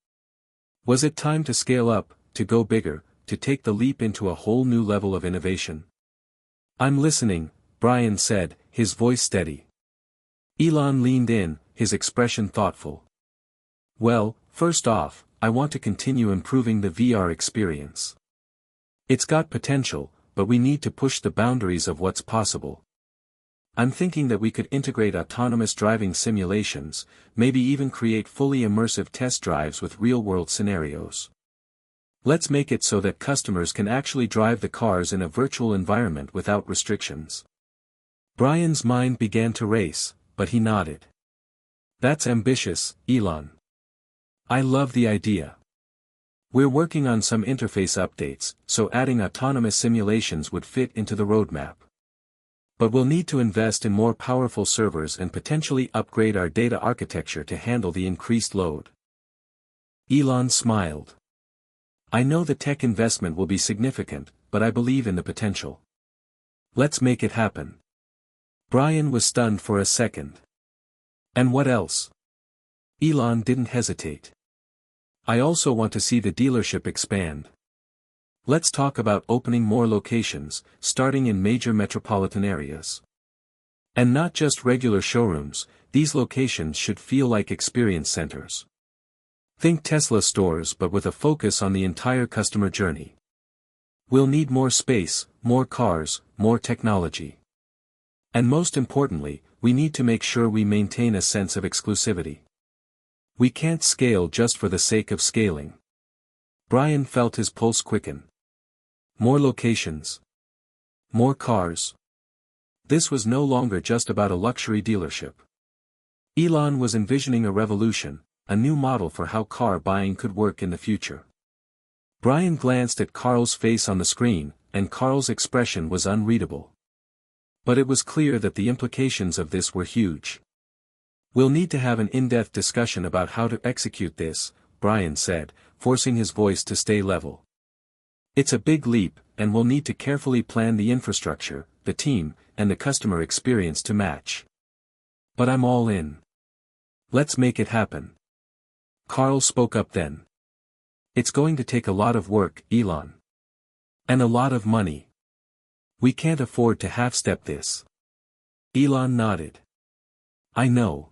Was it time to scale up, to go bigger, to take the leap into a whole new level of innovation? "I'm listening," Brian said, his voice steady. Elon leaned in, his expression thoughtful. "Well, first off, I want to continue improving the VR experience. It's got potential, but we need to push the boundaries of what's possible. I'm thinking that we could integrate autonomous driving simulations, maybe even create fully immersive test drives with real-world scenarios. Let's make it so that customers can actually drive the cars in a virtual environment without restrictions." Brian's mind began to race, but he nodded. "That's ambitious, Elon. I love the idea. We're working on some interface updates, so adding autonomous simulations would fit into the roadmap. But we'll need to invest in more powerful servers and potentially upgrade our data architecture to handle the increased load." Elon smiled. "I know the tech investment will be significant, but I believe in the potential. Let's make it happen." Brian was stunned for a second. "And what else?" Elon didn't hesitate. "I also want to see the dealership expand. Let's talk about opening more locations, starting in major metropolitan areas. And not just regular showrooms, these locations should feel like experience centers. Think Tesla stores but with a focus on the entire customer journey. We'll need more space, more cars, more technology. And most importantly, we need to make sure we maintain a sense of exclusivity. We can't scale just for the sake of scaling." Brian felt his pulse quicken. More locations. More cars. This was no longer just about a luxury dealership. Elon was envisioning a revolution, a new model for how car buying could work in the future. Brian glanced at Carl's face on the screen, and Carl's expression was unreadable. But it was clear that the implications of this were huge. "We'll need to have an in-depth discussion about how to execute this," Brian said, forcing his voice to stay level. "It's a big leap, and we'll need to carefully plan the infrastructure, the team, and the customer experience to match. But I'm all in. Let's make it happen." Carl spoke up then. "It's going to take a lot of work, Elon. And a lot of money. We can't afford to half-step this." Elon nodded. "I know.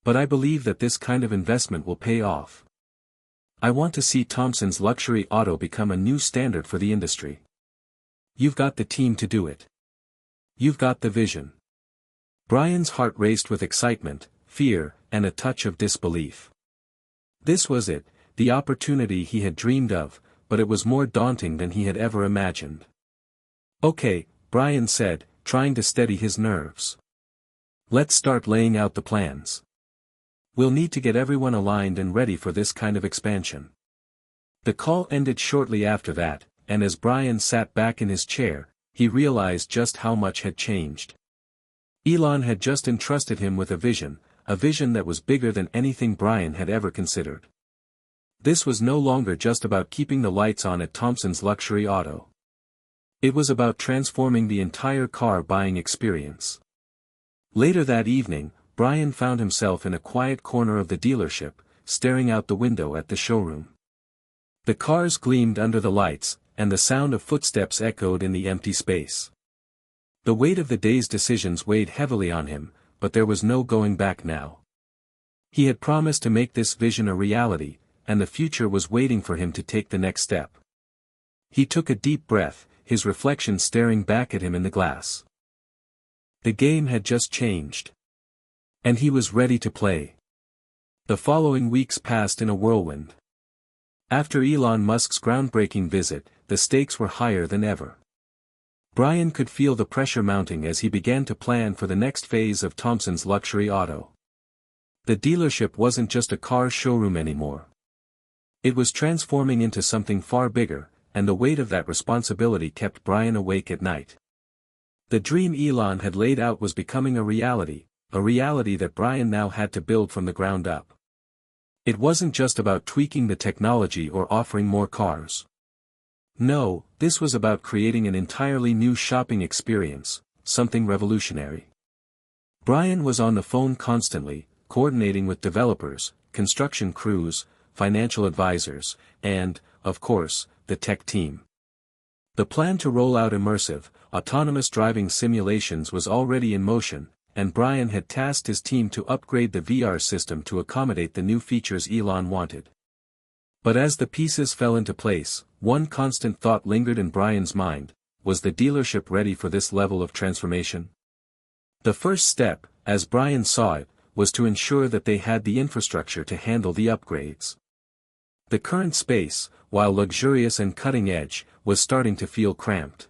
But I believe that this kind of investment will pay off. I want to see Thompson's luxury auto become a new standard for the industry. You've got the team to do it. You've got the vision." Brian's heart raced with excitement, fear, and a touch of disbelief. This was it, the opportunity he had dreamed of, but it was more daunting than he had ever imagined. "Okay," Brian said, trying to steady his nerves. "Let's start laying out the plans. We'll need to get everyone aligned and ready for this kind of expansion." The call ended shortly after that, and as Brian sat back in his chair, he realized just how much had changed. Elon had just entrusted him with a vision that was bigger than anything Brian had ever considered. This was no longer just about keeping the lights on at Thompson's luxury auto. It was about transforming the entire car buying experience. Later that evening, Brian found himself in a quiet corner of the dealership, staring out the window at the showroom. The cars gleamed under the lights, and the sound of footsteps echoed in the empty space. The weight of the day's decisions weighed heavily on him, but there was no going back now. He had promised to make this vision a reality, and the future was waiting for him to take the next step. He took a deep breath, his reflection staring back at him in the glass. The game had just changed. And he was ready to play. The following weeks passed in a whirlwind. After Elon Musk's groundbreaking visit, the stakes were higher than ever. Brian could feel the pressure mounting as he began to plan for the next phase of Thompson's luxury auto. The dealership wasn't just a car showroom anymore. It was transforming into something far bigger, and the weight of that responsibility kept Brian awake at night. The dream Elon had laid out was becoming a reality that Brian now had to build from the ground up. It wasn't just about tweaking the technology or offering more cars. No, this was about creating an entirely new shopping experience, something revolutionary. Brian was on the phone constantly, coordinating with developers, construction crews, financial advisors, and, of course, the tech team. The plan to roll out immersive, autonomous driving simulations was already in motion, and Brian had tasked his team to upgrade the VR system to accommodate the new features Elon wanted. But as the pieces fell into place, one constant thought lingered in Brian's mind: was the dealership ready for this level of transformation? The first step, as Brian saw it, was to ensure that they had the infrastructure to handle the upgrades. The current space, while luxurious and cutting-edge, was starting to feel cramped.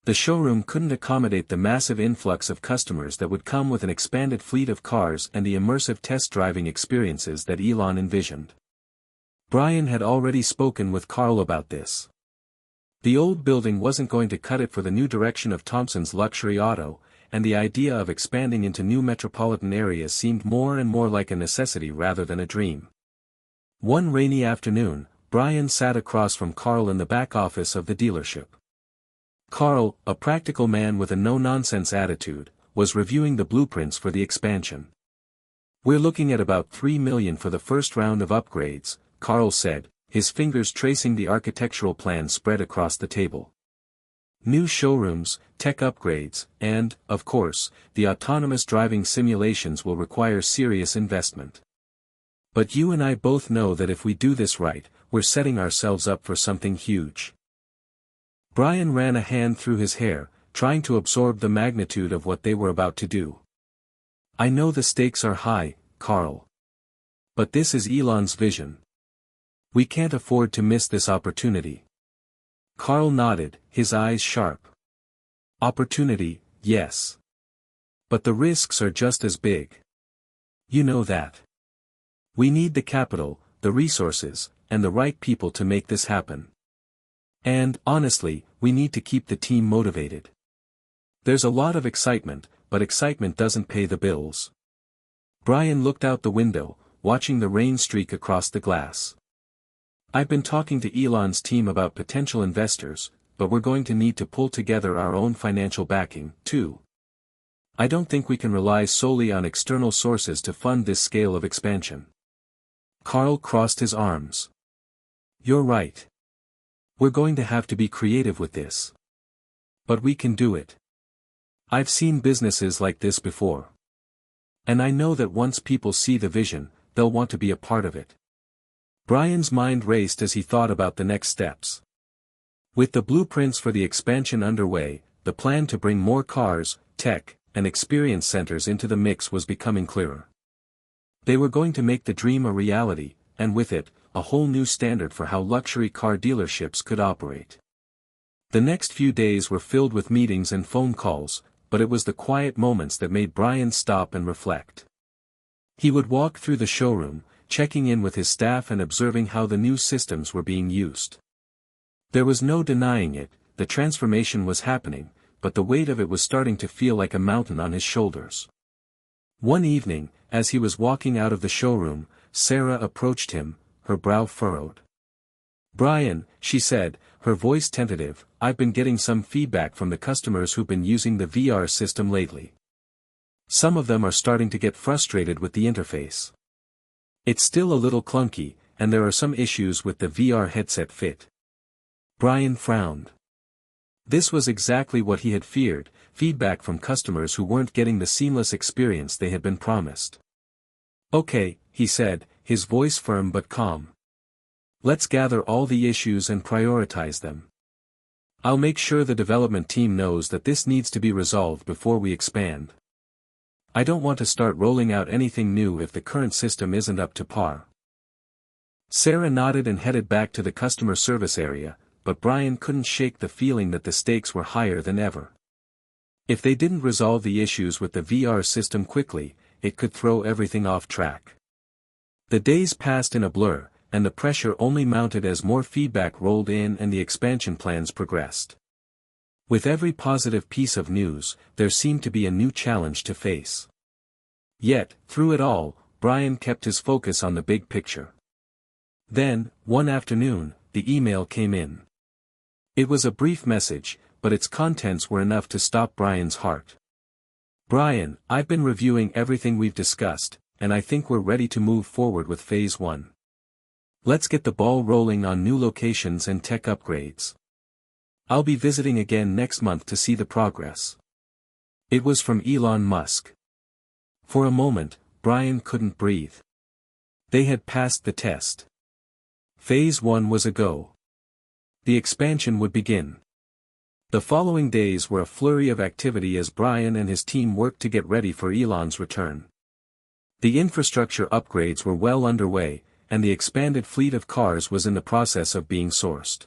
The showroom couldn't accommodate the massive influx of customers that would come with an expanded fleet of cars and the immersive test driving experiences that Elon envisioned. Brian had already spoken with Carl about this. The old building wasn't going to cut it for the new direction of Thompson's luxury auto, and the idea of expanding into new metropolitan areas seemed more and more like a necessity rather than a dream. One rainy afternoon, Brian sat across from Carl in the back office of the dealership. Carl, a practical man with a no-nonsense attitude, was reviewing the blueprints for the expansion. "We're looking at about $3 million for the first round of upgrades," Carl said, his fingers tracing the architectural plans spread across the table. "New showrooms, tech upgrades, and, of course, the autonomous driving simulations will require serious investment. But you and I both know that if we do this right, we're setting ourselves up for something huge." Brian ran a hand through his hair, trying to absorb the magnitude of what they were about to do. "I know the stakes are high, Carl. But this is Elon's vision. We can't afford to miss this opportunity." Carl nodded, his eyes sharp. "Opportunity, yes. But the risks are just as big. You know that. We need the capital, the resources, and the right people to make this happen. And, honestly, we need to keep the team motivated. There's a lot of excitement, but excitement doesn't pay the bills." Brian looked out the window, watching the rain streak across the glass. "I've been talking to Elon's team about potential investors, but we're going to need to pull together our own financial backing, too. I don't think we can rely solely on external sources to fund this scale of expansion." Carl crossed his arms. "You're right. We're going to have to be creative with this. But we can do it. I've seen businesses like this before. And I know that once people see the vision, they'll want to be a part of it." Brian's mind raced as he thought about the next steps. With the blueprints for the expansion underway, the plan to bring more cars, tech, and experience centers into the mix was becoming clearer. They were going to make the dream a reality, and with it, a whole new standard for how luxury car dealerships could operate. The next few days were filled with meetings and phone calls, but it was the quiet moments that made Brian stop and reflect. He would walk through the showroom, checking in with his staff and observing how the new systems were being used. There was no denying it, the transformation was happening, but the weight of it was starting to feel like a mountain on his shoulders. One evening, as he was walking out of the showroom, Sarah approached him, her brow furrowed. "Brian," she said, her voice tentative, "I've been getting some feedback from the customers who've been using the VR system lately. Some of them are starting to get frustrated with the interface. It's still a little clunky, and there are some issues with the VR headset fit." Brian frowned. This was exactly what he had feared, feedback from customers who weren't getting the seamless experience they had been promised. "Okay," he said, his voice firm but calm. "Let's gather all the issues and prioritize them. I'll make sure the development team knows that this needs to be resolved before we expand." I don't want to start rolling out anything new if the current system isn't up to par. Sarah nodded and headed back to the customer service area, but Brian couldn't shake the feeling that the stakes were higher than ever. If they didn't resolve the issues with the VR system quickly, it could throw everything off track. The days passed in a blur, and the pressure only mounted as more feedback rolled in and the expansion plans progressed. With every positive piece of news, there seemed to be a new challenge to face. Yet, through it all, Brian kept his focus on the big picture. Then, one afternoon, the email came in. It was a brief message, but its contents were enough to stop Brian's heart. "Brian, I've been reviewing everything we've discussed, and I think we're ready to move forward with Phase 1. Let's get the ball rolling on new locations and tech upgrades. I'll be visiting again next month to see the progress." It was from Elon Musk. For a moment, Brian couldn't breathe. They had passed the test. Phase 1 was a go. The expansion would begin. The following days were a flurry of activity as Brian and his team worked to get ready for Elon's return. The infrastructure upgrades were well underway, and the expanded fleet of cars was in the process of being sourced.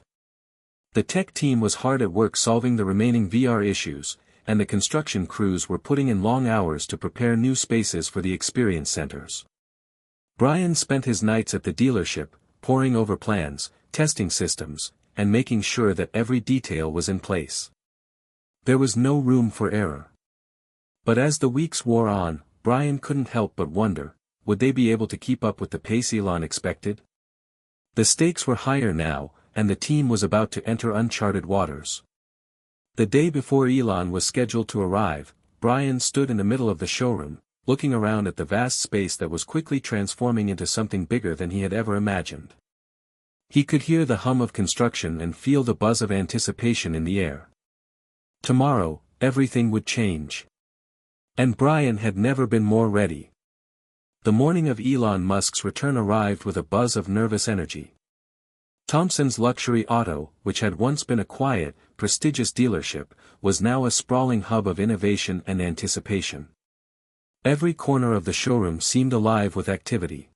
The tech team was hard at work solving the remaining VR issues, and the construction crews were putting in long hours to prepare new spaces for the experience centers. Brian spent his nights at the dealership, poring over plans, testing systems, and making sure that every detail was in place. There was no room for error. But as the weeks wore on, Brian couldn't help but wonder, would they be able to keep up with the pace Elon expected? The stakes were higher now, and the team was about to enter uncharted waters. The day before Elon was scheduled to arrive, Brian stood in the middle of the showroom, looking around at the vast space that was quickly transforming into something bigger than he had ever imagined. He could hear the hum of construction and feel the buzz of anticipation in the air. Tomorrow, everything would change. And Brian had never been more ready. The morning of Elon Musk's return arrived with a buzz of nervous energy. Thompson's luxury auto, which had once been a quiet, prestigious dealership, was now a sprawling hub of innovation and anticipation. Every corner of the showroom seemed alive with activity.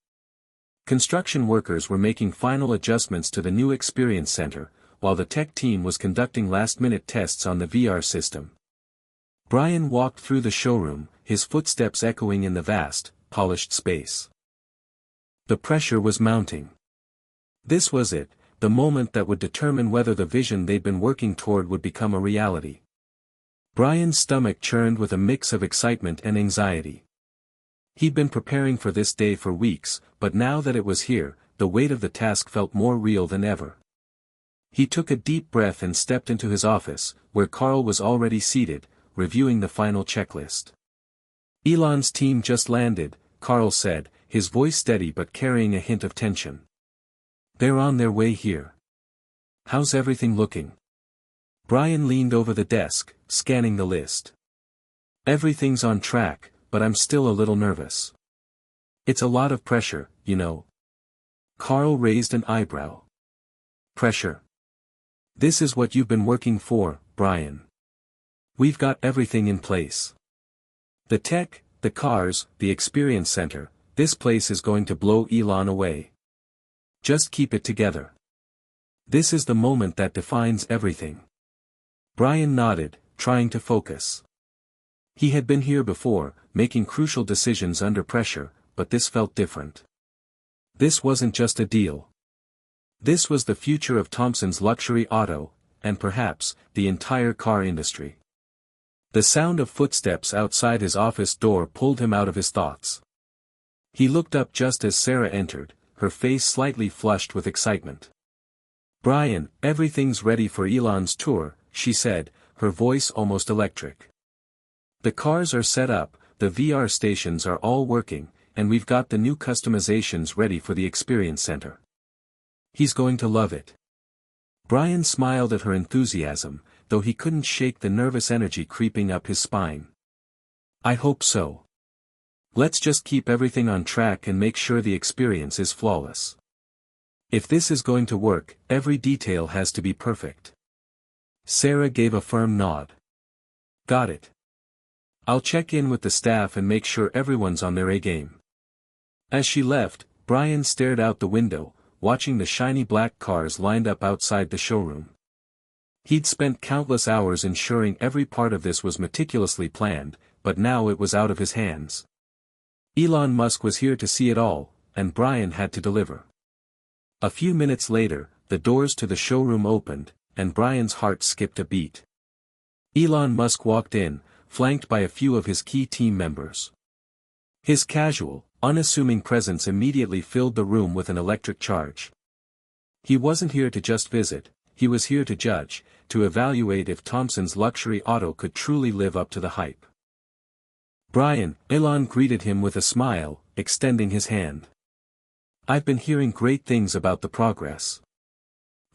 Construction workers were making final adjustments to the new experience center, while the tech team was conducting last-minute tests on the VR system. Brian walked through the showroom, his footsteps echoing in the vast, polished space. The pressure was mounting. This was it, the moment that would determine whether the vision they'd been working toward would become a reality. Brian's stomach churned with a mix of excitement and anxiety. He'd been preparing for this day for weeks, but now that it was here, the weight of the task felt more real than ever. He took a deep breath and stepped into his office, where Carl was already seated, reviewing the final checklist. "Elon's team just landed," Carl said, his voice steady but carrying a hint of tension. "They're on their way here. How's everything looking?" Brian leaned over the desk, scanning the list. "Everything's on track, but I'm still a little nervous. It's a lot of pressure, you know." Carl raised an eyebrow. "Pressure? This is what you've been working for, Brian. We've got everything in place. The tech, the cars, the experience center, this place is going to blow Elon away. Just keep it together. This is the moment that defines everything." Brian nodded, trying to focus. He had been here before, making crucial decisions under pressure, but this felt different. This wasn't just a deal. This was the future of Thompson's luxury auto, and perhaps, the entire car industry. The sound of footsteps outside his office door pulled him out of his thoughts. He looked up just as Sarah entered, her face slightly flushed with excitement. "Brian, everything's ready for Elon's tour," she said, her voice almost electric. "The cars are set up, the VR stations are all working, and we've got the new customizations ready for the experience center. He's going to love it." Brian smiled at her enthusiasm, though he couldn't shake the nervous energy creeping up his spine. "I hope so. Let's just keep everything on track and make sure the experience is flawless. If this is going to work, every detail has to be perfect." Sarah gave a firm nod. "Got it. I'll check in with the staff and make sure everyone's on their A game. As she left, Brian stared out the window, watching the shiny black cars lined up outside the showroom. He'd spent countless hours ensuring every part of this was meticulously planned, but now it was out of his hands. Elon Musk was here to see it all, and Brian had to deliver. A few minutes later, the doors to the showroom opened, and Brian's heart skipped a beat. Elon Musk walked in, flanked by a few of his key team members. His casual, unassuming presence immediately filled the room with an electric charge. He wasn't here to just visit, he was here to judge, to evaluate if Thompson's luxury auto could truly live up to the hype. Brian, Elon greeted him with a smile, extending his hand. I've been hearing great things about the progress.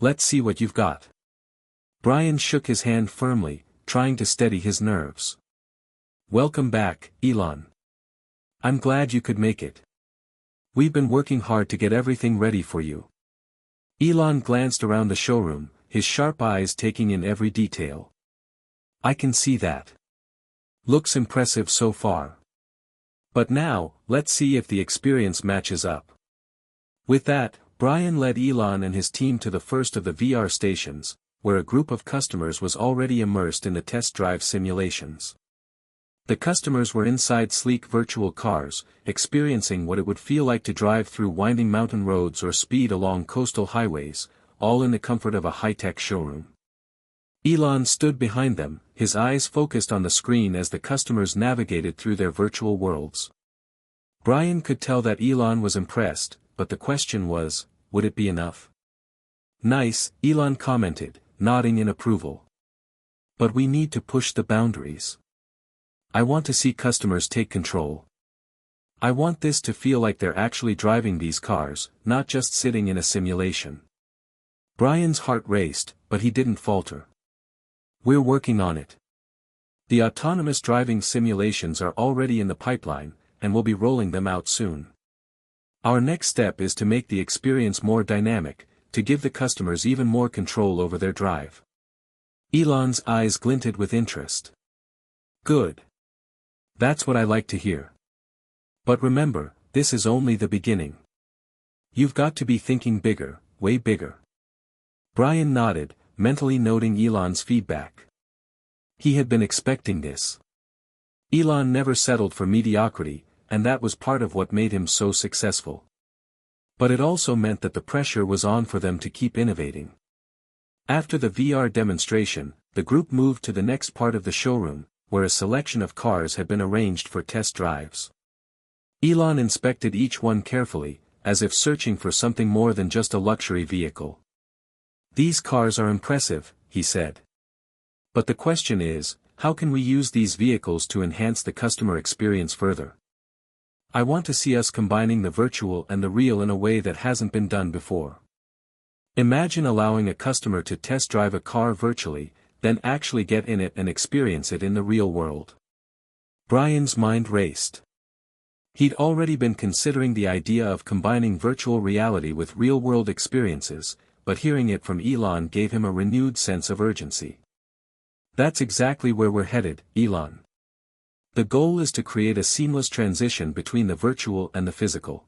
Let's see what you've got. Brian shook his hand firmly, trying to steady his nerves. Welcome back, Elon. I'm glad you could make it. We've been working hard to get everything ready for you. Elon glanced around the showroom, his sharp eyes taking in every detail. I can see that. Looks impressive so far. But now, let's see if the experience matches up. With that, Brian led Elon and his team to the first of the VR stations, where a group of customers was already immersed in the test drive simulations. The customers were inside sleek virtual cars, experiencing what it would feel like to drive through winding mountain roads or speed along coastal highways, all in the comfort of a high-tech showroom. Elon stood behind them, his eyes focused on the screen as the customers navigated through their virtual worlds. Brian could tell that Elon was impressed, but the question was, would it be enough? Nice, Elon commented, nodding in approval. But we need to push the boundaries. I want to see customers take control. I want this to feel like they're actually driving these cars, not just sitting in a simulation. Brian's heart raced, but he didn't falter. We're working on it. The autonomous driving simulations are already in the pipeline, and we'll be rolling them out soon. Our next step is to make the experience more dynamic, to give the customers even more control over their drive. Elon's eyes glinted with interest. Good. That's what I like to hear. But remember, this is only the beginning. You've got to be thinking bigger, way bigger. Brian nodded, mentally noting Elon's feedback. He had been expecting this. Elon never settled for mediocrity, and that was part of what made him so successful. But it also meant that the pressure was on for them to keep innovating. After the VR demonstration, the group moved to the next part of the showroom, where a selection of cars had been arranged for test drives. Elon inspected each one carefully, as if searching for something more than just a luxury vehicle. These cars are impressive, he said. But the question is, how can we use these vehicles to enhance the customer experience further? I want to see us combining the virtual and the real in a way that hasn't been done before. Imagine allowing a customer to test drive a car virtually, then actually get in it and experience it in the real world. Brian's mind raced. He'd already been considering the idea of combining virtual reality with real-world experiences, but hearing it from Elon gave him a renewed sense of urgency. That's exactly where we're headed, Elon. The goal is to create a seamless transition between the virtual and the physical.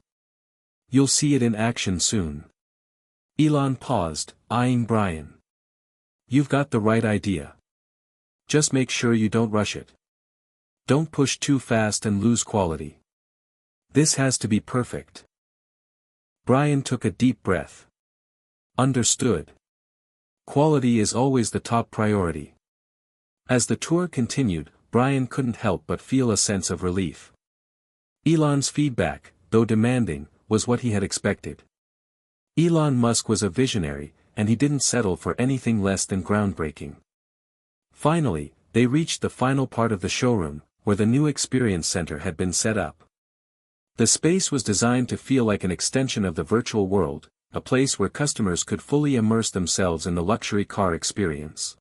You'll see it in action soon. Elon paused, eyeing Brian. You've got the right idea. Just make sure you don't rush it. Don't push too fast and lose quality. This has to be perfect. Brian took a deep breath. Understood. Quality is always the top priority. As the tour continued, Brian couldn't help but feel a sense of relief. Elon's feedback, though demanding, was what he had expected. Elon Musk was a visionary, and he didn't settle for anything less than groundbreaking. Finally, they reached the final part of the showroom, where the new experience center had been set up. The space was designed to feel like an extension of the virtual world, a place where customers could fully immerse themselves in the luxury car experience.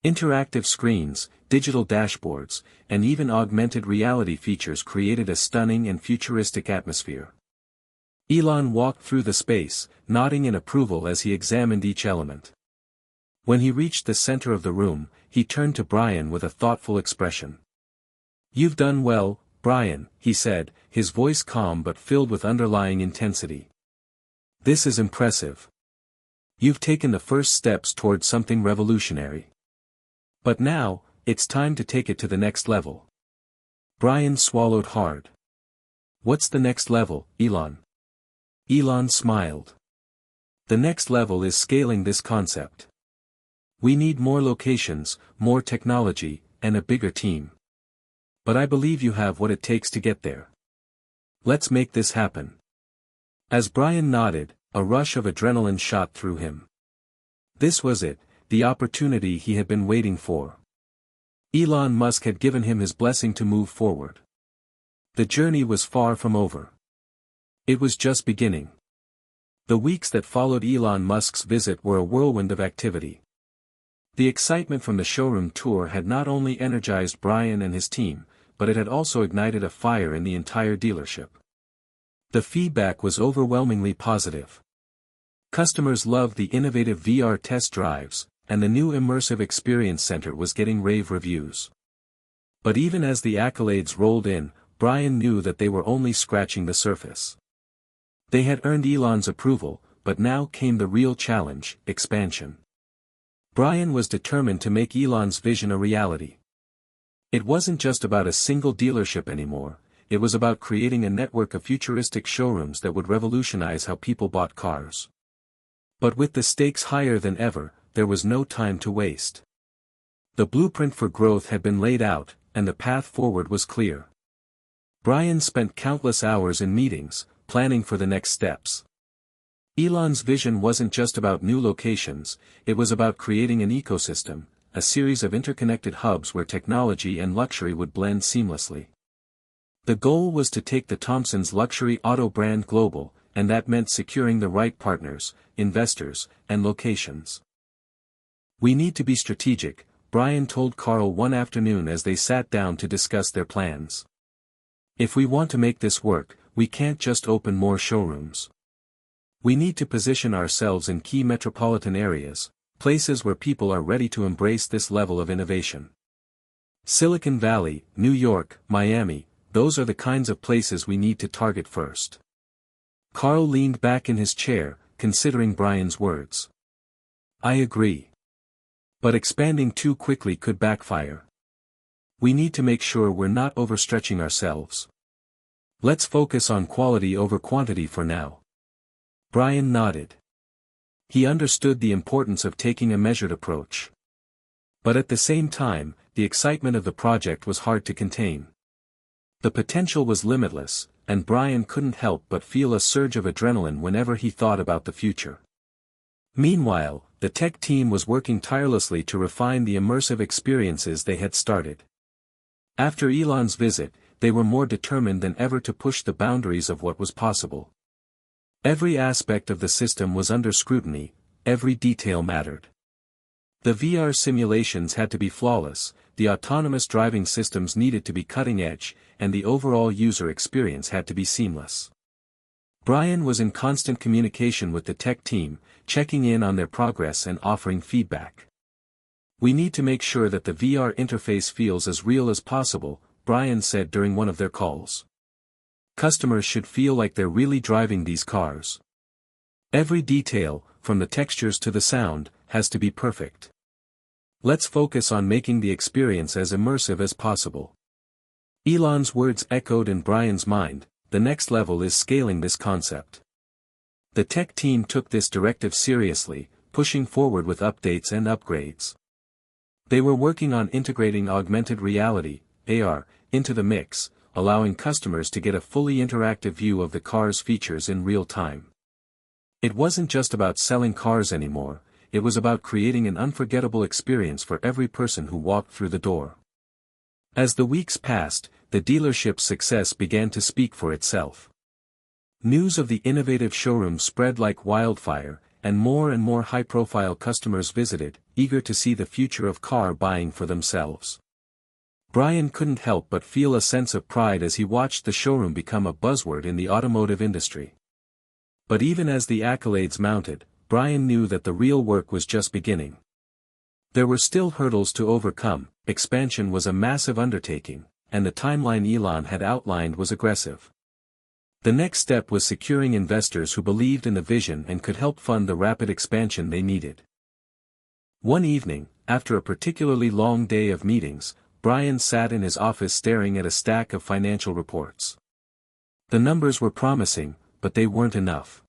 Interactive screens, digital dashboards, and even augmented reality features created a stunning and futuristic atmosphere. Elon walked through the space, nodding in approval as he examined each element. When he reached the center of the room, he turned to Brian with a thoughtful expression. "You've done well, Brian," he said, his voice calm but filled with underlying intensity. "This is impressive. You've taken the first steps towards something revolutionary. But now, it's time to take it to the next level." Brian swallowed hard. "What's the next level, Elon?" Elon smiled. "The next level is scaling this concept. We need more locations, more technology, and a bigger team. But I believe you have what it takes to get there. Let's make this happen." As Brian nodded, a rush of adrenaline shot through him. This was it, the opportunity he had been waiting for. Elon Musk had given him his blessing to move forward. The journey was far from over. It was just beginning. The weeks that followed Elon Musk's visit were a whirlwind of activity. The excitement from the showroom tour had not only energized Brian and his team, but it had also ignited a fire in the entire dealership. The feedback was overwhelmingly positive. Customers loved the innovative VR test drives, and the new immersive experience center was getting rave reviews. But even as the accolades rolled in, Brian knew that they were only scratching the surface. They had earned Elon's approval, but now came the real challenge: expansion. Brian was determined to make Elon's vision a reality. It wasn't just about a single dealership anymore, it was about creating a network of futuristic showrooms that would revolutionize how people bought cars. But with the stakes higher than ever, there was no time to waste. The blueprint for growth had been laid out, and the path forward was clear. Brian spent countless hours in meetings, planning for the next steps. Elon's vision wasn't just about new locations, it was about creating an ecosystem, a series of interconnected hubs where technology and luxury would blend seamlessly. The goal was to take the Thompson's luxury auto brand global, and that meant securing the right partners, investors, and locations. "We need to be strategic," Brian told Carl one afternoon as they sat down to discuss their plans. "If we want to make this work, we can't just open more showrooms. We need to position ourselves in key metropolitan areas, places where people are ready to embrace this level of innovation. Silicon Valley, New York, Miami, those are the kinds of places we need to target first." Carl leaned back in his chair, considering Brian's words. "I agree. But expanding too quickly could backfire. We need to make sure we're not overstretching ourselves. Let's focus on quality over quantity for now." Brian nodded. He understood the importance of taking a measured approach. But at the same time, the excitement of the project was hard to contain. The potential was limitless, and Brian couldn't help but feel a surge of adrenaline whenever he thought about the future. Meanwhile, the tech team was working tirelessly to refine the immersive experiences they had started. After Elon's visit, they were more determined than ever to push the boundaries of what was possible. Every aspect of the system was under scrutiny, every detail mattered. The VR simulations had to be flawless, the autonomous driving systems needed to be cutting-edge, and the overall user experience had to be seamless. Brian was in constant communication with the tech team, checking in on their progress and offering feedback. "We need to make sure that the VR interface feels as real as possible," Brian said during one of their calls. "Customers should feel like they're really driving these cars. Every detail, from the textures to the sound, has to be perfect. Let's focus on making the experience as immersive as possible." Elon's words echoed in Brian's mind: the next level is scaling this concept. The tech team took this directive seriously, pushing forward with updates and upgrades. They were working on integrating augmented reality, AR, into the mix, allowing customers to get a fully interactive view of the car's features in real time. It wasn't just about selling cars anymore, it was about creating an unforgettable experience for every person who walked through the door. As the weeks passed, the dealership's success began to speak for itself. News of the innovative showroom spread like wildfire, and more high-profile customers visited, eager to see the future of car buying for themselves. Brian couldn't help but feel a sense of pride as he watched the showroom become a buzzword in the automotive industry. But even as the accolades mounted, Brian knew that the real work was just beginning. There were still hurdles to overcome. Expansion was a massive undertaking, and the timeline Elon had outlined was aggressive. The next step was securing investors who believed in the vision and could help fund the rapid expansion they needed. One evening, after a particularly long day of meetings, Brian sat in his office staring at a stack of financial reports. The numbers were promising, but they weren't enough.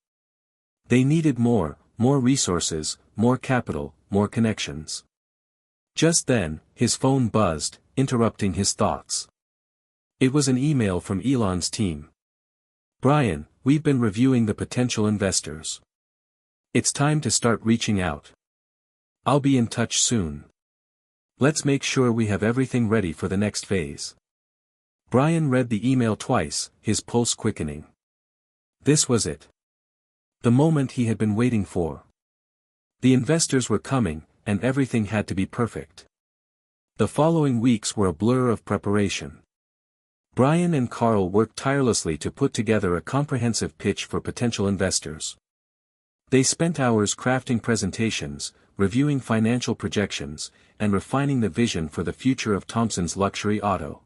They needed more resources, more capital, more connections. Just then, his phone buzzed, interrupting his thoughts. It was an email from Elon's team. "Brian, we've been reviewing the potential investors. It's time to start reaching out. I'll be in touch soon. Let's make sure we have everything ready for the next phase." Brian read the email twice, his pulse quickening. This was it. The moment he had been waiting for. The investors were coming, and everything had to be perfect. The following weeks were a blur of preparation. Brian and Carl worked tirelessly to put together a comprehensive pitch for potential investors. They spent hours crafting presentations, reviewing financial projections, and refining the vision for the future of Thompson's luxury auto.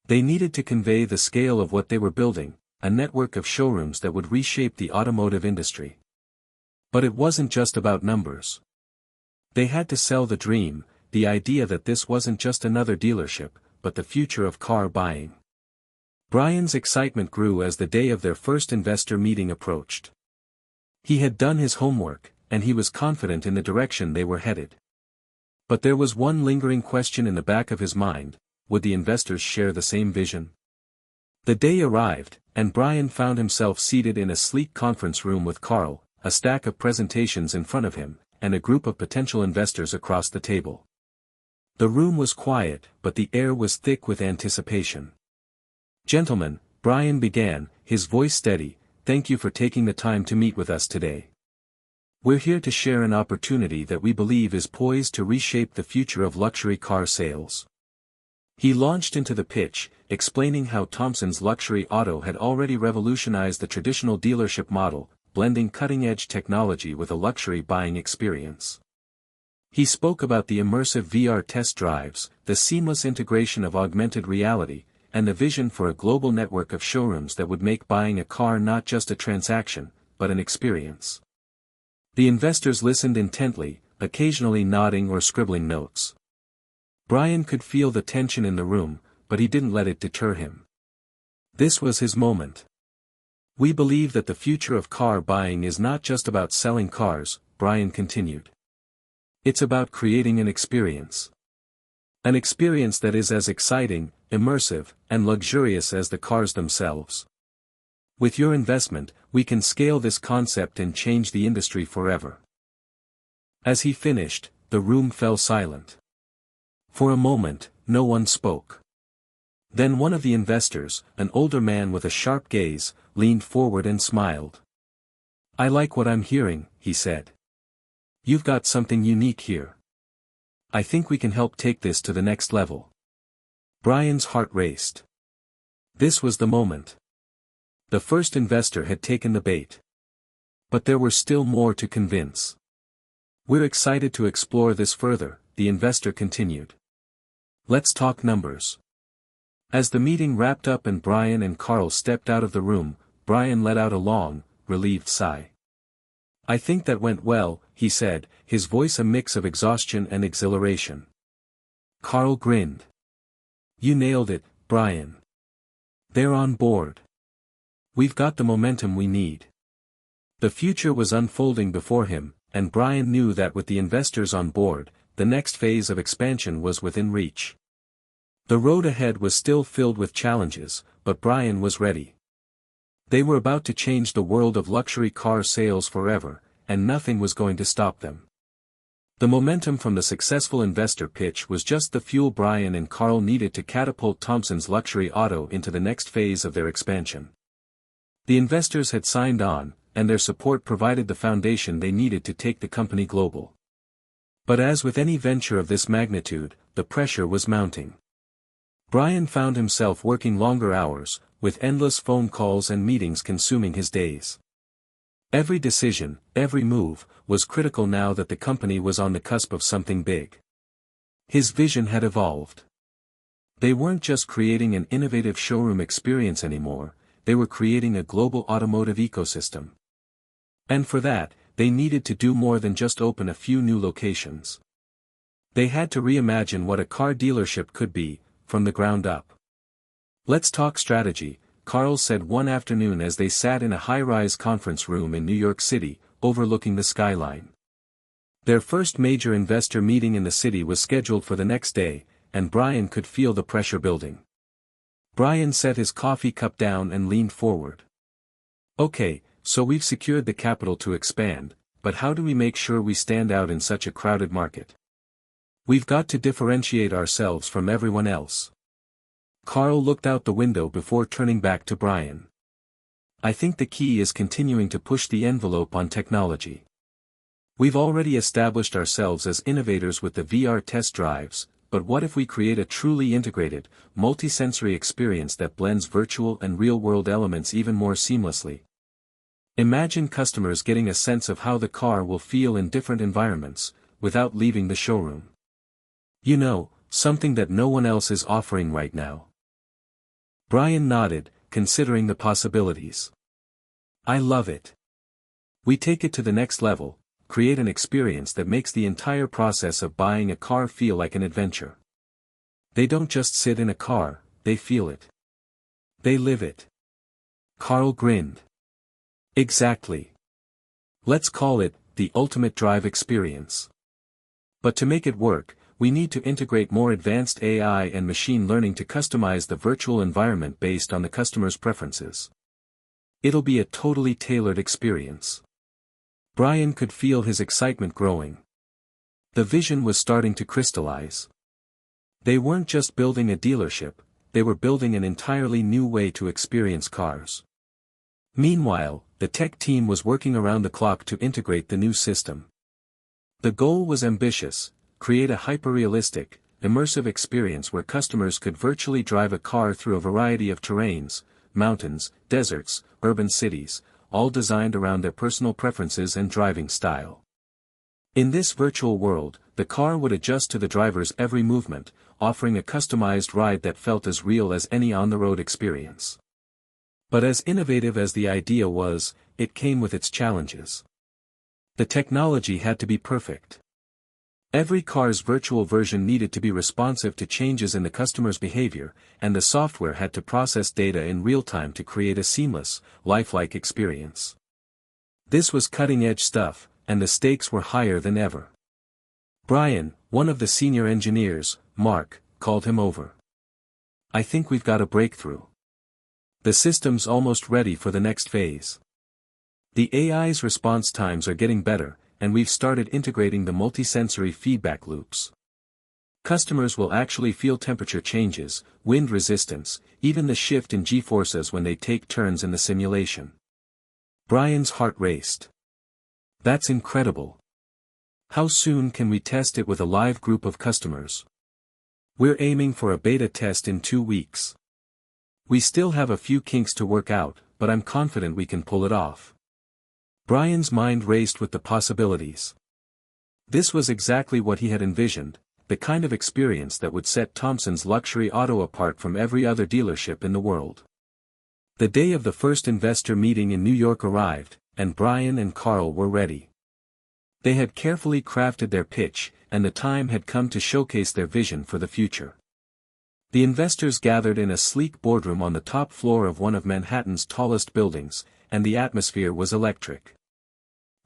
They needed to convey the scale of what they were building, a network of showrooms that would reshape the automotive industry. But it wasn't just about numbers. They had to sell the dream, the idea that this wasn't just another dealership, but the future of car buying. Brian's excitement grew as the day of their first investor meeting approached. He had done his homework, and he was confident in the direction they were headed. But there was one lingering question in the back of his mind: would the investors share the same vision? The day arrived, and Brian found himself seated in a sleek conference room with Carl, a stack of presentations in front of him, and a group of potential investors across the table. The room was quiet, but the air was thick with anticipation. "Gentlemen," Brian began, his voice steady, "thank you for taking the time to meet with us today. We're here to share an opportunity that we believe is poised to reshape the future of luxury car sales." He launched into the pitch, explaining how Thompson's luxury auto had already revolutionized the traditional dealership model, blending cutting-edge technology with a luxury buying experience. He spoke about the immersive VR test drives, the seamless integration of augmented reality, and the vision for a global network of showrooms that would make buying a car not just a transaction, but an experience. The investors listened intently, occasionally nodding or scribbling notes. Brian could feel the tension in the room, but he didn't let it deter him. This was his moment. "We believe that the future of car buying is not just about selling cars," Brian continued. "It's about creating an experience. An experience that is as exciting, immersive, and luxurious as the cars themselves. With your investment, we can scale this concept and change the industry forever." As he finished, the room fell silent. For a moment, no one spoke. Then one of the investors, an older man with a sharp gaze, leaned forward and smiled. "I like what I'm hearing," he said. "You've got something unique here. I think we can help take this to the next level." Brian's heart raced. This was the moment. The first investor had taken the bait. But there were still more to convince. "We're excited to explore this further," the investor continued. "Let's talk numbers." As the meeting wrapped up and Brian and Carl stepped out of the room, Brian let out a long, relieved sigh. "I think that went well," he said, his voice a mix of exhaustion and exhilaration. Carl grinned. "You nailed it, Brian. They're on board. We've got the momentum we need." The future was unfolding before him, and Brian knew that with the investors on board, the next phase of expansion was within reach. The road ahead was still filled with challenges, but Brian was ready. They were about to change the world of luxury car sales forever, and nothing was going to stop them. The momentum from the successful investor pitch was just the fuel Brian and Carl needed to catapult Thompson's luxury auto into the next phase of their expansion. The investors had signed on, and their support provided the foundation they needed to take the company global. But as with any venture of this magnitude, the pressure was mounting. Brian found himself working longer hours, with endless phone calls and meetings consuming his days. Every decision, every move, was critical now that the company was on the cusp of something big. His vision had evolved. They weren't just creating an innovative showroom experience anymore, they were creating a global automotive ecosystem. And for that, they needed to do more than just open a few new locations. They had to reimagine what a car dealership could be, from the ground up. "Let's talk strategy," Carl said one afternoon as they sat in a high-rise conference room in New York City, overlooking the skyline. Their first major investor meeting in the city was scheduled for the next day, and Brian could feel the pressure building. Brian set his coffee cup down and leaned forward. "Okay, so we've secured the capital to expand, but how do we make sure we stand out in such a crowded market? We've got to differentiate ourselves from everyone else." Carl looked out the window before turning back to Brian. "I think the key is continuing to push the envelope on technology. We've already established ourselves as innovators with the VR test drives, but what if we create a truly integrated, multisensory experience that blends virtual and real-world elements even more seamlessly? Imagine customers getting a sense of how the car will feel in different environments, without leaving the showroom. You know, something that no one else is offering right now." Brian nodded, considering the possibilities. "I love it. We take it to the next level, create an experience that makes the entire process of buying a car feel like an adventure. They don't just sit in a car, they feel it. They live it." Carl grinned. "Exactly. Let's call it, the ultimate drive experience. But to make it work, we need to integrate more advanced AI and machine learning to customize the virtual environment based on the customer's preferences. It'll be a totally tailored experience." Brian could feel his excitement growing. The vision was starting to crystallize. They weren't just building a dealership, they were building an entirely new way to experience cars. Meanwhile, the tech team was working around the clock to integrate the new system. The goal was ambitious: create a hyper-realistic, immersive experience where customers could virtually drive a car through a variety of terrains, mountains, deserts, urban cities, all designed around their personal preferences and driving style. In this virtual world, the car would adjust to the driver's every movement, offering a customized ride that felt as real as any on-the-road experience. But as innovative as the idea was, it came with its challenges. The technology had to be perfect. Every car's virtual version needed to be responsive to changes in the customer's behavior, and the software had to process data in real time to create a seamless, lifelike experience. This was cutting-edge stuff, and the stakes were higher than ever. Brian, one of the senior engineers, Mark, called him over. "I think we've got a breakthrough. The system's almost ready for the next phase. The AI's response times are getting better, and we've started integrating the multisensory feedback loops. Customers will actually feel temperature changes, wind resistance, even the shift in G-forces when they take turns in the simulation." Brian's heart raced. "That's incredible. How soon can we test it with a live group of customers?" "We're aiming for a beta test in 2 weeks. We still have a few kinks to work out, but I'm confident we can pull it off." Brian's mind raced with the possibilities. This was exactly what he had envisioned, the kind of experience that would set Thompson's luxury auto apart from every other dealership in the world. The day of the first investor meeting in New York arrived, and Brian and Carl were ready. They had carefully crafted their pitch, and the time had come to showcase their vision for the future. The investors gathered in a sleek boardroom on the top floor of one of Manhattan's tallest buildings, and the atmosphere was electric.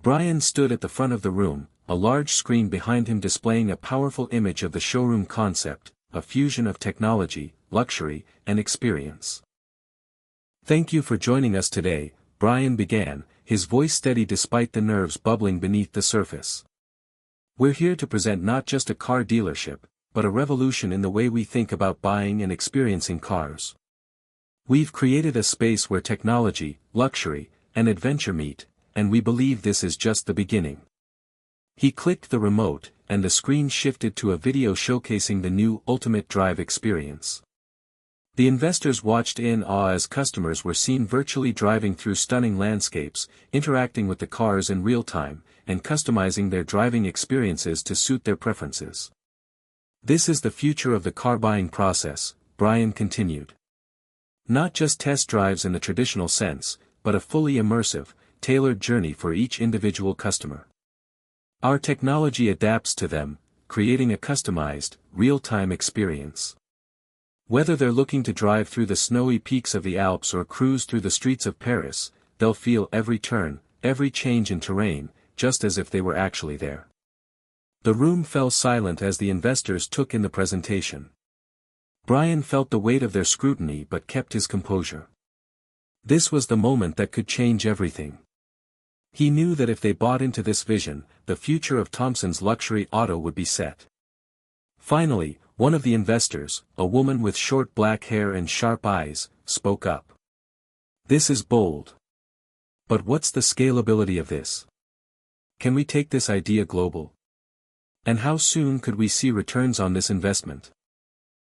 Brian stood at the front of the room, a large screen behind him displaying a powerful image of the showroom concept, a fusion of technology, luxury, and experience. "Thank you for joining us today," Brian began, his voice steady despite the nerves bubbling beneath the surface. "We're here to present not just a car dealership, but a revolution in the way we think about buying and experiencing cars. We've created a space where technology, luxury, and adventure meet, and we believe this is just the beginning." He clicked the remote, and the screen shifted to a video showcasing the new Ultimate Drive experience. The investors watched in awe as customers were seen virtually driving through stunning landscapes, interacting with the cars in real time, and customizing their driving experiences to suit their preferences. "This is the future of the car buying process," Brian continued. Not just test drives in the traditional sense, but a fully immersive, tailored journey for each individual customer. Our technology adapts to them, creating a customized, real-time experience. Whether they're looking to drive through the snowy peaks of the Alps or cruise through the streets of Paris, they'll feel every turn, every change in terrain, just as if they were actually there. The room fell silent as the investors took in the presentation. Brian felt the weight of their scrutiny but kept his composure. This was the moment that could change everything. He knew that if they bought into this vision, the future of Thompson's luxury auto would be set. Finally, one of the investors, a woman with short black hair and sharp eyes, spoke up. This is bold. But what's the scalability of this? Can we take this idea global? And how soon could we see returns on this investment?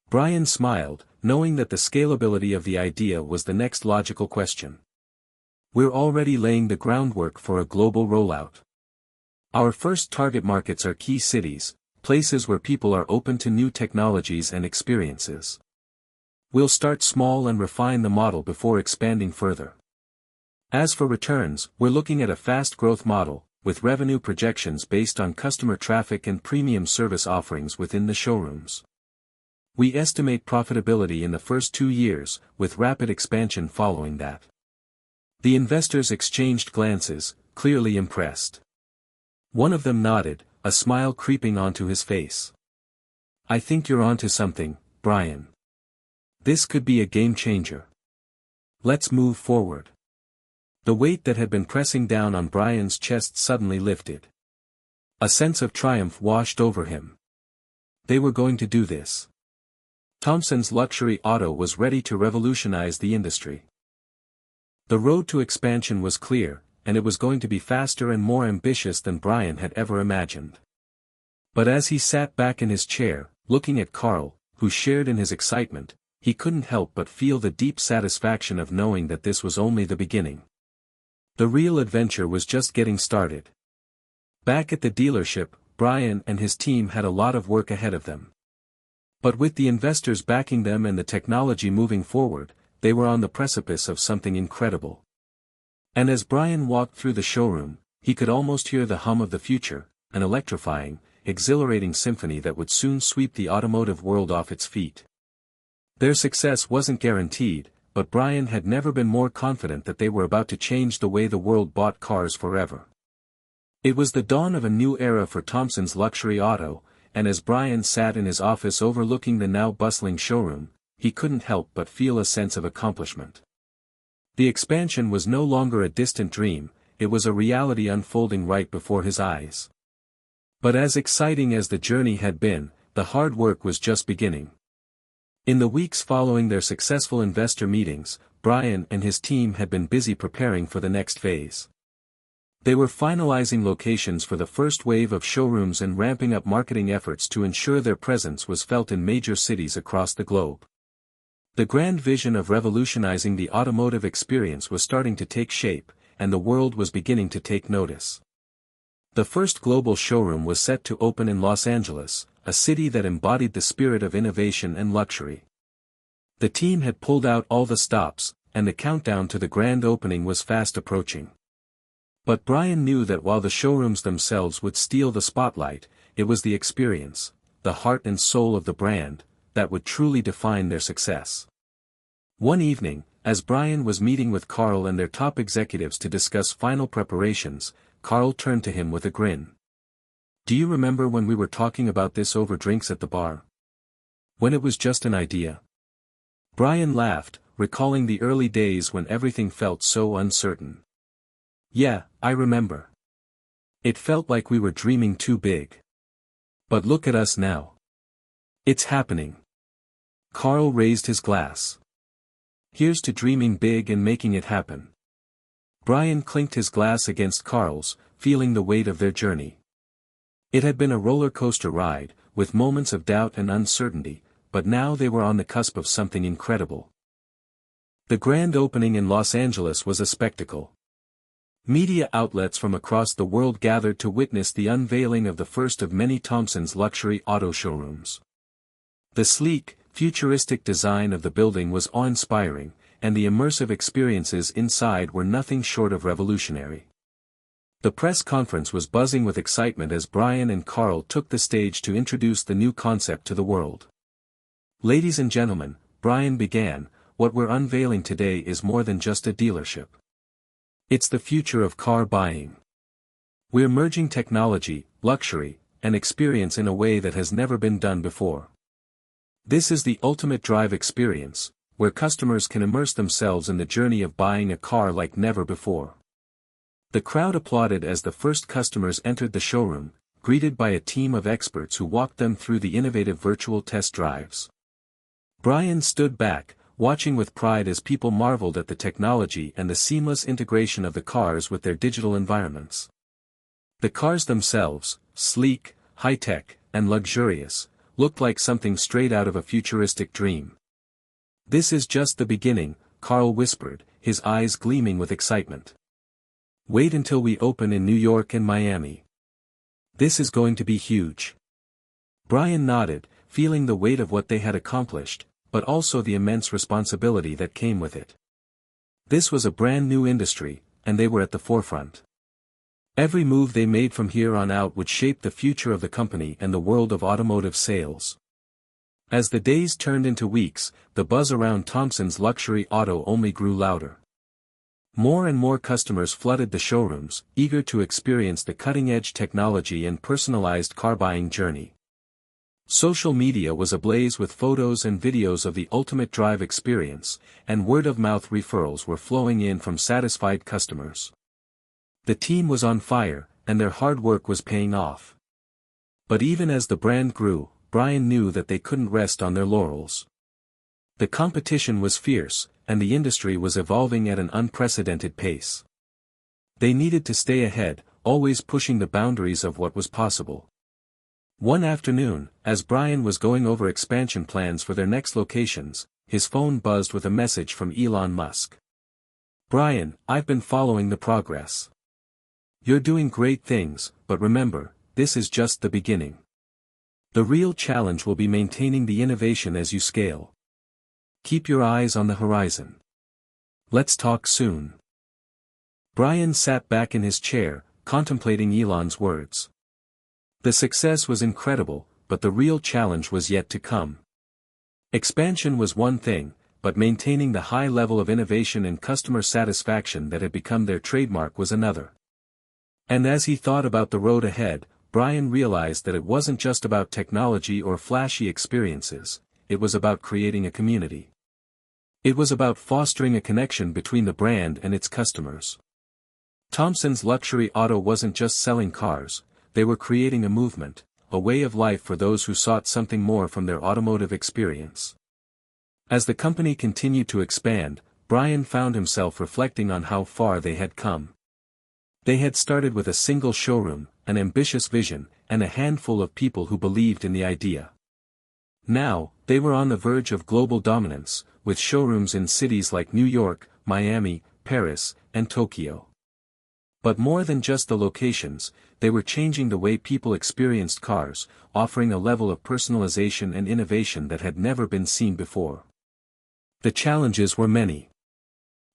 Brian smiled, knowing that the scalability of the idea was the next logical question. We're already laying the groundwork for a global rollout. Our first target markets are key cities, places where people are open to new technologies and experiences. We'll start small and refine the model before expanding further. As for returns, we're looking at a fast growth model, with revenue projections based on customer traffic and premium service offerings within the showrooms. We estimate profitability in the first 2 years, with rapid expansion following that. The investors exchanged glances, clearly impressed. One of them nodded, a smile creeping onto his face. I think you're onto something, Brian. This could be a game changer. Let's move forward. The weight that had been pressing down on Brian's chest suddenly lifted. A sense of triumph washed over him. They were going to do this. Thompson's luxury auto was ready to revolutionize the industry. The road to expansion was clear, and it was going to be faster and more ambitious than Brian had ever imagined. But as he sat back in his chair, looking at Carl, who shared in his excitement, he couldn't help but feel the deep satisfaction of knowing that this was only the beginning. The real adventure was just getting started. Back at the dealership, Brian and his team had a lot of work ahead of them. But with the investors backing them and the technology moving forward, they were on the precipice of something incredible. And as Brian walked through the showroom, he could almost hear the hum of the future, an electrifying, exhilarating symphony that would soon sweep the automotive world off its feet. Their success wasn't guaranteed, but Brian had never been more confident that they were about to change the way the world bought cars forever. It was the dawn of a new era for Thompson's luxury auto, and as Brian sat in his office overlooking the now bustling showroom, he couldn't help but feel a sense of accomplishment. The expansion was no longer a distant dream, it was a reality unfolding right before his eyes. But as exciting as the journey had been, the hard work was just beginning. In the weeks following their successful investor meetings, Brian and his team had been busy preparing for the next phase. They were finalizing locations for the first wave of showrooms and ramping up marketing efforts to ensure their presence was felt in major cities across the globe. The grand vision of revolutionizing the automotive experience was starting to take shape, and the world was beginning to take notice. The first global showroom was set to open in Los Angeles, a city that embodied the spirit of innovation and luxury. The team had pulled out all the stops, and the countdown to the grand opening was fast approaching. But Brian knew that while the showrooms themselves would steal the spotlight, it was the experience, the heart and soul of the brand, that would truly define their success. One evening, as Brian was meeting with Carl and their top executives to discuss final preparations, Carl turned to him with a grin. Do you remember when we were talking about this over drinks at the bar? When it was just an idea? Brian laughed, recalling the early days when everything felt so uncertain. Yeah, I remember. It felt like we were dreaming too big. But look at us now. It's happening. Carl raised his glass. Here's to dreaming big and making it happen. Brian clinked his glass against Carl's, feeling the weight of their journey. It had been a roller coaster ride, with moments of doubt and uncertainty, but now they were on the cusp of something incredible. The grand opening in Los Angeles was a spectacle. Media outlets from across the world gathered to witness the unveiling of the first of many Thompson's luxury auto showrooms. The sleek, futuristic design of the building was awe-inspiring, and the immersive experiences inside were nothing short of revolutionary. The press conference was buzzing with excitement as Brian and Carl took the stage to introduce the new concept to the world. "Ladies and gentlemen," Brian began, "what we're unveiling today is more than just a dealership. It's the future of car buying. We're merging technology, luxury, and experience in a way that has never been done before. This is the ultimate drive experience, where customers can immerse themselves in the journey of buying a car like never before." The crowd applauded as the first customers entered the showroom, greeted by a team of experts who walked them through the innovative virtual test drives. Brian stood back, watching with pride as people marveled at the technology and the seamless integration of the cars with their digital environments. The cars themselves, sleek, high-tech, and luxurious, looked like something straight out of a futuristic dream. "This is just the beginning," Carl whispered, his eyes gleaming with excitement. "Wait until we open in New York and Miami. This is going to be huge." Brian nodded, feeling the weight of what they had accomplished, but also the immense responsibility that came with it. This was a brand new industry, and they were at the forefront. Every move they made from here on out would shape the future of the company and the world of automotive sales. As the days turned into weeks, the buzz around Thompson's luxury auto only grew louder. More and more customers flooded the showrooms, eager to experience the cutting-edge technology and personalized car-buying journey. Social media was ablaze with photos and videos of the ultimate drive experience, and word-of-mouth referrals were flowing in from satisfied customers. The team was on fire, and their hard work was paying off. But even as the brand grew, Brian knew that they couldn't rest on their laurels. The competition was fierce, and the industry was evolving at an unprecedented pace. They needed to stay ahead, always pushing the boundaries of what was possible. One afternoon, as Brian was going over expansion plans for their next locations, his phone buzzed with a message from Elon Musk. "Brian, I've been following the progress. You're doing great things, but remember, this is just the beginning. The real challenge will be maintaining the innovation as you scale. Keep your eyes on the horizon. Let's talk soon." Brian sat back in his chair, contemplating Elon's words. The success was incredible, but the real challenge was yet to come. Expansion was one thing, but maintaining the high level of innovation and customer satisfaction that had become their trademark was another. And as he thought about the road ahead, Brian realized that it wasn't just about technology or flashy experiences, it was about creating a community. It was about fostering a connection between the brand and its customers. Thompson's luxury auto wasn't just selling cars, they were creating a movement, a way of life for those who sought something more from their automotive experience. As the company continued to expand, Brian found himself reflecting on how far they had come. They had started with a single showroom, an ambitious vision, and a handful of people who believed in the idea. Now, they were on the verge of global dominance, with showrooms in cities like New York, Miami, Paris, and Tokyo. But more than just the locations, they were changing the way people experienced cars, offering a level of personalization and innovation that had never been seen before. The challenges were many.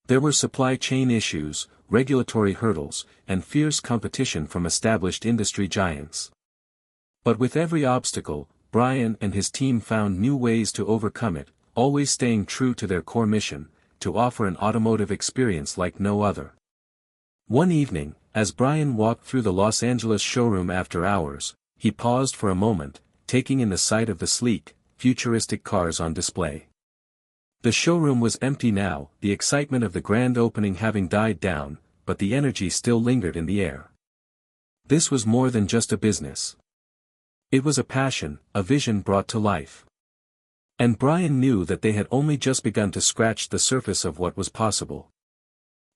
There were supply chain issues, regulatory hurdles, and fierce competition from established industry giants. But with every obstacle, Brian and his team found new ways to overcome it, always staying true to their core mission, to offer an automotive experience like no other. One evening, as Brian walked through the Los Angeles showroom after hours, he paused for a moment, taking in the sight of the sleek, futuristic cars on display. The showroom was empty now, the excitement of the grand opening having died down, but the energy still lingered in the air. This was more than just a business. It was a passion, a vision brought to life. And Brian knew that they had only just begun to scratch the surface of what was possible.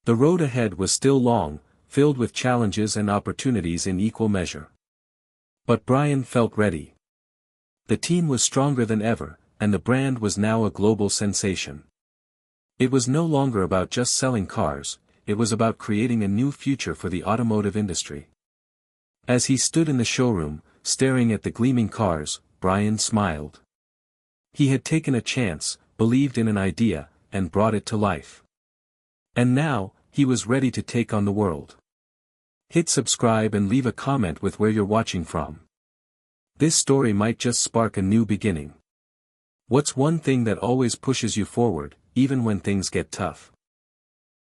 The road ahead was still long, filled with challenges and opportunities in equal measure. But Brian felt ready. The team was stronger than ever, and the brand was now a global sensation. It was no longer about just selling cars, it was about creating a new future for the automotive industry. As he stood in the showroom, staring at the gleaming cars, Brian smiled. He had taken a chance, believed in an idea, and brought it to life. And now, he was ready to take on the world. Hit subscribe and leave a comment with where you're watching from. This story might just spark a new beginning. What's one thing that always pushes you forward, even when things get tough?